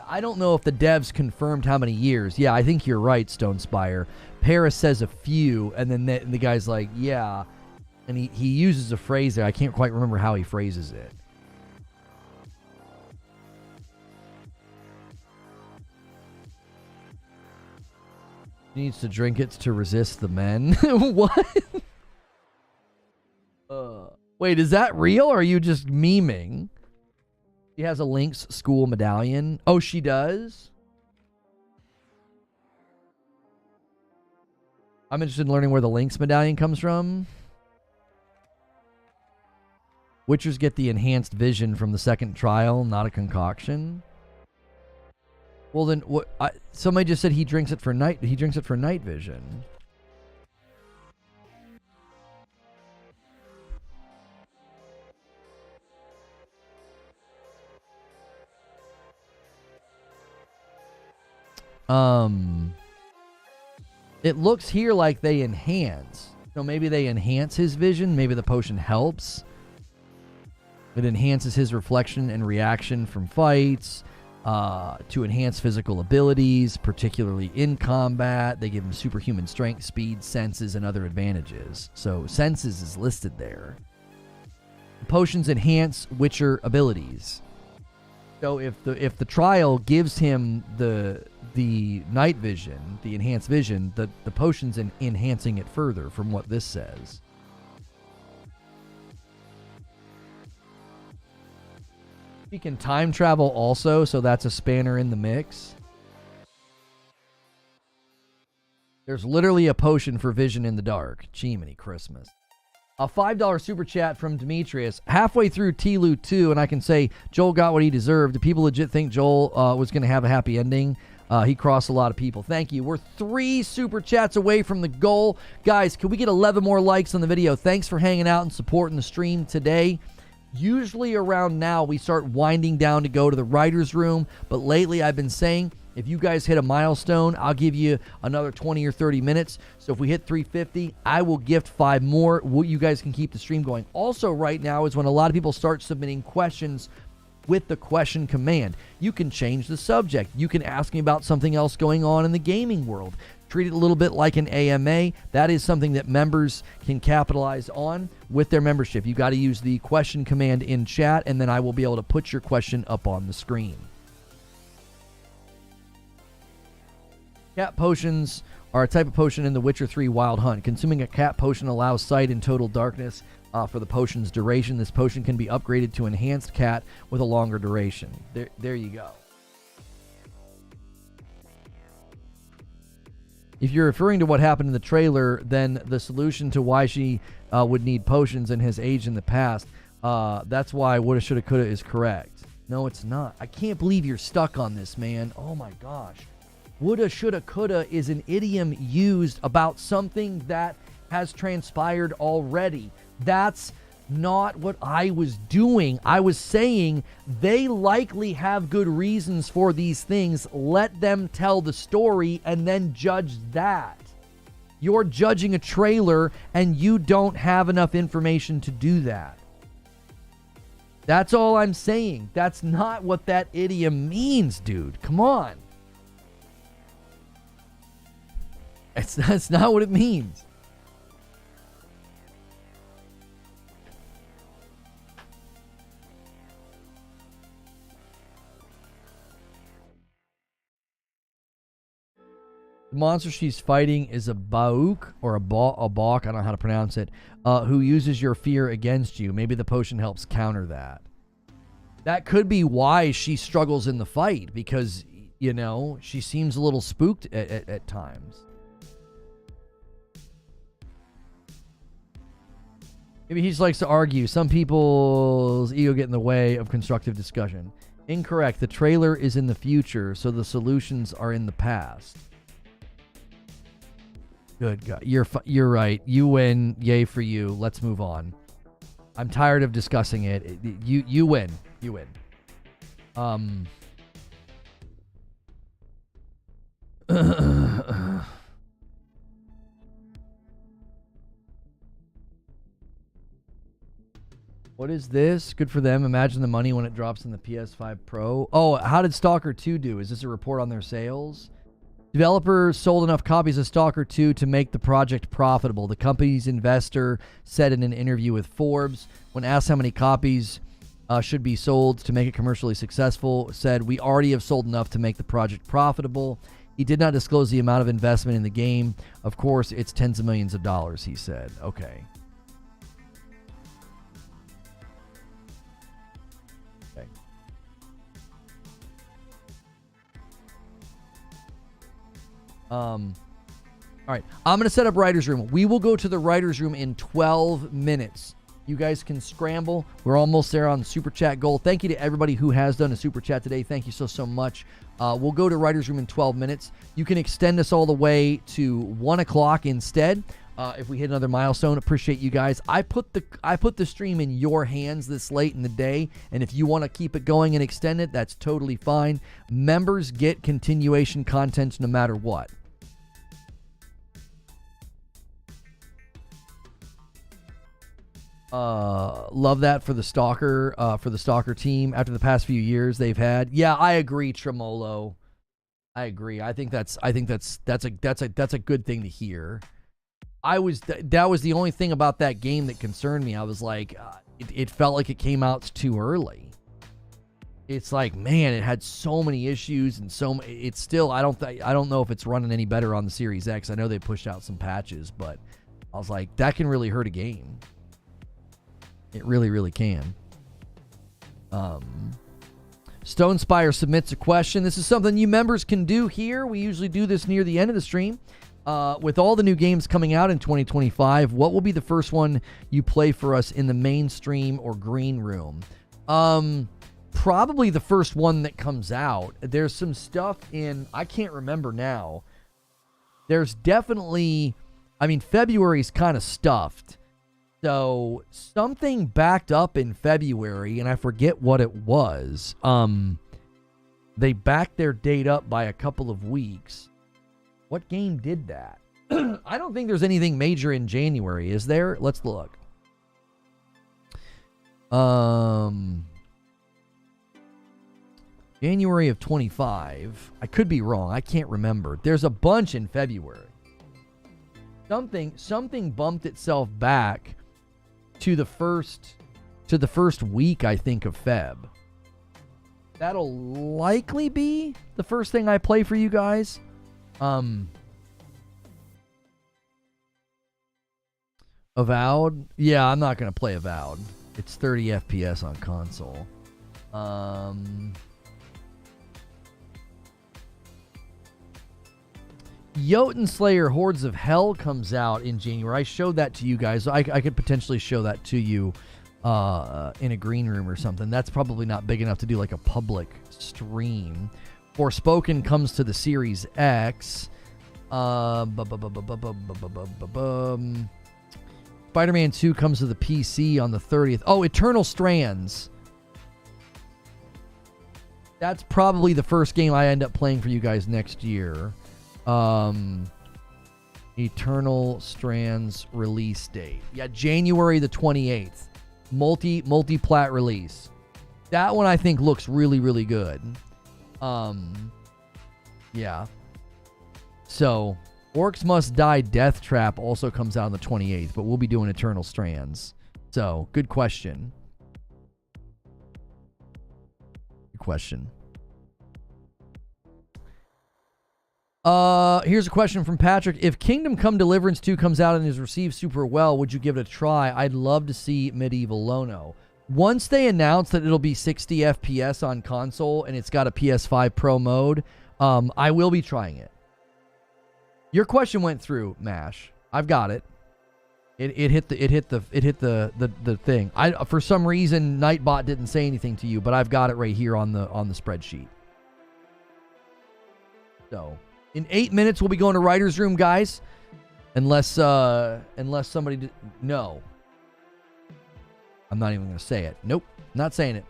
I don't know if the devs confirmed how many years. Yeah, I think you're right, Stone Spire. Paris says a few, and then the guy's like, yeah. And he uses a phrase there. I can't quite remember how he phrases it. He needs to drink it to resist the men. What? Wait, is that real, or are you just memeing? She has a Lynx school medallion. Oh, she does? I'm interested in learning where the Lynx medallion comes from. Witchers get the enhanced vision from the second trial, not a concoction. Well, then what? Somebody just said he drinks it for night. He drinks it for night vision. It looks here like they enhance. So maybe they enhance his vision. Maybe the potion helps. It enhances his reflection and reaction from fights. To enhance physical abilities, particularly in combat. They give him superhuman strength, speed, senses, and other advantages. So senses is listed there. The potions enhance Witcher abilities. So if the trial gives him the night vision, the enhanced vision, the potion's enhancing it further from what this says. He can time travel also, so that's a spanner in the mix. There's literally a potion for vision in the dark. Chimney Christmas. A $5 super chat from Demetrius. Halfway through TLU 2, and I can say Joel got what he deserved. Do people legit think Joel was going to have a happy ending? He crossed a lot of people. Thank you. We're 3 super chats away from the goal. Guys, can we get 11 more likes on the video? Thanks for hanging out and supporting the stream today. Usually around now, we start winding down to go to the writer's room. But lately, I've been saying, if you guys hit a milestone, I'll give you another 20 or 30 minutes. So if we hit 350, I will gift 5 more. You guys can keep the stream going. Also, right now is when a lot of people start submitting questions with the question command. You can change the subject. You can ask me about something else going on in the gaming world. Treat it a little bit like an AMA. That is something that members can capitalize on with their membership. You got to use the question command in chat, and then I will be able to put your question up on the screen. Cat potions are a type of potion in The Witcher 3 Wild Hunt. Consuming a cat potion allows sight in total darkness for the potion's duration. This potion can be upgraded to enhanced cat with a longer duration. There you go. If you're referring to what happened in the trailer, then the solution to why she would need potions and has aged in the past, that's why woulda, shoulda, coulda is correct. No, it's not. I can't believe you're stuck on this, man. Oh my gosh. Woulda, shoulda, coulda is an idiom used about something that has transpired already. That's not what I was doing. I was saying they likely have good reasons for these things. Let them tell the story and then judge that. You're judging a trailer and you don't have enough information to do that. That's all I'm saying. That's not what that idiom means, dude. Come on. That's not what it means. The monster she's fighting is a Bauk or a Balk, I don't know how to pronounce it, who uses your fear against you. Maybe the potion helps counter that. That could be why she struggles in the fight, because, you know, she seems a little spooked at times. Maybe he just likes to argue. Some people's ego get in the way of constructive discussion. Incorrect. The trailer is in the future, so the solutions are in the past. Good God. You're right. You win. Yay for you. Let's move on. I'm tired of discussing it. You win. You win. What is this? Good for them. Imagine the money when it drops in the PS5 Pro. Oh, how did Stalker 2 do? Is this a report on their sales? Developers sold enough copies of Stalker 2 to make the project profitable. The company's investor said in an interview with Forbes, when asked how many copies should be sold to make it commercially successful, said, "We already have sold enough to make the project profitable." He did not disclose the amount of investment in the game. Of course, it's tens of millions of dollars, he said. Okay. All right, I'm going to set up writer's room. We will go to the writer's room in 12 minutes. You guys can scramble. We're almost there on the super chat goal. Thank you to everybody who has done a super chat today. Thank you so much. We'll go to writer's room in 12 minutes. You can extend us all the way to 1 o'clock instead. If we hit another milestone, appreciate you guys. I put the stream in your hands this late in the day, and if you want to keep it going and extend it, that's totally fine. Members get continuation content no matter what. Love that for the Stalker team after the past few years they've had. Yeah, I agree, Tremolo. I agree. I think that's a good thing to hear. That was the only thing about that game that concerned me. I was like, it felt like it came out too early. It's like, man, it had so many issues and it's still, I don't know if it's running any better on the Series X. I know they pushed out some patches, but I was like, that can really hurt a game. It really, really can. Stone Spire submits a question. This is something you members can do here. We usually do this near the end of the stream. With all the new games coming out in 2025, what will be the first one you play for us in the mainstream or green room? Probably the first one that comes out. There's some stuff in, I can't remember now. There's definitely, February's kind of stuffed. So something backed up in February, and I forget what it was. They backed their date up by a couple of weeks. What game did that? I don't think there's anything major in January, is there? Let's look. January of 25. I could be wrong. I can't remember. There's a bunch in February. Something bumped itself back to the first week, I think, of Feb. That'll likely be the first thing I play for you guys. Avowed? Yeah, I'm not gonna play Avowed. It's 30 FPS on console. Jotun Slayer Hordes of Hell comes out in January. I showed that to you guys. I could potentially show that to you in a green room or something. That's probably not big enough to do like a public stream. Forspoken comes to the Series X. Spider-Man 2 comes to the PC on the 30th. Oh, Eternal Strands. That's probably the first game I end up playing for you guys next year. Eternal Strands release date. Yeah, January the 28th. Multi-plat release. That one I think looks really, really good. Yeah. So, Orcs Must Die Death Trap also comes out on the 28th, but we'll be doing Eternal Strands. So, good question. Good question. Here's a question from Patrick. If Kingdom Come Deliverance 2 comes out and is received super well, would you give it a try? I'd love to see Medieval Lono. Once they announce that it'll be 60 FPS on console and it's got a PS5 Pro mode, I will be trying it. Your question went through, Mash. I've got it. It hit the thing. For some reason Nightbot didn't say anything to you, but I've got it right here on the spreadsheet. So, in 8 minutes we'll be going to writer's room, guys. Unless somebody no. I'm not even going to say it. Nope, not saying it.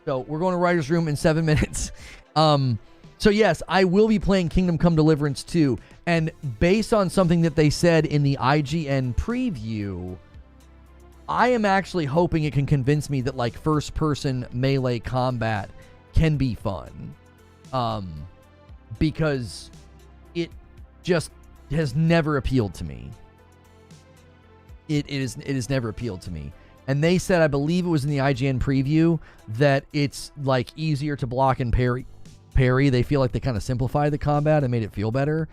So, we're going to writer's room in 7 minutes. So yes, I will be playing Kingdom Come Deliverance 2, and based on something that they said in the IGN preview, I am actually hoping it can convince me that like first-person melee combat can be fun, because it just has never appealed to me. It has never appealed to me. And they said, I believe it was in the IGN preview, that it's like easier to block and parry. They feel like they kind of simplified the combat and made it feel better.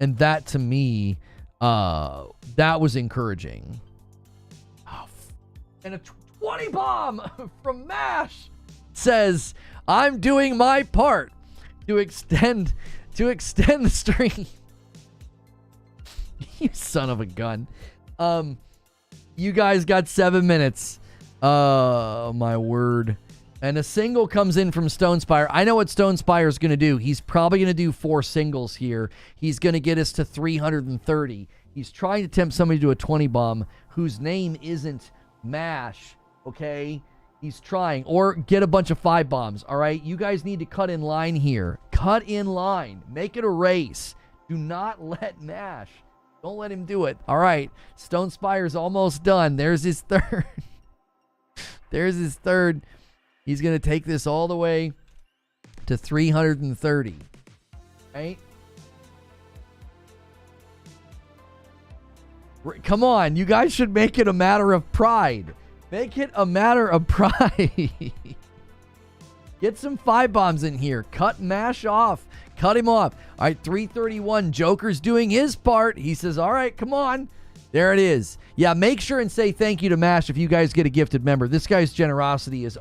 And that to me, that was encouraging. Oh, and a 20 bomb from MASH says, I'm doing my part to extend the stream. You son of a gun. You guys got 7 minutes. Oh, my word. And a single comes in from Stonespire. I know what Stonespire is going to do. He's probably going to do 4 singles here. He's going to get us to 330. He's trying to tempt somebody to do a 20 bomb whose name isn't MASH, okay? He's trying. Or get a bunch of 5 bombs, all right? You guys need to cut in line here. Cut in line. Make it a race. Do not let MASH. Don't let him do it. All right. Stonespire's almost done. There's his third. There's his third. He's going to take this all the way to 330. Right? Come on. You guys should make it a matter of pride. Make it a matter of pride. Get some 5 bombs in here. Cut MASH off. Cut him off. All right, 331. Joker's doing his part. He says, all right, come on. There it is. Yeah, make sure and say thank you to MASH if you guys get a gifted member. This guy's generosity is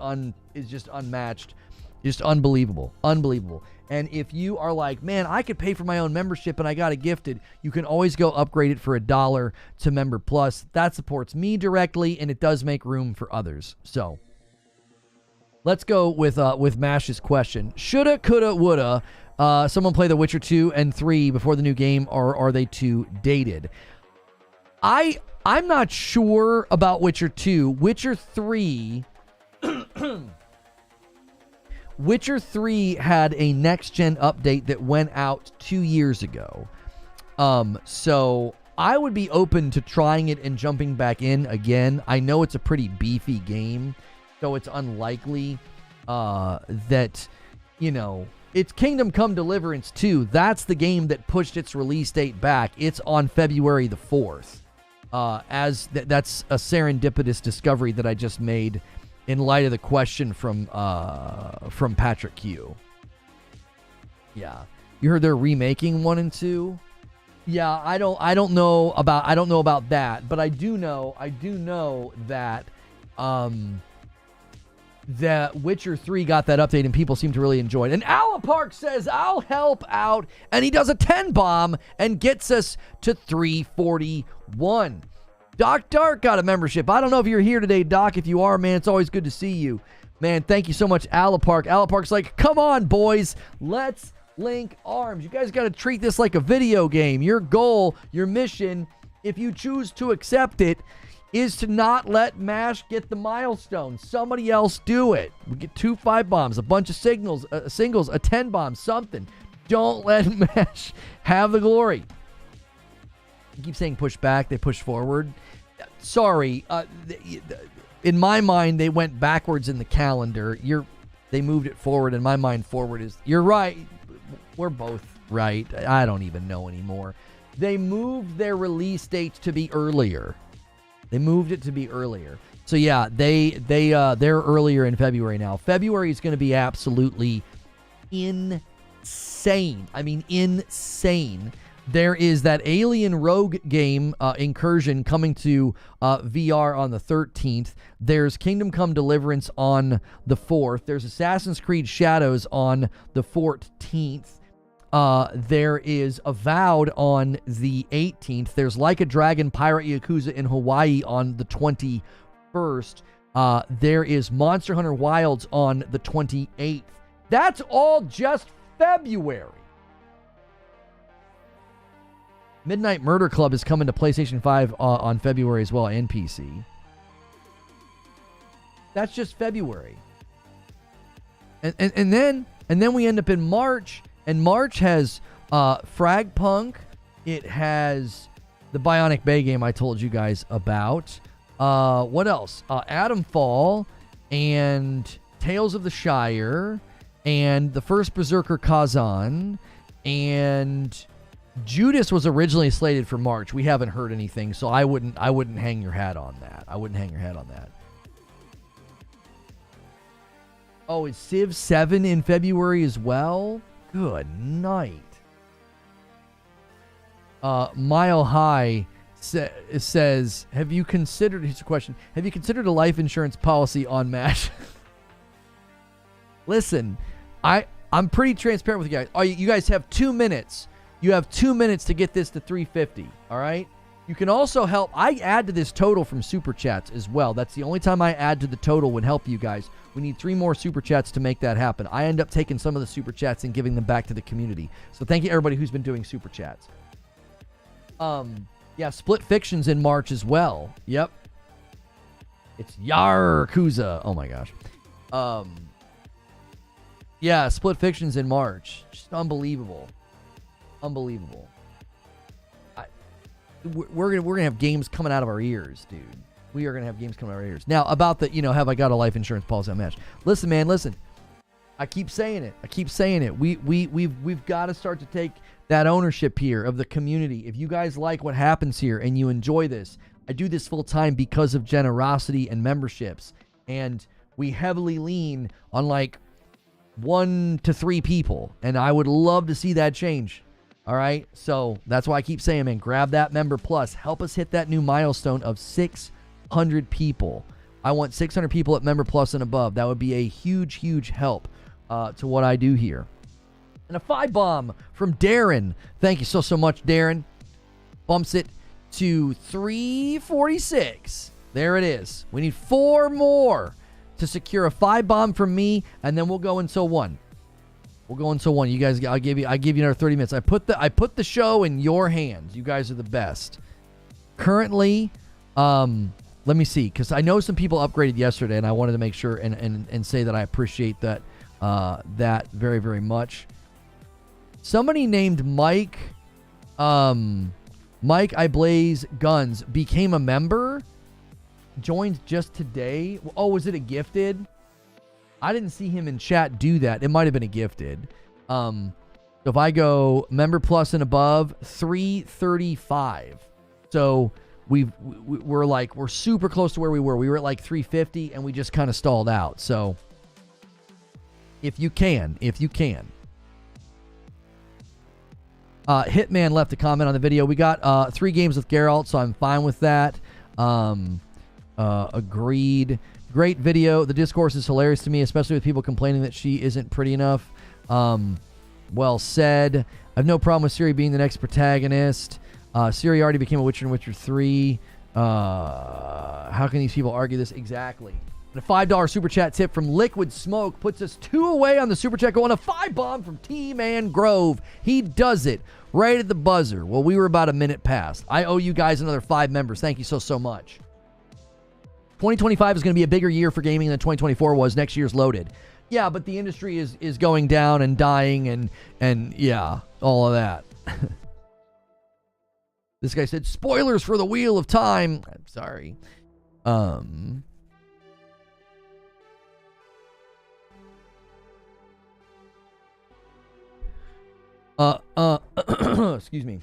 just unmatched. Just unbelievable. Unbelievable. And if you are like, man, I could pay for my own membership and I got it gifted, you can always go upgrade it for $1 to Member Plus. That supports me directly, and it does make room for others. So let's go with MASH's question. Shoulda, coulda, woulda someone play The Witcher 2 and 3 before the new game, or are they too dated? I'm not sure about Witcher 2. Witcher 3... Witcher 3 had a next-gen update that went out 2 years ago. So I would be open to trying it and jumping back in again. I know it's a pretty beefy game, so it's unlikely that, you know... It's Kingdom Come Deliverance 2. That's the game that pushed its release date back. It's on February the 4th. That's a serendipitous discovery that I just made in light of the question from Patrick Q. Yeah. You heard they're remaking 1 and 2? Yeah, I don't know about that, but I do know that that Witcher 3 got that update and people seem to really enjoy it. And Alapark says, I'll help out. And he does a 10 bomb and gets us to 341. Doc Dark got a membership. I don't know if you're here today, Doc. If you are, man, it's always good to see you. Man, thank you so much, Alapark. Alapark's like, come on, boys. Let's link arms. You guys got to treat this like a video game. Your goal, your mission, if you choose to accept it, is to not let MASH get the milestone. Somebody else do it. We get 2 5 bombs, a bunch of singles, a 10 bomb, something. Don't let MASH have the glory. You keep saying push back, they push forward. Sorry, in my mind, they went backwards in the calendar. They moved it forward. In my mind, forward is... You're right. We're both right. I don't even know anymore. They moved their release date to be earlier. They moved it to be earlier. So yeah, they're earlier in February now. February is going to be absolutely insane. I mean, insane. There is that Alien Rogue game Incursion coming to VR on the 13th. There's Kingdom Come Deliverance on the 4th. There's Assassin's Creed Shadows on the 14th. There is Avowed on the 18th. There's Like a Dragon Pirate Yakuza in Hawaii on the 21st. There is Monster Hunter Wilds on the 28th. That's all just February. Midnight Murder Club is coming to PlayStation 5 on February as well, and PC. That's just February. And then we end up in March. And March has Fragpunk. It has the Bionic Bay game I told you guys about. What else? Adam Fall and Tales of the Shire and the first Berserker Kazan and Judas was originally slated for March. We haven't heard anything, so I wouldn't hang your hat on that. I wouldn't hang your hat on that. Oh, is Civ 7 in February as well? Good night. Mile High says, have you considered, here's a question, have you considered a life insurance policy on MASH? Listen, I'm pretty transparent with you guys. You guys have 2 minutes. You have 2 minutes to get this to 350, all right? You can also help. I add to this total from Super Chats as well. That's the only time I add to the total would help you guys. We need 3 more Super Chats to make that happen. I end up taking some of the Super Chats and giving them back to the community. So thank you, everybody who's been doing Super Chats. Yeah, Split Fiction's in March as well. Yep. It's Yakuza. Oh, my gosh. Yeah, Split Fiction's in March. Just unbelievable. Unbelievable. We're gonna have games coming out of our ears, dude. We are gonna have games coming out of our ears. Now, about the, have I got a life insurance policy on MASH? Listen, man, listen. I keep saying it. We've got to start to take that ownership here of the community. If you guys like what happens here and you enjoy this, I do this full time because of generosity and memberships, and we heavily lean on like 1 to 3 people, and I would love to see that change. All right, so that's why I keep saying, man, grab that Member Plus. Help us hit that new milestone of 600 people. I want 600 people at Member Plus and above. That would be a huge, huge help to what I do here. And a 5-bomb from Darren. Thank you so much, Darren. Bumps it to 346. There it is. We need 4 more to secure a 5-bomb from me, and then we'll go until 1. We'll go until 1. You guys, I give you another 30 minutes. I put the show in your hands. You guys are the best. Currently, let me see, because I know some people upgraded yesterday, and I wanted to make sure and say that I appreciate that that very, very much. Somebody named Mike I Blaze Guns became a member. Joined just today. Oh, was it a gifted? I didn't see him in chat do that. It might have been a gifted. So if I go Member Plus and above, 335. So we're super close to where we were. We were at like 350 and we just kind of stalled out. So if you can. Hitman left a comment on the video. We got 3 games with Geralt, so I'm fine with that. Agreed. Great video. The discourse is hilarious to me, especially with people complaining that she isn't pretty enough. Well said. I have no problem with Ciri being the next protagonist. Ciri already became a Witcher in Witcher 3. How can these people argue this? Exactly. And a $5 super chat tip from Liquid Smoke puts us 2 away on the super chat. Going a 5-bomb from T-Man Grove. He does it right at the buzzer. Well, we were about a minute past. I owe you guys another 5 members. Thank you so much. 2025 is going to be a bigger year for gaming than 2024 was. Next year's loaded. Yeah, but the industry is going down and dying and yeah, all of that. This guy said, spoilers for the Wheel of Time. I'm sorry. Excuse me.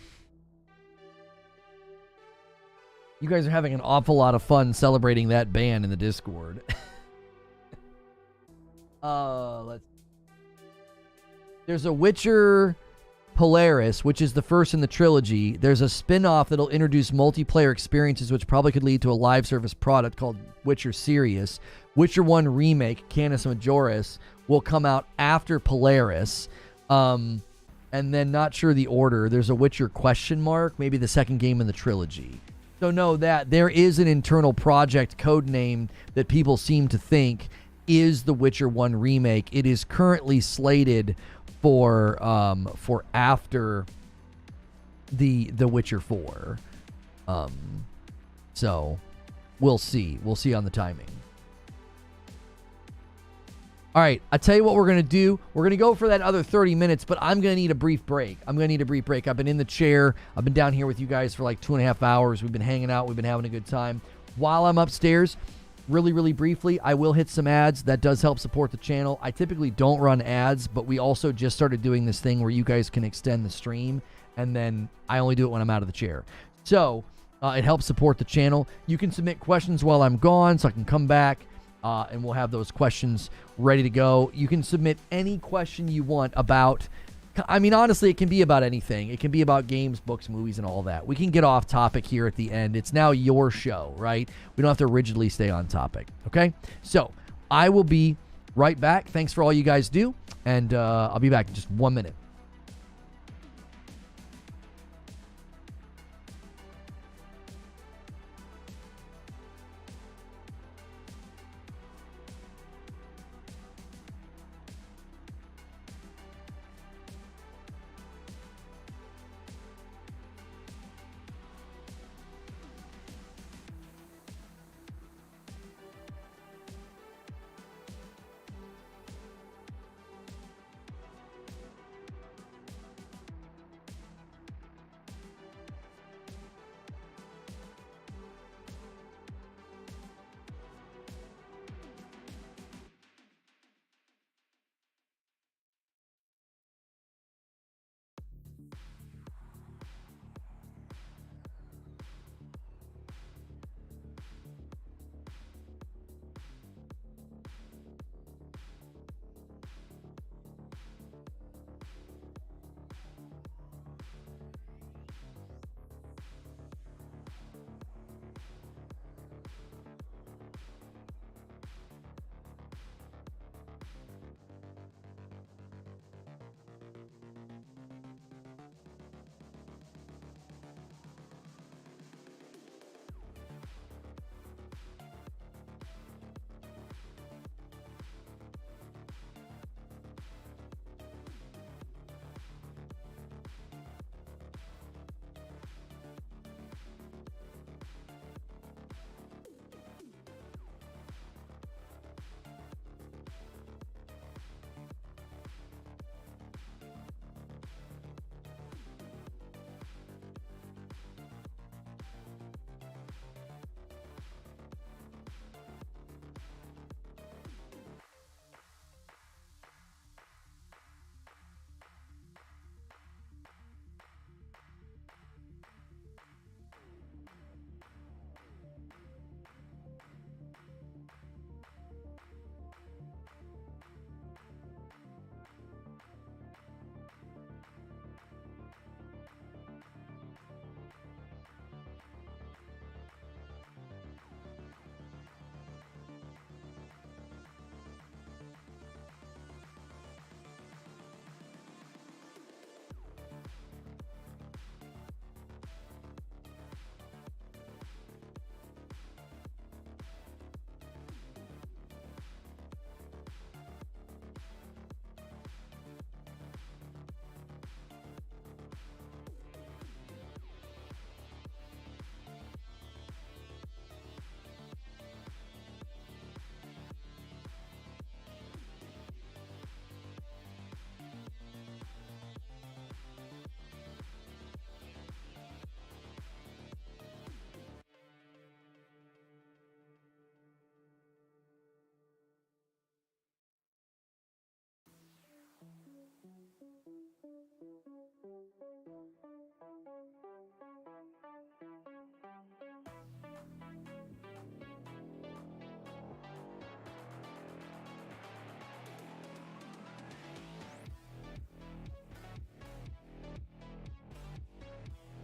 You guys are having an awful lot of fun celebrating that ban in the Discord. There's a Witcher Polaris, which is the first in the trilogy. There's a spin-off that'll introduce multiplayer experiences, which probably could lead to a live service product called Witcher Sirius. Witcher 1 Remake, Canis Majoris, will come out after Polaris. And then not sure the order. There's a Witcher ? Maybe the second game in the trilogy. So know that there is an internal project codenamed that people seem to think is the Witcher 1 remake. It is currently slated for after the Witcher 4. So we'll see. We'll see on the timing. All right, I tell you what we're going to do. We're going to go for that other 30 minutes, but I'm going to need a brief break. I've been in the chair. I've been down here with you guys for like 2.5 hours. We've been hanging out. We've been having a good time. while I'm upstairs, really briefly, I will hit some ads. That does help support the channel. I typically don't run ads, but we also just started doing this thing where you guys can extend the stream, and then I only do it when I'm out of the chair. So it helps support the channel. You can submit questions while I'm gone, so I can come back, and we'll have those questions ready to go. You can submit any question you want about, I mean, honestly, it can be about anything. It can be about games, books, movies, and all that. We can get off topic here at the end. It's now your show, right? We don't have to rigidly stay on topic, okay? So I will be right back. Thanks for all you guys do, and I'll be back in just 1 minute.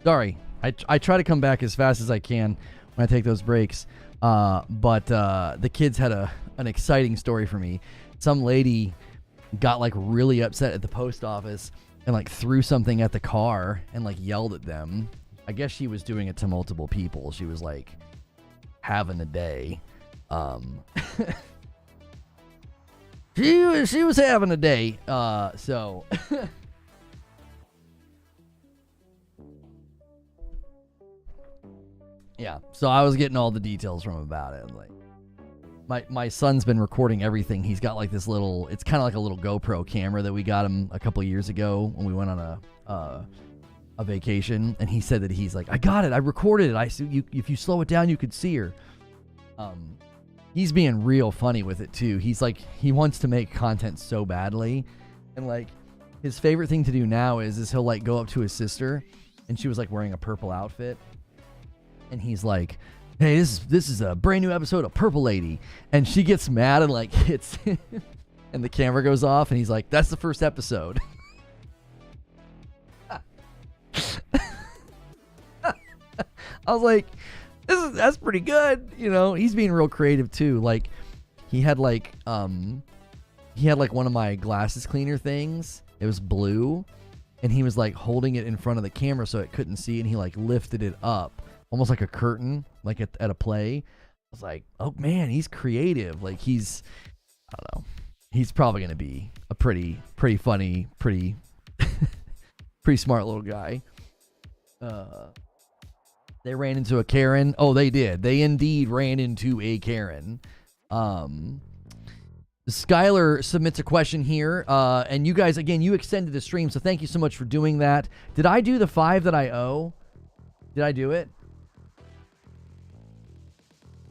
Sorry, I try to come back as fast as I can when I take those breaks, but the kids had an exciting story for me. Some lady got like really upset at the post office and like threw something at the car and like yelled at them. I guess she was doing it to multiple people. She was like having a day. She was having a day. So yeah, so I was getting all the details from him about it. Like, my son's been recording everything. He's got like this little, it's kind of like a little GoPro camera that we got him a couple years ago when we went on a vacation. And he said that he's like, I got it, I recorded it. If you slow it down, you could see her. He's being real funny with it too. He's like, he wants to make content so badly, and like his favorite thing to do now is he'll like go up to his sister, and she was like wearing a purple outfit, and he's like, hey, this is a brand new episode of Purple Lady, and she gets mad and like hits him, and the camera goes off, and he's like, that's the first episode. I was like, that's pretty good. You know, he's being real creative too. Like he had like one of my glasses cleaner things. It was blue, and he was like holding it in front of the camera so it couldn't see, and he like lifted it up almost like a curtain, like at a play. I was like, oh man, he's creative. Like he's, I don't know, he's probably gonna be a pretty funny, pretty smart little guy. They ran into a Karen. Oh, they did. They indeed ran into a Karen. Skylar submits a question here. And you guys, again, you extended the stream, so thank you so much for doing that. Did I do the 5 that I owe? Did I do it?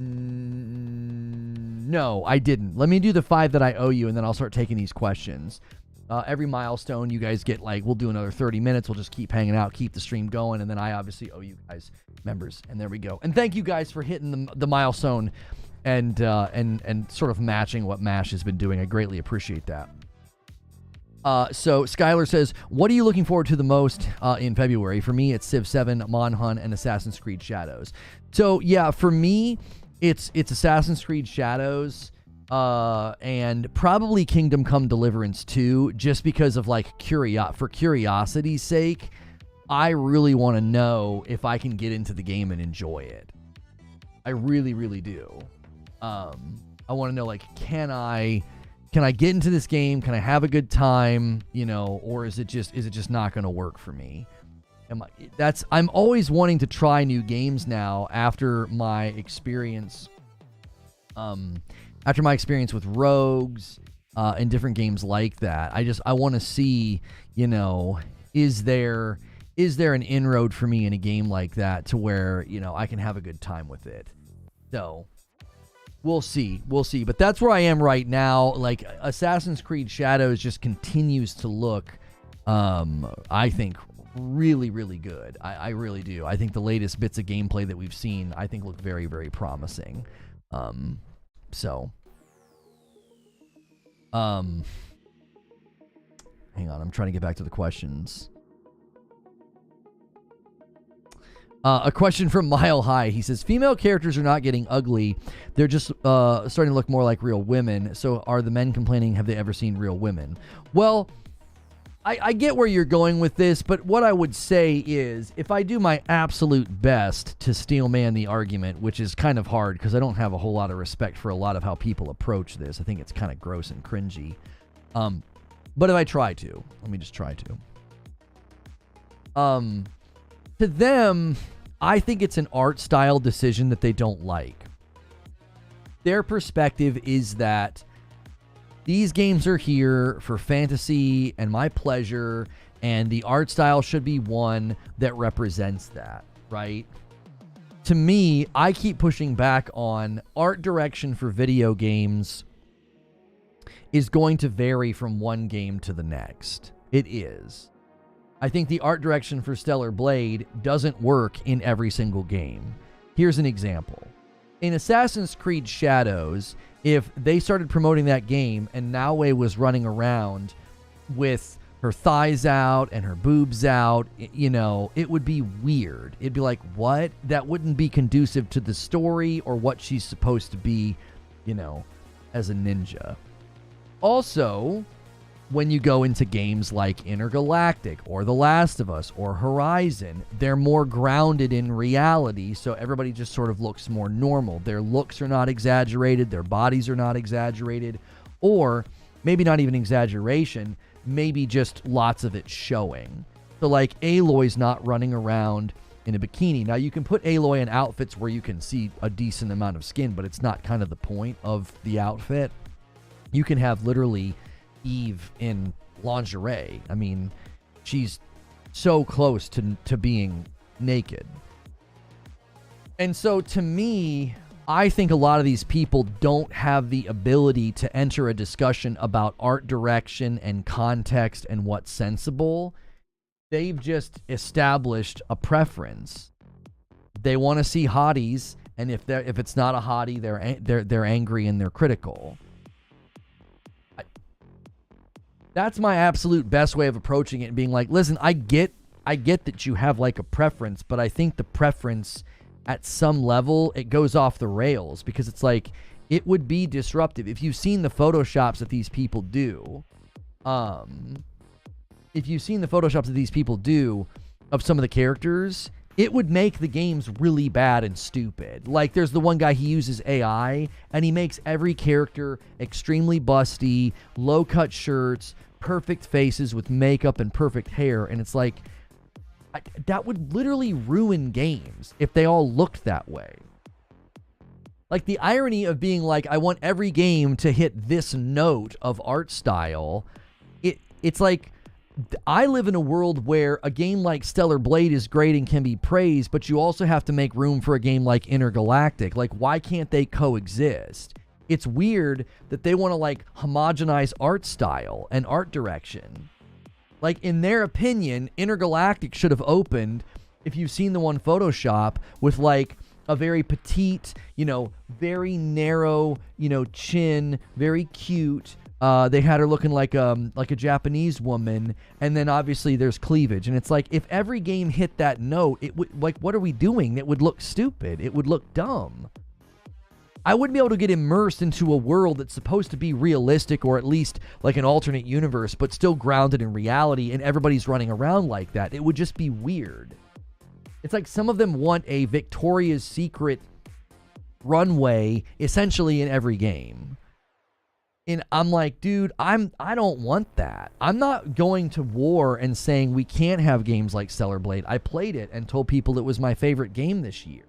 No, I didn't. Let me do the 5 that I owe you, and then I'll start taking these questions. Every milestone, you guys get like, we'll do another 30 minutes. We'll just keep hanging out, keep the stream going, and then I obviously owe you guys members. And there we go. And thank you guys for hitting the milestone and sort of matching what MASH has been doing. I greatly appreciate that. So Skylar says, what are you looking forward to the most in February? For me, it's Civ 7, Monhun, and Assassin's Creed Shadows. So yeah, for me, it's Assassin's Creed Shadows. And probably Kingdom Come Deliverance 2, just because of like for curiosity's sake. I really want to know if I can get into the game and enjoy it. I really, really do. I want to know, like, can I get into this game? Can I have a good time? You know, or is it just not going to work for me? I'm always wanting to try new games now after my experience. After my experience with Rogues and different games like that, I want to see, you know, is there an inroad for me in a game like that to where, you know, I can have a good time with it. So we'll see. But that's where I am right now. Like Assassin's Creed Shadows just continues to look, I think, really, really good. I really do. I think the latest bits of gameplay that we've seen, I think, look very, very promising. So, hang on, I'm trying to get back to the questions. A question from Mile High. He says, female characters are not getting ugly. They're just starting to look more like real women. So are the men complaining, have they ever seen real women? Well, I get where you're going with this, but what I would say is, if I do my absolute best to steelman the argument, which is kind of hard because I don't have a whole lot of respect for a lot of how people approach this. I think it's kind of gross and cringy. But if I try to, let me just try to. To them, I think it's an art style decision that they don't like. Their perspective is that these games are here for fantasy and my pleasure, and the art style should be one that represents that, right? To me, I keep pushing back on art direction for video games is going to vary from one game to the next. It is. I think the art direction for Stellar Blade doesn't work in every single game. Here's an example. In Assassin's Creed Shadows, if they started promoting that game and Naue was running around with her thighs out and her boobs out, you know, it would be weird. It'd be like, what? That wouldn't be conducive to the story or what she's supposed to be, you know, as a ninja. Also, when you go into games like Intergalactic or The Last of Us or Horizon, they're more grounded in reality, so everybody just sort of looks more normal. Their looks are not exaggerated, their bodies are not exaggerated, or maybe not even exaggeration, maybe just lots of it showing. So like Aloy's not running around in a bikini. Now you can put Aloy in outfits where you can see a decent amount of skin, but it's not kind of the point of the outfit. You can have literally Eve in lingerie. I mean, she's so close to being naked. And so to me, I think a lot of these people don't have the ability to enter a discussion about art direction and context and what's sensible. They've just established a preference. They want to see hotties, and if it's not a hottie, they're angry and they're critical. That's my absolute best way of approaching it and being like, listen, I get that you have like a preference, but I think the preference at some level, it goes off the rails, because it's like, it would be disruptive. If you've seen the Photoshops that these people do, of some of the characters, it would make the games really bad and stupid. Like, there's the one guy, he uses AI, and he makes every character extremely busty, low-cut shirts, perfect faces with makeup and perfect hair, and it's like, that would literally ruin games if they all looked that way. Like, the irony of being like, I want every game to hit this note of art style, it's like, I live in a world where a game like Stellar Blade is great and can be praised, but you also have to make room for a game like Intergalactic. Like, why can't they coexist? It's weird that they want to, like, homogenize art style and art direction. Like, in their opinion, Intergalactic should have opened, if you've seen the one Photoshop, with, like, a very petite, very narrow, chin, very cute. They had her looking like a Japanese woman, and then obviously there's cleavage. And it's like, if every game hit that note, it would, like, what are we doing? It would look stupid. It would look dumb. I wouldn't be able to get immersed into a world that's supposed to be realistic, or at least like an alternate universe, but still grounded in reality, and everybody's running around like that. It would just be weird. It's like some of them want a Victoria's Secret runway essentially in every game. And I'm like, dude, I don't want that. I'm not going to war and saying we can't have games like Stellar Blade. I played it and told people it was my favorite game this year.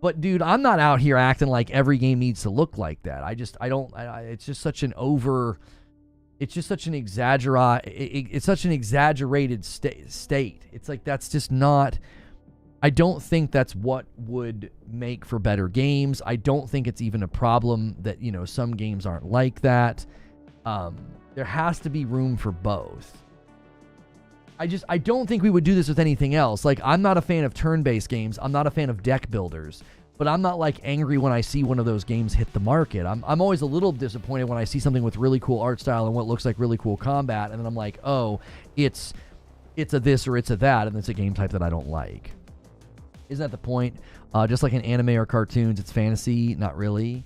But dude, I'm not out here acting like every game needs to look like that. It's just such an exaggerated state. It's like, that's just not, I don't think that's what would make for better games. I don't think it's even a problem that, some games aren't like that. There has to be room for both. I don't think we would do this with anything else. Like, I'm not a fan of turn-based games. I'm not a fan of deck builders. But I'm not, like, angry when I see one of those games hit the market. I'm always a little disappointed when I see something with really cool art style and what looks like really cool combat, and then I'm like, oh, it's a this or it's a that, and it's a game type that I don't like. Isn't that the point? Just like in anime or cartoons, it's fantasy. Not really.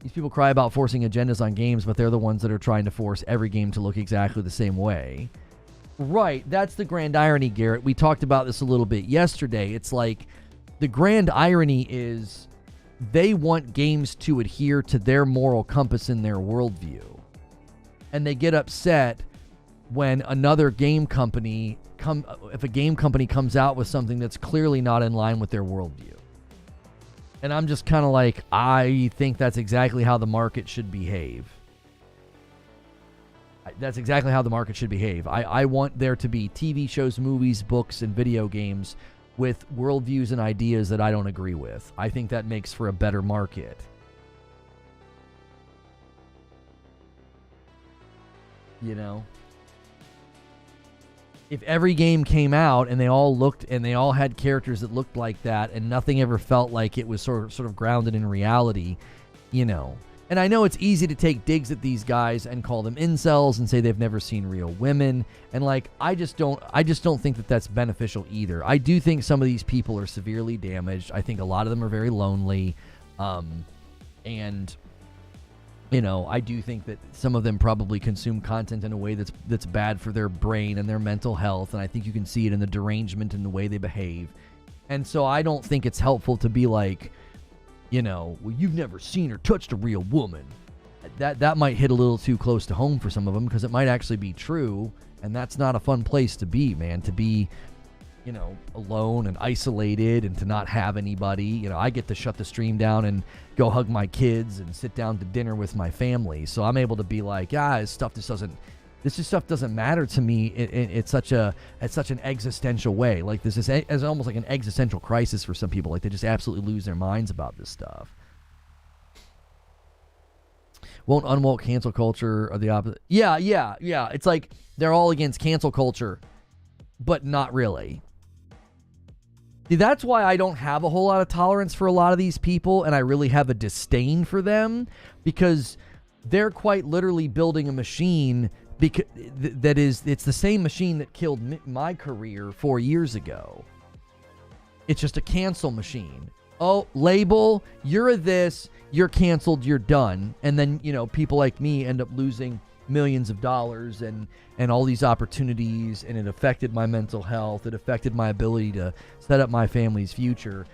These people cry about forcing agendas on games, but they're the ones that are trying to force every game to look exactly the same way. Right, that's the grand irony, Garrett. We talked about this a little bit yesterday. It's like, the grand irony is they want games to adhere to their moral compass in their worldview. And they get upset when another game company, if a game company comes out with something that's clearly not in line with their worldview. And I'm just kind of like, I think that's exactly how the market should behave. That's exactly how the market should behave. I want there to be TV shows, movies, books, and video games with worldviews and ideas that I don't agree with. I think that makes for a better market. If every game came out and they all had characters that looked like that, and nothing ever felt like it was sort of grounded in reality, And I know it's easy to take digs at these guys and call them incels and say they've never seen real women. And like, I just don't think that that's beneficial either. I do think some of these people are severely damaged. I think a lot of them are very lonely. And I do think that some of them probably consume content in a way that's bad for their brain and their mental health. And I think you can see it in the derangement in the way they behave. And so I don't think it's helpful to be like, well, you've never seen or touched a real woman. That might hit a little too close to home for some of them, because it might actually be true, and that's not a fun place to be, man. To be, alone and isolated and to not have anybody. I get to shut the stream down and go hug my kids and sit down to dinner with my family. So I'm able to be like, this stuff just This just stuff doesn't matter to me it's such an existential way. Like this is as almost like an existential crisis for some people. Like they just absolutely lose their minds about this stuff. Won't unwoke cancel culture or the opposite? Yeah. It's like they're all against cancel culture, but not really. See, that's why I don't have a whole lot of tolerance for a lot of these people, and I really have a disdain for them, because they're quite literally building a machine it's the same machine that killed my career 4 years ago. It's just a cancel machine. Oh, label, you're a this, you're canceled, you're done. And then, people like me end up losing millions of dollars and all these opportunities, and it affected my mental health. It affected my ability to set up my family's future.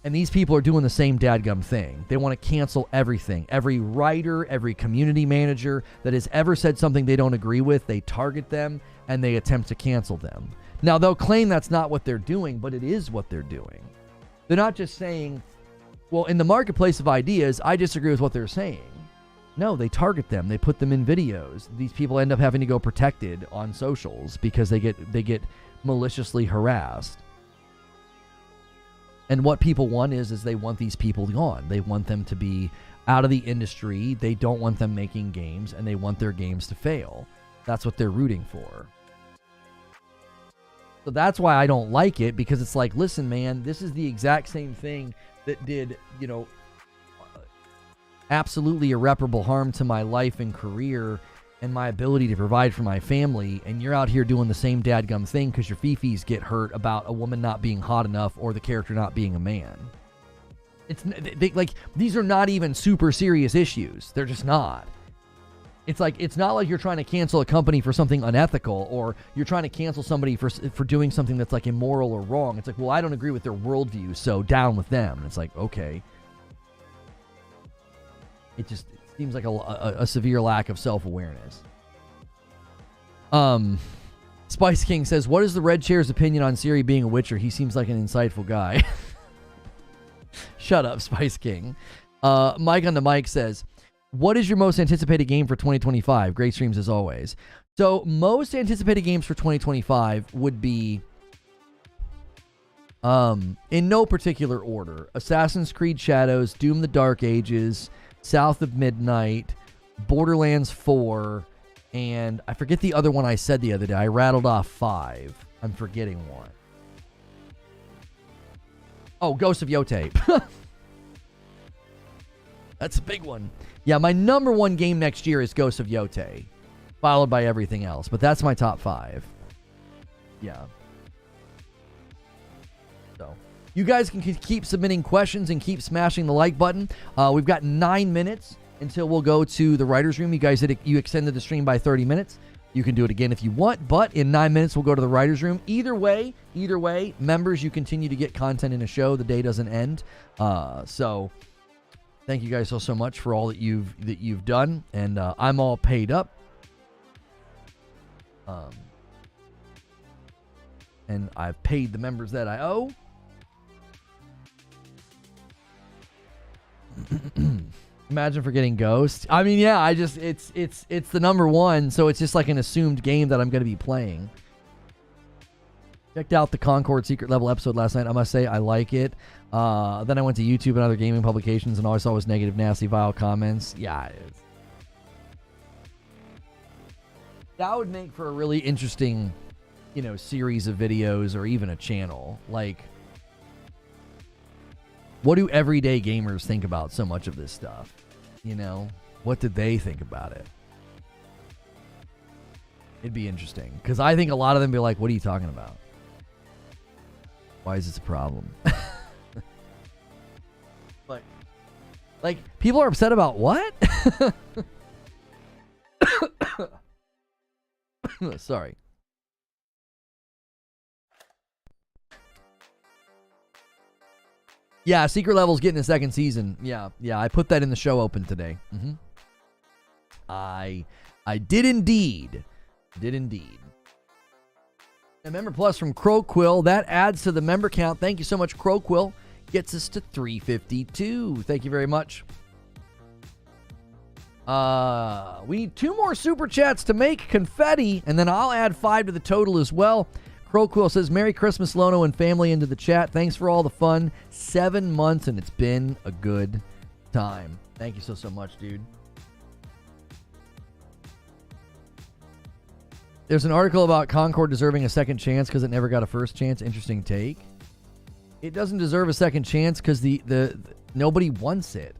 And these people are doing the same dadgum thing. They want to cancel everything. Every writer, every community manager that has ever said something they don't agree with, they target them and they attempt to cancel them. Now, they'll claim that's not what they're doing, but it is what they're doing. They're not just saying, well, in the marketplace of ideas, I disagree with what they're saying. No, they target them. They put them in videos. These people end up having to go protected on socials because they get maliciously harassed. And what people want is they want these people gone. They want them to be out of the industry. They don't want them making games, and they want their games to fail. That's what they're rooting for. So that's why I don't like it, because it's like, listen, man, this is the exact same thing that did, absolutely irreparable harm to my life and career and my ability to provide for my family, and you're out here doing the same dadgum thing because your fifis get hurt about a woman not being hot enough or the character not being a man. These are not even super serious issues. They're just not. It's not like you're trying to cancel a company for something unethical, or you're trying to cancel somebody for doing something that's like immoral or wrong. It's like, well, I don't agree with their worldview, so down with them. And it's like, okay. It seems like a severe lack of self-awareness. Spice King says, what is the Red Chair's opinion on Ciri being a Witcher? He seems like an insightful guy. Shut up, Spice King. Mike on the mic says, what is your most anticipated game for 2025? Great streams as always. So most anticipated games for 2025 would be, in no particular order, Assassin's Creed Shadows, Doom the Dark Ages, South of Midnight, Borderlands 4, and I forget the other one I said the other day. I rattled off 5. I'm forgetting one. Oh, Ghost of Yotape. That's a big one. Yeah, my number one game next year is Ghost of Yotape, followed by everything else. But that's my top 5. Yeah. So, you guys can keep submitting questions and keep smashing the like button. We've got 9 minutes until we'll go to the writer's room. You guys you extended the stream by 30 minutes. You can do it again if you want, but in 9 minutes we'll go to the writer's room. Either way, members, you continue to get content in a show. The day doesn't end. So thank you guys so much for all that you've done, and I'm all paid up. And I've paid the members that I owe. Imagine forgetting Ghost. I mean, yeah, it's the number one, so it's just like an assumed game that I'm going to be playing. Checked out the Concord Secret Level episode last night. I must say, I like it. Then I went to YouTube and other gaming publications, and all I saw was negative, nasty, vile comments. Yeah, it is. That would make for a really interesting, series of videos, or even a channel. Like, what do everyday gamers think about so much of this stuff? What did they think about it? It'd be interesting, because I think a lot of them be like, what are you talking about? Why is this a problem? But, like, people are upset about what? Sorry. Yeah, Secret Level's getting a second season. Yeah, I put that in the show open today. I did indeed. And Member Plus from Crowquill, that adds to the member count. Thank you so much, We need 2 more super chats to make confetti, and then I'll add 5 to the total as well. Crowquill says, Merry Christmas, Lono and family, into the chat. Thanks for all the fun. 7 months, and it's been a good time. Thank you so much, dude. There's an article about Concord deserving a second chance because it never got a first chance. Interesting take. It doesn't deserve a second chance because the nobody wants it.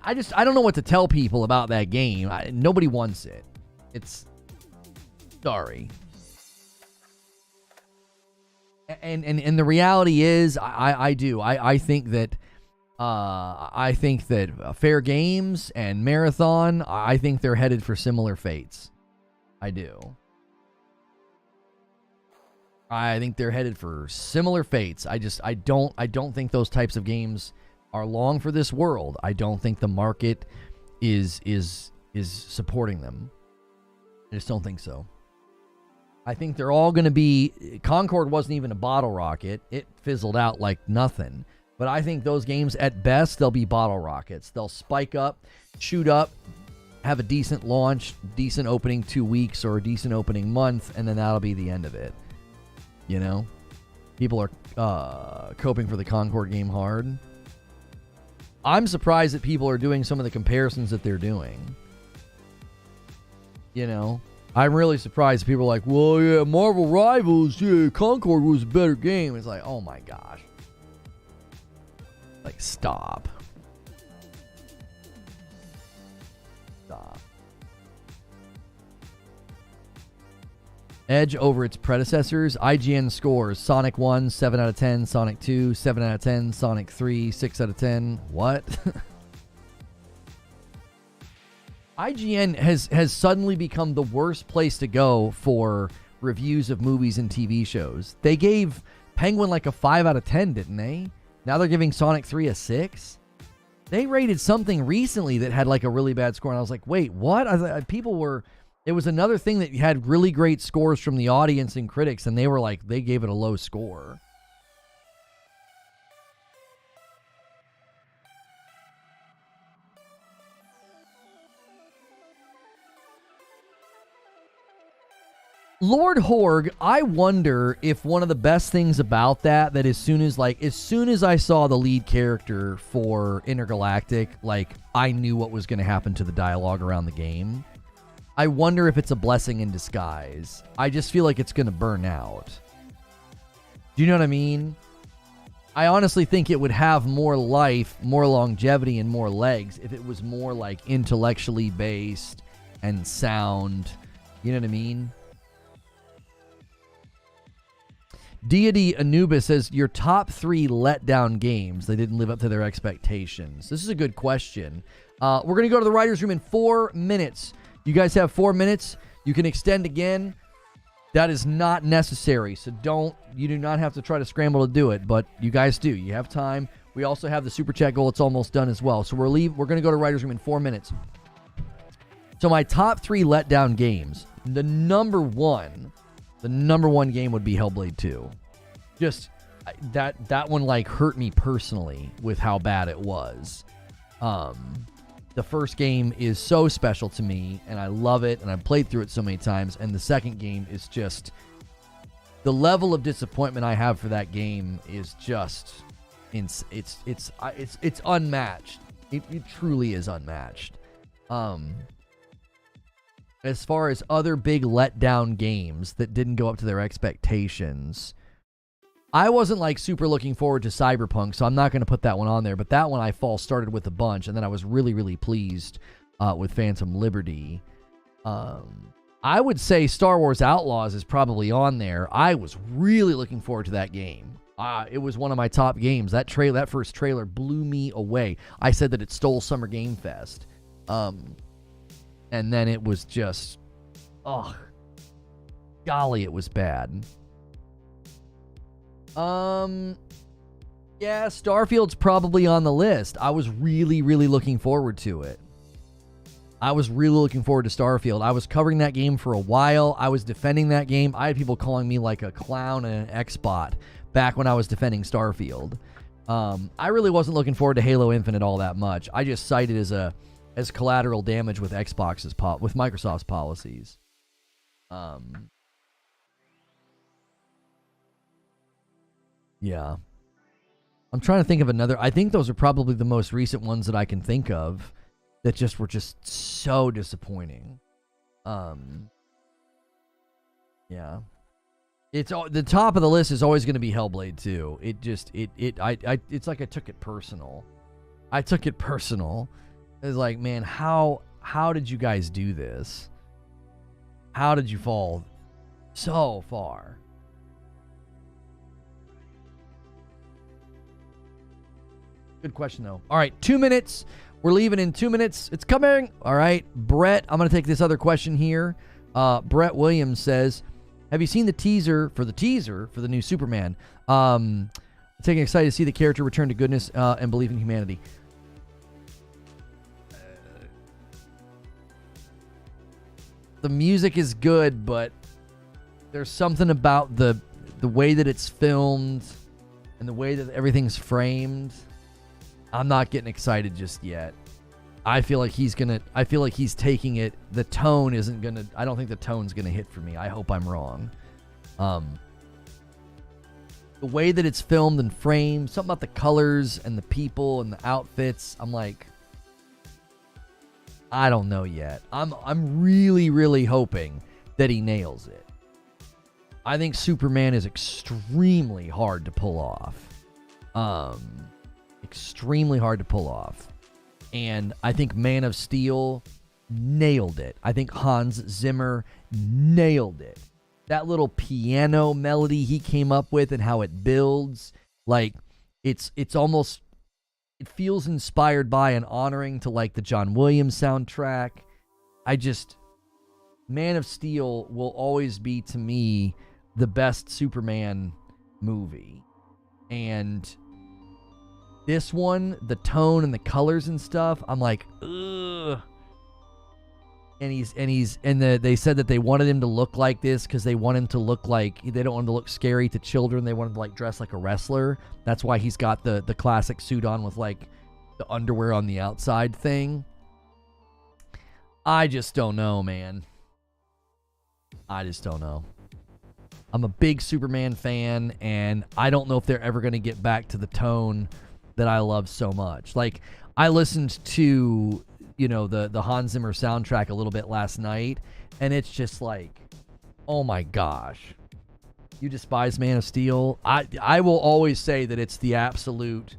I don't know what to tell people about that game. Nobody wants it. It's sorry. And the reality is, I do. I think that Fair Games and Marathon, I think they're headed for similar fates. I do. I think they're headed for similar fates. I don't think those types of games are long for this world. I don't think the market is supporting them. I just don't think so. I think they're all going to be... Concord wasn't even a bottle rocket. It fizzled out like nothing. But I think those games, at best, they'll be bottle rockets. They'll spike up, shoot up, have a decent launch, decent opening 2 weeks, or a decent opening month, and then that'll be the end of it. You know? People are coping for the Concord game hard. I'm surprised that people are doing some of the comparisons that they're doing. You know? I'm really surprised people are like, well, yeah, Marvel Rivals, yeah, Concord was a better game. It's like, oh my gosh. Like, stop. Stop. Edge over its predecessors. IGN scores: Sonic 1, 7 out of 10. Sonic 2, 7 out of 10. Sonic 3, 6 out of 10. What? IGN has suddenly become the worst place to go for reviews of movies and TV shows. They gave Penguin like a 5 out of 10, didn't they? Now they're giving Sonic 3 a 6? They rated something recently that had like a really bad score, and I was like, wait, what? People were... It was another thing that had really great scores from the audience and critics, and they were like, they gave it a low score. Lord Horg, I wonder if one of the best things about that as soon as I saw the lead character for Intergalactic, like, I knew what was going to happen to the dialogue around the game. I wonder if it's a blessing in disguise. I just feel like it's going to burn out. Do you know what I mean? I honestly think it would have more life, more longevity, and more legs if it was more like intellectually based and sound. You know what I mean? Deity Anubis says, your top 3 letdown games. They didn't live up to their expectations. This is a good question. We're going to go to the writer's room in 4 minutes. You guys have 4 minutes. You can extend again. That is not necessary. So you do not have to try to scramble to do it, but you guys do. You have time. We also have the super chat goal. It's almost done as well. So we're going to go to writer's room in 4 minutes. So my top 3 letdown games. The number one game would be Hellblade 2. Just that one like hurt me personally with how bad it was. The first game is so special to me, and I love it, and I've played through it so many times. And the second game is just... The level of disappointment I have for that game is just... It's unmatched. It truly is unmatched. As far as other big letdown games that didn't go up to their expectations... I wasn't like super looking forward to Cyberpunk, so I'm not going to put that one on there. But that one I started with a bunch, and then I was really, really pleased with Phantom Liberty. I would say Star Wars Outlaws is probably on there. I was really looking forward to that game. It was one of my top games. That first trailer blew me away. I said that it stole Summer Game Fest. And then it was just, golly, it was bad. Yeah, Starfield's probably on the list. I was really, really looking forward to it. I was really looking forward to Starfield. I was covering that game for a while. I was defending that game. I had people calling me like a clown and an X-bot back when I was defending Starfield. I really wasn't looking forward to Halo Infinite all that much. I just cited as collateral damage with with Microsoft's policies. Yeah. I'm trying to think of another. I think those are probably the most recent ones that I can think of that just were just so disappointing. Yeah. It's the top of the list is always going to be Hellblade 2. It's like I took it personal. I took it personal. It's like, man, how did you guys do this? How did you fall so far? Good question, though. All right, 2 minutes. We're leaving in 2 minutes. It's coming. All right, Brett, I'm going to take this other question here. Brett Williams says, have you seen the teaser for the new Superman? I'm taking excited to see the character return to goodness and believe in humanity. The music is good, but there's something about the way that it's filmed and the way that everything's framed. I'm not getting excited just yet. I feel like he's taking it. The tone isn't gonna. I don't think the tone's gonna hit for me. I hope I'm wrong. The way that it's filmed and framed, something about the colors and the people and the outfits. I'm like, I don't know yet. I'm really, really hoping that he nails it. I think Superman is extremely hard to pull off. Extremely hard to pull off. And I think Man of Steel nailed it. I think Hans Zimmer nailed it. That little piano melody he came up with and how it builds, like it's almost, it feels inspired by and honoring to like the John Williams soundtrack. Man of Steel will always be to me the best Superman movie. And this one, the tone and the colors and stuff, I'm like, ugh. And they said that they wanted him to look like this because they want him to look like, they don't want him to look scary to children. They want him to like dress like a wrestler. That's why he's got the classic suit on with like the underwear on the outside thing. I just don't know, man. I just don't know. I'm a big Superman fan, and I don't know if they're ever going to get back to the tone that I love so much. Like, I listened to, the Hans Zimmer soundtrack a little bit last night, and it's just like, oh my gosh. You despise Man of Steel? I will always say that it's the absolute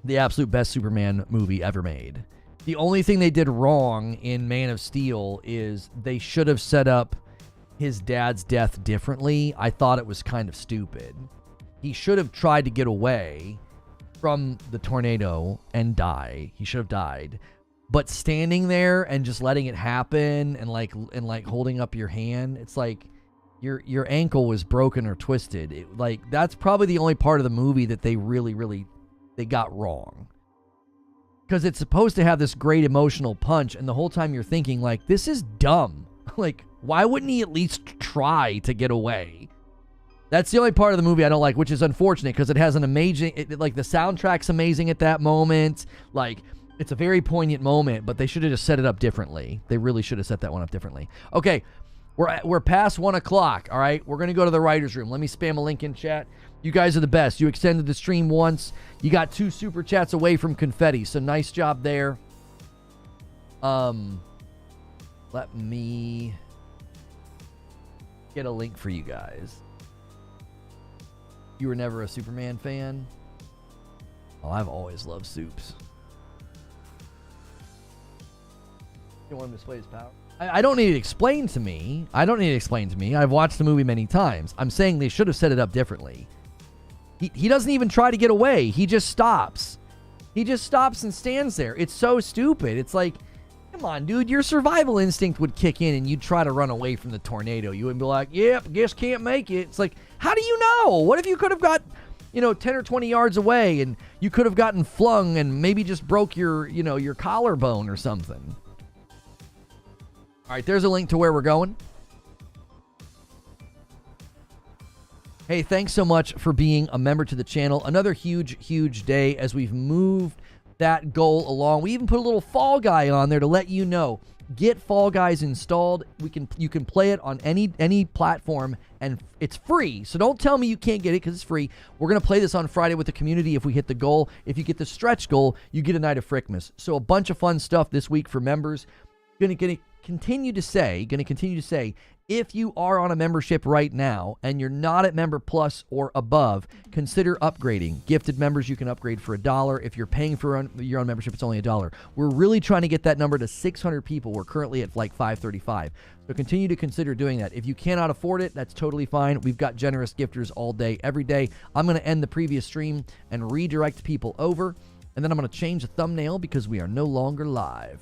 best Superman movie ever made. The only thing they did wrong in Man of Steel is they should have set up his dad's death differently. I thought it was kind of stupid. He should have tried to get away from the tornado and die. He should have died. But standing there and just letting it happen and like holding up your hand, it's like your ankle was broken or twisted. That's probably the only part of the movie that they really they got wrong. Because it's supposed to have this great emotional punch, and the whole time you're thinking like, this is dumb. Like, why wouldn't he at least try to get away? That's the only part of the movie I don't like, which is unfortunate because it has an amazing, the soundtrack's amazing at that moment. Like, it's a very poignant moment, but they should have just set it up differently. They really should have set that one up differently. Okay, we're past 1 o'clock, all right? We're going to go to the writer's room. Let me spam a link in chat. You guys are the best. You extended the stream once. You got 2 super chats away from confetti, so nice job there. Let me get a link for you guys. You were never a Superman fan? Oh, I've always loved Supes. You want him to display his power? I don't need it explained to me. I've watched the movie many times. I'm saying they should have set it up differently. He doesn't even try to get away. He just stops. He just stops and stands there. It's so stupid. It's like, come on, dude. Your survival instinct would kick in and you'd try to run away from the tornado. You wouldn't be like, yep, guess can't make it. It's like, how do you know? What if you could have got, 10 or 20 yards away and you could have gotten flung and maybe just broke your collarbone or something? All right, there's a link to where we're going. Hey, thanks so much for being a member to the channel. Another huge day as we've moved that goal along. We even put a little Fall Guy on there to let you know. Get Fall Guys installed. You can play it on any platform, and it's free. So don't tell me you can't get it because it's free. We're going to play this on Friday with the community if we hit the goal. If you get the stretch goal, you get a night of Frickmas. So a bunch of fun stuff this week for members. Going to continue to say, if you are on a membership right now and you're not at Member Plus or above, consider upgrading. Gifted members, you can upgrade for $1. If you're paying for your own membership, it's only $1. We're really trying to get that number to 600 people. We're currently at like 535. So continue to consider doing that. If you cannot afford it, that's totally fine. We've got generous gifters all day, every day. I'm going to end the previous stream and redirect people over, and then I'm going to change the thumbnail because we are no longer live.